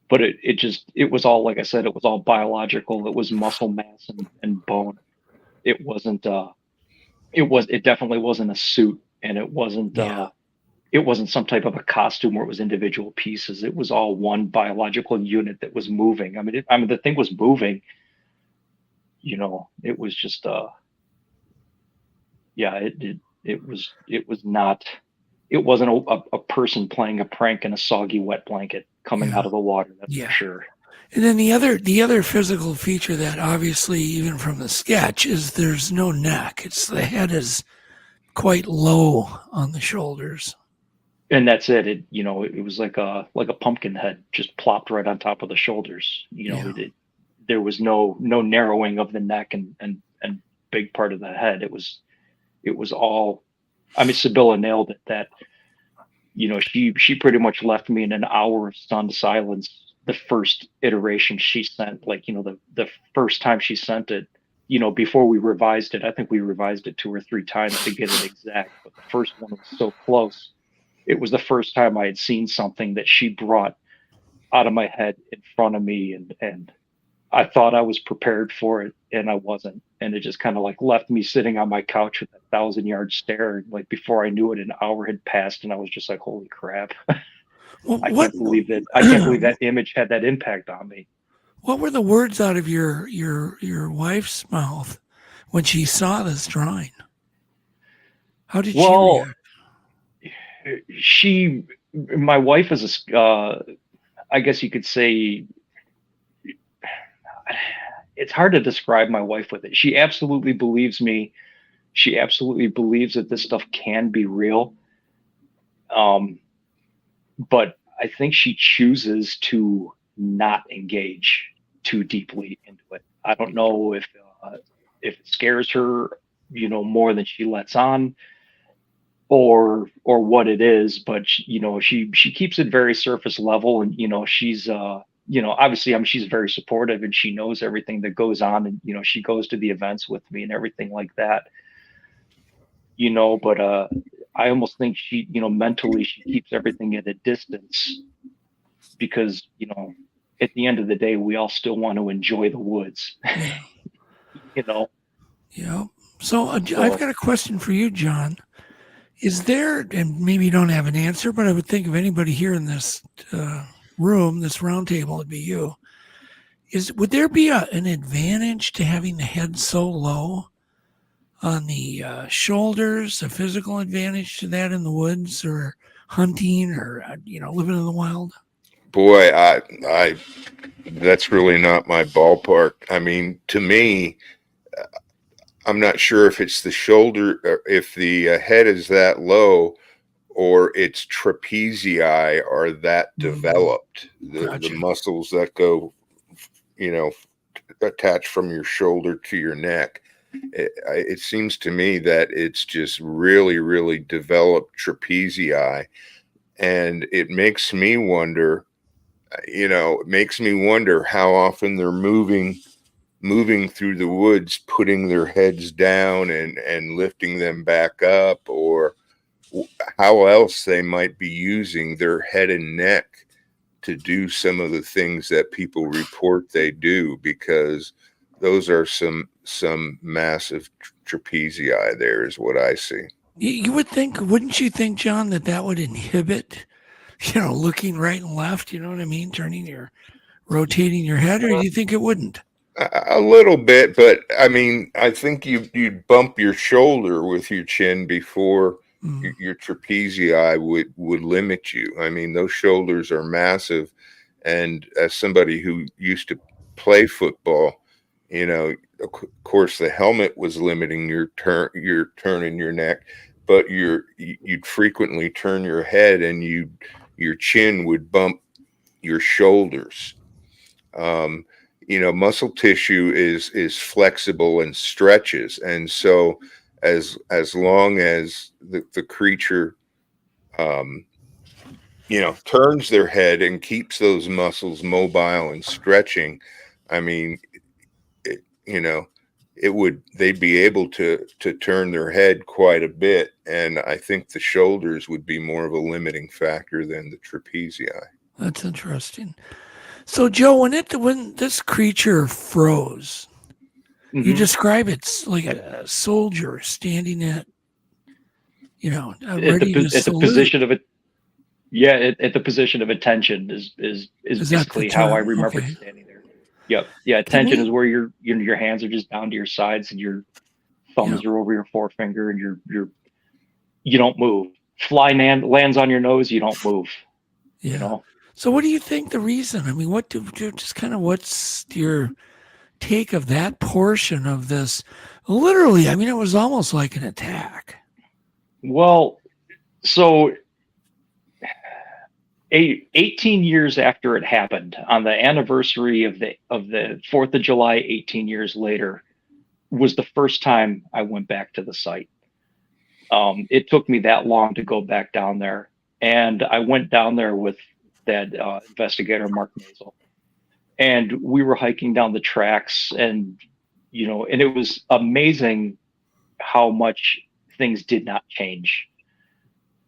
But it was all, like I said, it was all biological. It was muscle mass and bone. It wasn't it definitely wasn't a suit, and it wasn't some type of a costume where it was individual pieces. It was all one biological unit that was moving. I mean, the thing was moving. You know, it was just it wasn't a person playing a prank in a soggy wet blanket coming out of the water. That's for sure. And then the other physical feature that obviously, even from the sketch, is there's no neck. The head is quite low on the shoulders. And that's it. It was like a pumpkin head just plopped right on top of the shoulders. There was no narrowing of the neck and big part of the head. It was all. I mean, Sibylla nailed it. That she pretty much left me in an hour of stunned silence. The first iteration she sent, the first time she sent it, before we revised it. I think we revised it 2 or 3 times to get it exact. But the first one was so close. It was the first time I had seen something that she brought out of my head in front of me, and I thought I was prepared for it, and I wasn't. And it just kind of left me sitting on my couch with a 1,000-yard stare. Like, before I knew it, an hour had passed, and I was just like, "Holy crap!" I can't believe that image had that impact on me. What were the words out of your wife's mouth when she saw this drawing? How did she react? My wife is I guess you could say, it's hard to describe my wife with it. She absolutely believes me. She absolutely believes that this stuff can be real. But I think she chooses to not engage too deeply into it. I don't know if it scares her, more than she lets on, or what it is. But she keeps it very surface level, and she's obviously, she's very supportive, and she knows everything that goes on, and she goes to the events with me and everything like that. But I almost think she, mentally, she keeps everything at a distance, because at the end of the day, we all still want to enjoy the woods. Yeah. So I've got a question for you, John. Is there, and maybe you don't have an answer, but I would think of anybody here in this room, this round table, would be you. Would there be an advantage to having the head so low on the shoulders, a physical advantage to that in the woods, or hunting, or living in the wild? Boy, I that's really not my ballpark. I mean, to me, I'm not sure if it's the shoulder, or if the head is that low, or its trapezii are that developed. The muscles that go, attach from your shoulder to your neck. It seems to me that it's just really, really developed trapezii, and it makes me wonder. It makes me wonder how often they're moving through the woods, putting their heads down and lifting them back up, or how else they might be using their head and neck to do some of the things that people report they do, because those are some massive trapezii there, is what I see. You would think, wouldn't you think, John, that would inhibit, looking right and left, you know what I mean? Rotating your head, or do you think it wouldn't? A little bit, but I mean, I think you'd bump your shoulder with your chin before your trapezii would limit you. I mean, those shoulders are massive, and as somebody who used to play football, of course, the helmet was limiting your turn in your neck, but you'd frequently turn your head, and your chin would bump your shoulders. muscle tissue is flexible and stretches. And so as long as the creature, turns their head and keeps those muscles mobile and stretching, I mean, they'd be able to turn their head quite a bit. And I think the shoulders would be more of a limiting factor than the trapezii. That's interesting. So Joe, when this creature froze, you describe it's like a soldier standing at, ready to salute. The position of it. Yeah, at the position of attention is basically how I remember standing there. Yep. Yeah, attention is where your hands are just down to your sides and your thumbs are over your forefinger and you don't move. Fly lands on your nose, you don't move. Yeah. So what do you think the reason? I mean, what's your take of that portion of this? Literally, I mean, it was almost like an attack. Well, so 18 years after it happened, on the anniversary of the 4th of July, 18 years later, was the first time I went back to the site. It took me that long to go back down there. And I went down there with that investigator, Mark Mazel. And we were hiking down the tracks and it was amazing how much things did not change.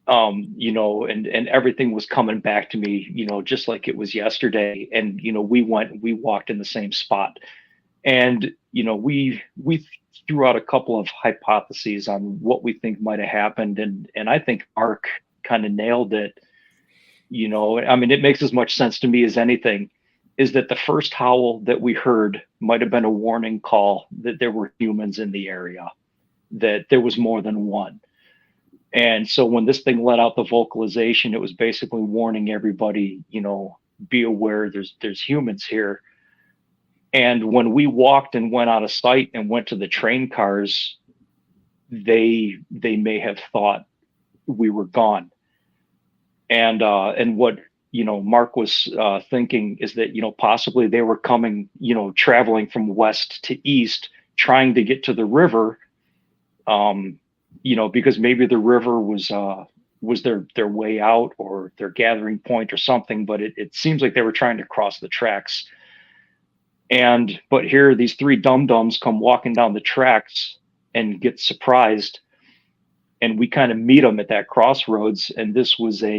And everything was coming back to me, just like it was yesterday. And, we walked in the same spot and, we threw out a couple of hypotheses on what we think might've happened. And I think Mark kind of nailed it. I mean, it makes as much sense to me as anything, is that the first howl that we heard might've been a warning call that there were humans in the area, that there was more than one. And so when this thing let out the vocalization, it was basically warning everybody, be aware there's humans here. And when we walked and went out of sight and went to the train cars, they may have thought we were gone. And what, Mark was thinking is that, possibly they were coming, traveling from west to east, trying to get to the river, because maybe the river was their way out or their gathering point or something, but it seems like they were trying to cross the tracks. But here, these three dum-dums come walking down the tracks and get surprised. And we kind of meet them at that crossroads. And this was I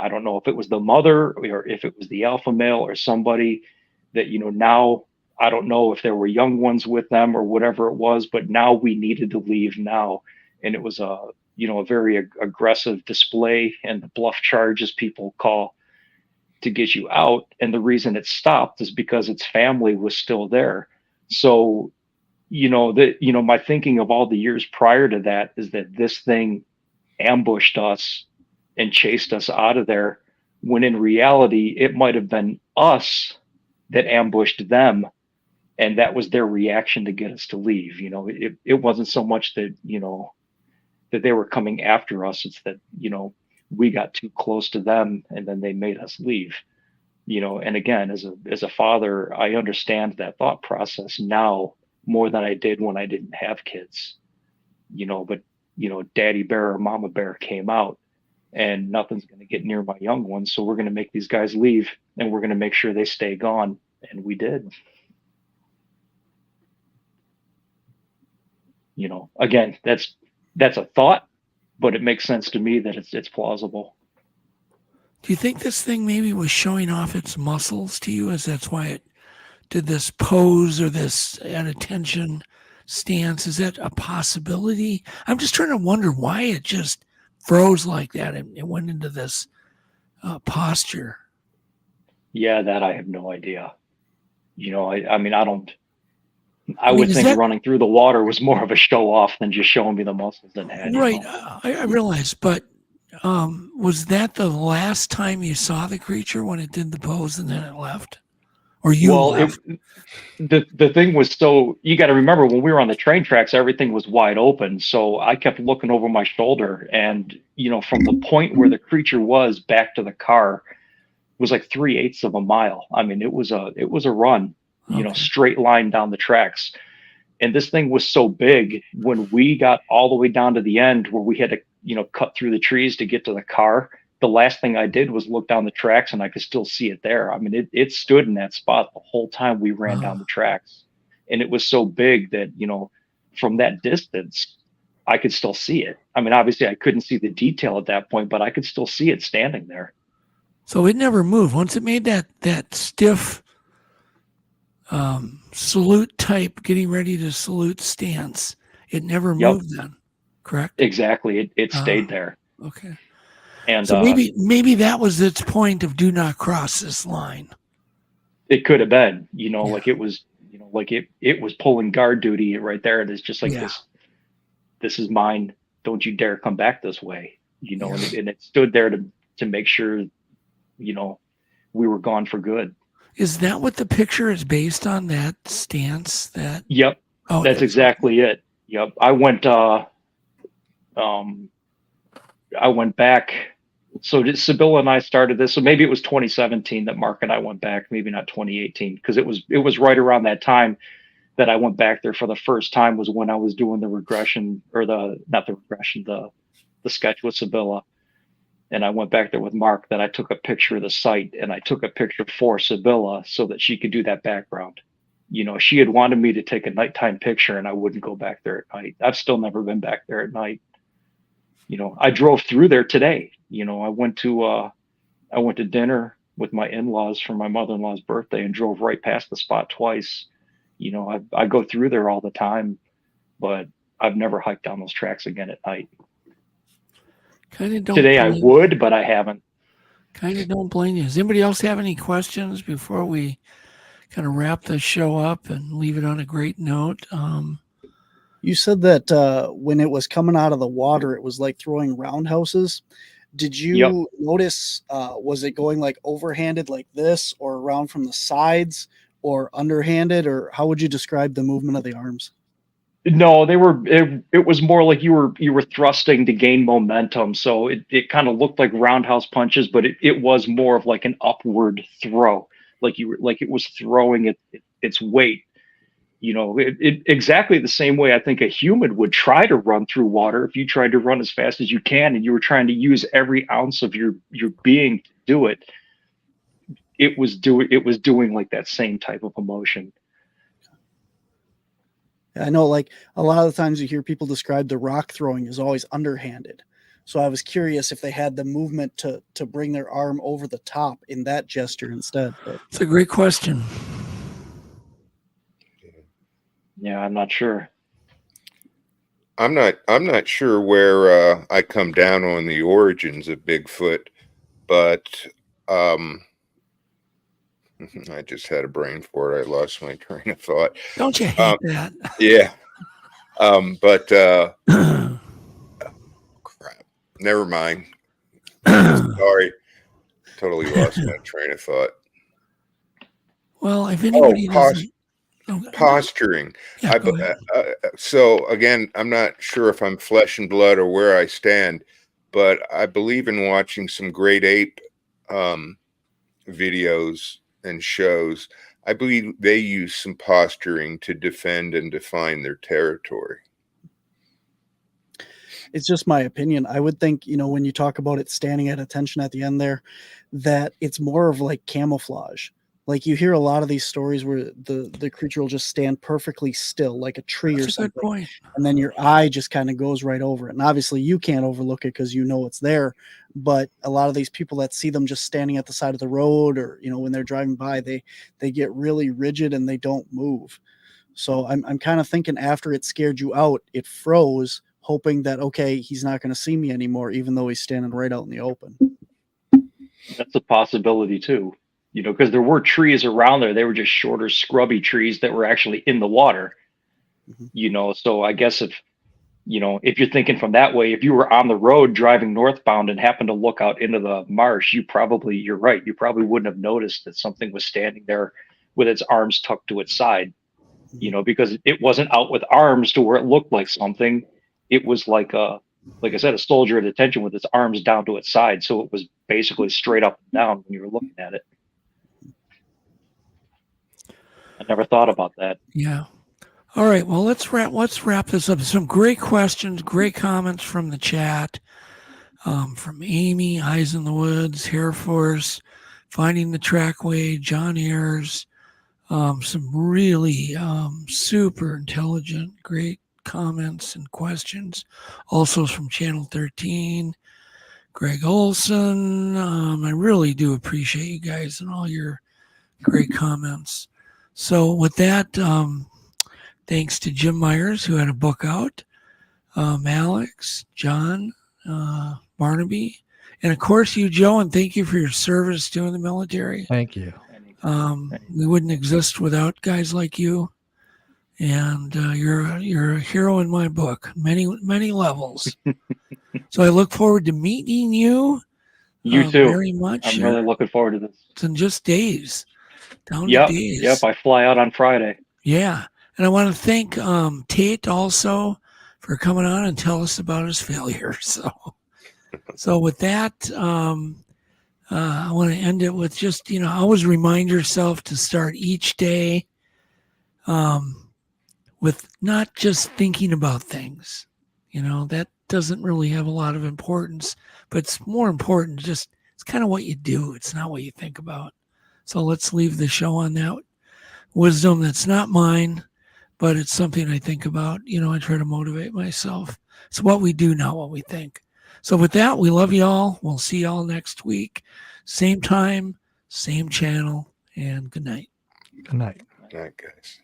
don't know if it was the mother or if it was the alpha male or somebody that, now I don't know if there were young ones with them or whatever it was, but now we needed to leave now. And it was a very aggressive display and the bluff charge, as people call, to get you out. And the reason it stopped is because its family was still there. So, my thinking of all the years prior to that is that this thing ambushed us and chased us out of there, when in reality, it might have been us that ambushed them. And that was their reaction to get us to leave. It wasn't so much that, that they were coming after us. It's that, we got too close to them and then they made us leave, and again, as a father, I understand that thought process now more than I did when I didn't have kids, but, daddy bear or mama bear came out and nothing's going to get near my young ones. So we're going to make these guys leave and we're going to make sure they stay gone. And we did. Again, that's a thought, but it makes sense to me that it's plausible. Do you think this thing maybe was showing off its muscles to you, as that's why it did this pose or this at attention stance? Is that a possibility? I'm just trying to wonder why it just froze like that and it went into this posture. Yeah, that I have no idea. I would think running through the water was more of a show off than just showing me the muscles and head. Right. I realize, but was that the last time you saw the creature, when it did the pose and then it left? Or you left? The thing was, so you got to remember, when we were on the train tracks, everything was wide open. So I kept looking over my shoulder and, from the point where the creature was back to the car, was like 3/8 of a mile. I mean, it was a run, straight line down the tracks. And this thing was so big, when we got all the way down to the end where we had to, cut through the trees to get to the car, the last thing I did was look down the tracks, and I could still see it there. I mean, it stood in that spot the whole time we ran down the tracks. And it was so big that, from that distance, I could still see it. I mean, obviously I couldn't see the detail at that point, but I could still see it standing there. So it never moved. Once it made that stiff salute type, getting ready to salute stance, it never moved then, correct? Exactly. It stayed there. Okay. And so maybe that was its point of do not cross this line. It could have been, like it was, like it was pulling guard duty right there. And it's just like this is mine. Don't you dare come back this way, and it stood there to make sure, we were gone for good. Is that what the picture is based on, that stance? Yep. Oh, that's exactly it. Yep. I went back. So Sibylla and I started this. So maybe it was 2017 that Mark and I went back, maybe not 2018, because it was right around that time that I went back there for the first time, was when I was doing the regression, or the sketch with Sibylla. And I went back there with Mark. Then I took a picture of the site, and I took a picture for Sibylla so that she could do that background. She had wanted me to take a nighttime picture, and I wouldn't go back there at night. I've still never been back there at night. I drove through there today. I went to dinner with my in-laws for my mother-in-law's birthday and drove right past the spot twice. I go through there all the time, but I've never hiked down those tracks again at night. Today I would, but I haven't. Kind of don't blame you. Does anybody else have any questions before we kind of wrap the show up and leave it on a great note? You said that when it was coming out of the water, it was like throwing roundhouses. Did you notice, was it going like overhanded like this, or around from the sides, or underhanded, or how would you describe the movement of the arms? No, they were. It was more like you were thrusting to gain momentum. So it kind of looked like roundhouse punches, but it was more of like an upward throw, like it was throwing its weight. Exactly the same way I think a human would try to run through water. If you tried to run as fast as you can, and you were trying to use every ounce of your being to do it, it was doing like that same type of emotion. I know, like a lot of the times you hear people describe the rock throwing as always underhanded. So I was curious if they had the movement to bring their arm over the top in that gesture instead. But it's a great question. Yeah, I'm not sure. I'm not sure where I come down on the origins of Bigfoot, but I just had a brain fart. I lost my train of thought. Don't you hate that? Yeah. But crap. Never mind. Sorry. Totally lost my train of thought. Well, if anybody posturing. Yeah, So again, I'm not sure if I'm flesh and blood or where I stand, but I believe in watching some great ape videos and shows. I believe they use some posturing to defend and define their territory. It's just my opinion. I would think, when you talk about it standing at attention at the end there, that it's more of like camouflage. Like you hear a lot of these stories where the creature will just stand perfectly still, like a tree or something. Good point. And then your eye just kind of goes right over it. And obviously you can't overlook it because it's there. But a lot of these people that see them just standing at the side of the road, or, when they're driving by, they get really rigid and they don't move. So I'm kind of thinking after it scared you out, it froze, hoping that, okay, he's not going to see me anymore, even though he's standing right out in the open. That's a possibility too. Because there were trees around there. They were just shorter, scrubby trees that were actually in the water. Mm-hmm. So I guess if you're thinking from that way, if you were on the road driving northbound and happened to look out into the marsh, you're right. You probably wouldn't have noticed that something was standing there with its arms tucked to its side, because it wasn't out with arms to where it looked like something. It was like like I said, a soldier at attention with its arms down to its side. So it was basically straight up and down when you were looking at it. I never thought about that. Yeah. All right. Well, let's wrap this up. Some great questions, great comments from the chat. From Amy, Eyes in the Woods, Hair Force, Finding the Trackway, John Ayers. Some really super intelligent, great comments and questions. Also from Channel 13, Greg Olson. I really do appreciate you guys and all your great comments. So with that, thanks to Jim Myers, who had a book out, Alex, John, Barnaby, and of course you, Joe, and thank you for your service to the military. Thank you. We wouldn't exist without guys like you, and you're a hero in my book, many levels. So I look forward to meeting you. You too. Very much. I'm really looking forward to this. It's in just days. Down Yep. to days. Yep. I fly out on Friday. Yeah, and I want to thank Tate also for coming on and tell us about his failure. So with that, I want to end it with just, always remind yourself to start each day with not just thinking about things. That doesn't really have a lot of importance, but it's more important it's kind of what you do. It's not what you think about. So let's leave the show on that wisdom that's not mine, but it's something I think about. I try to motivate myself. It's what we do, not what we think. So with that, we love you all. We'll see you all next week. Same time, same channel, and good night. Good night. Good night, guys.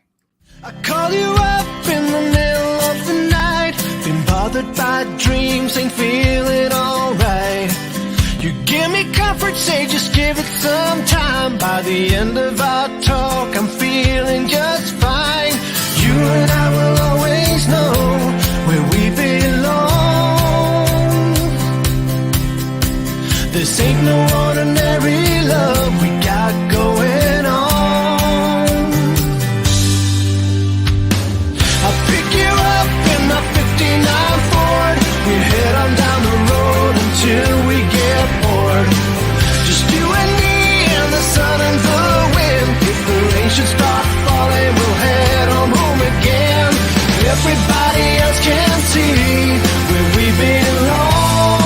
I call you up in the middle of the night. Been bothered by dreams, ain't feeling alright. You give me comfort, say just give it some time. By the end of our talk, I'm feeling just fine. You and I will always know where we belong. This ain't no ordinary love we got going on. I'll pick you up in my 59 Ford. We head on down the road until we get bored. Just you and me and the sun and the wind. If the rain should start falling, we'll head on home again. Everybody else can see where we belong.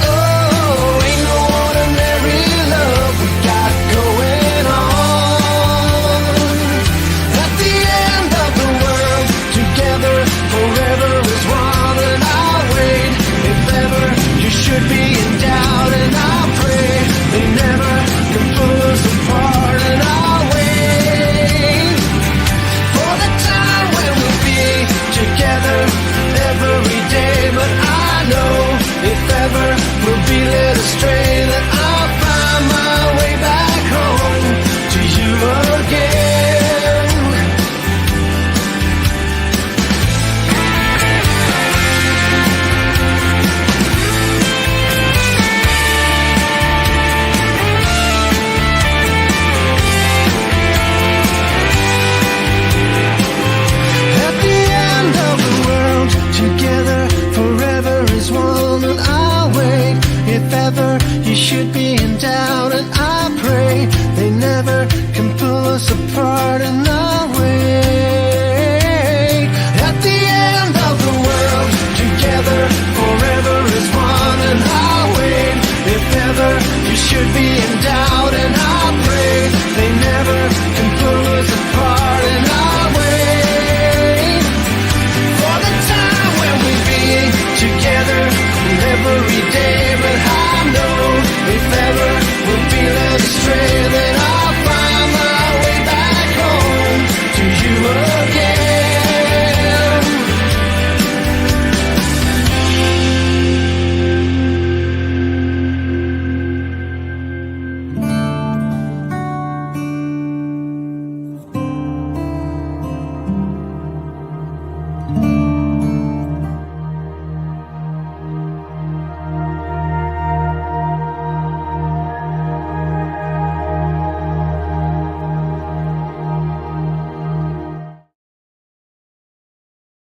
Oh, ain't no ordinary love we got going on. At the end of the world, together forever is one, and I'll wait. If ever you should be in doubt, and I'll pray they never can pull us apart, and I'll wait for the time when we'll be together every day. But I know if ever we'll be led astray, that I'll find my way back home to you again. At the end of the world, together forever is one, and I'll wait. If ever you should be in doubt, and I pray they never can pull us apart, and I'll wait. At the end of the world, together forever is one, and I'll wait. If ever you should be in doubt,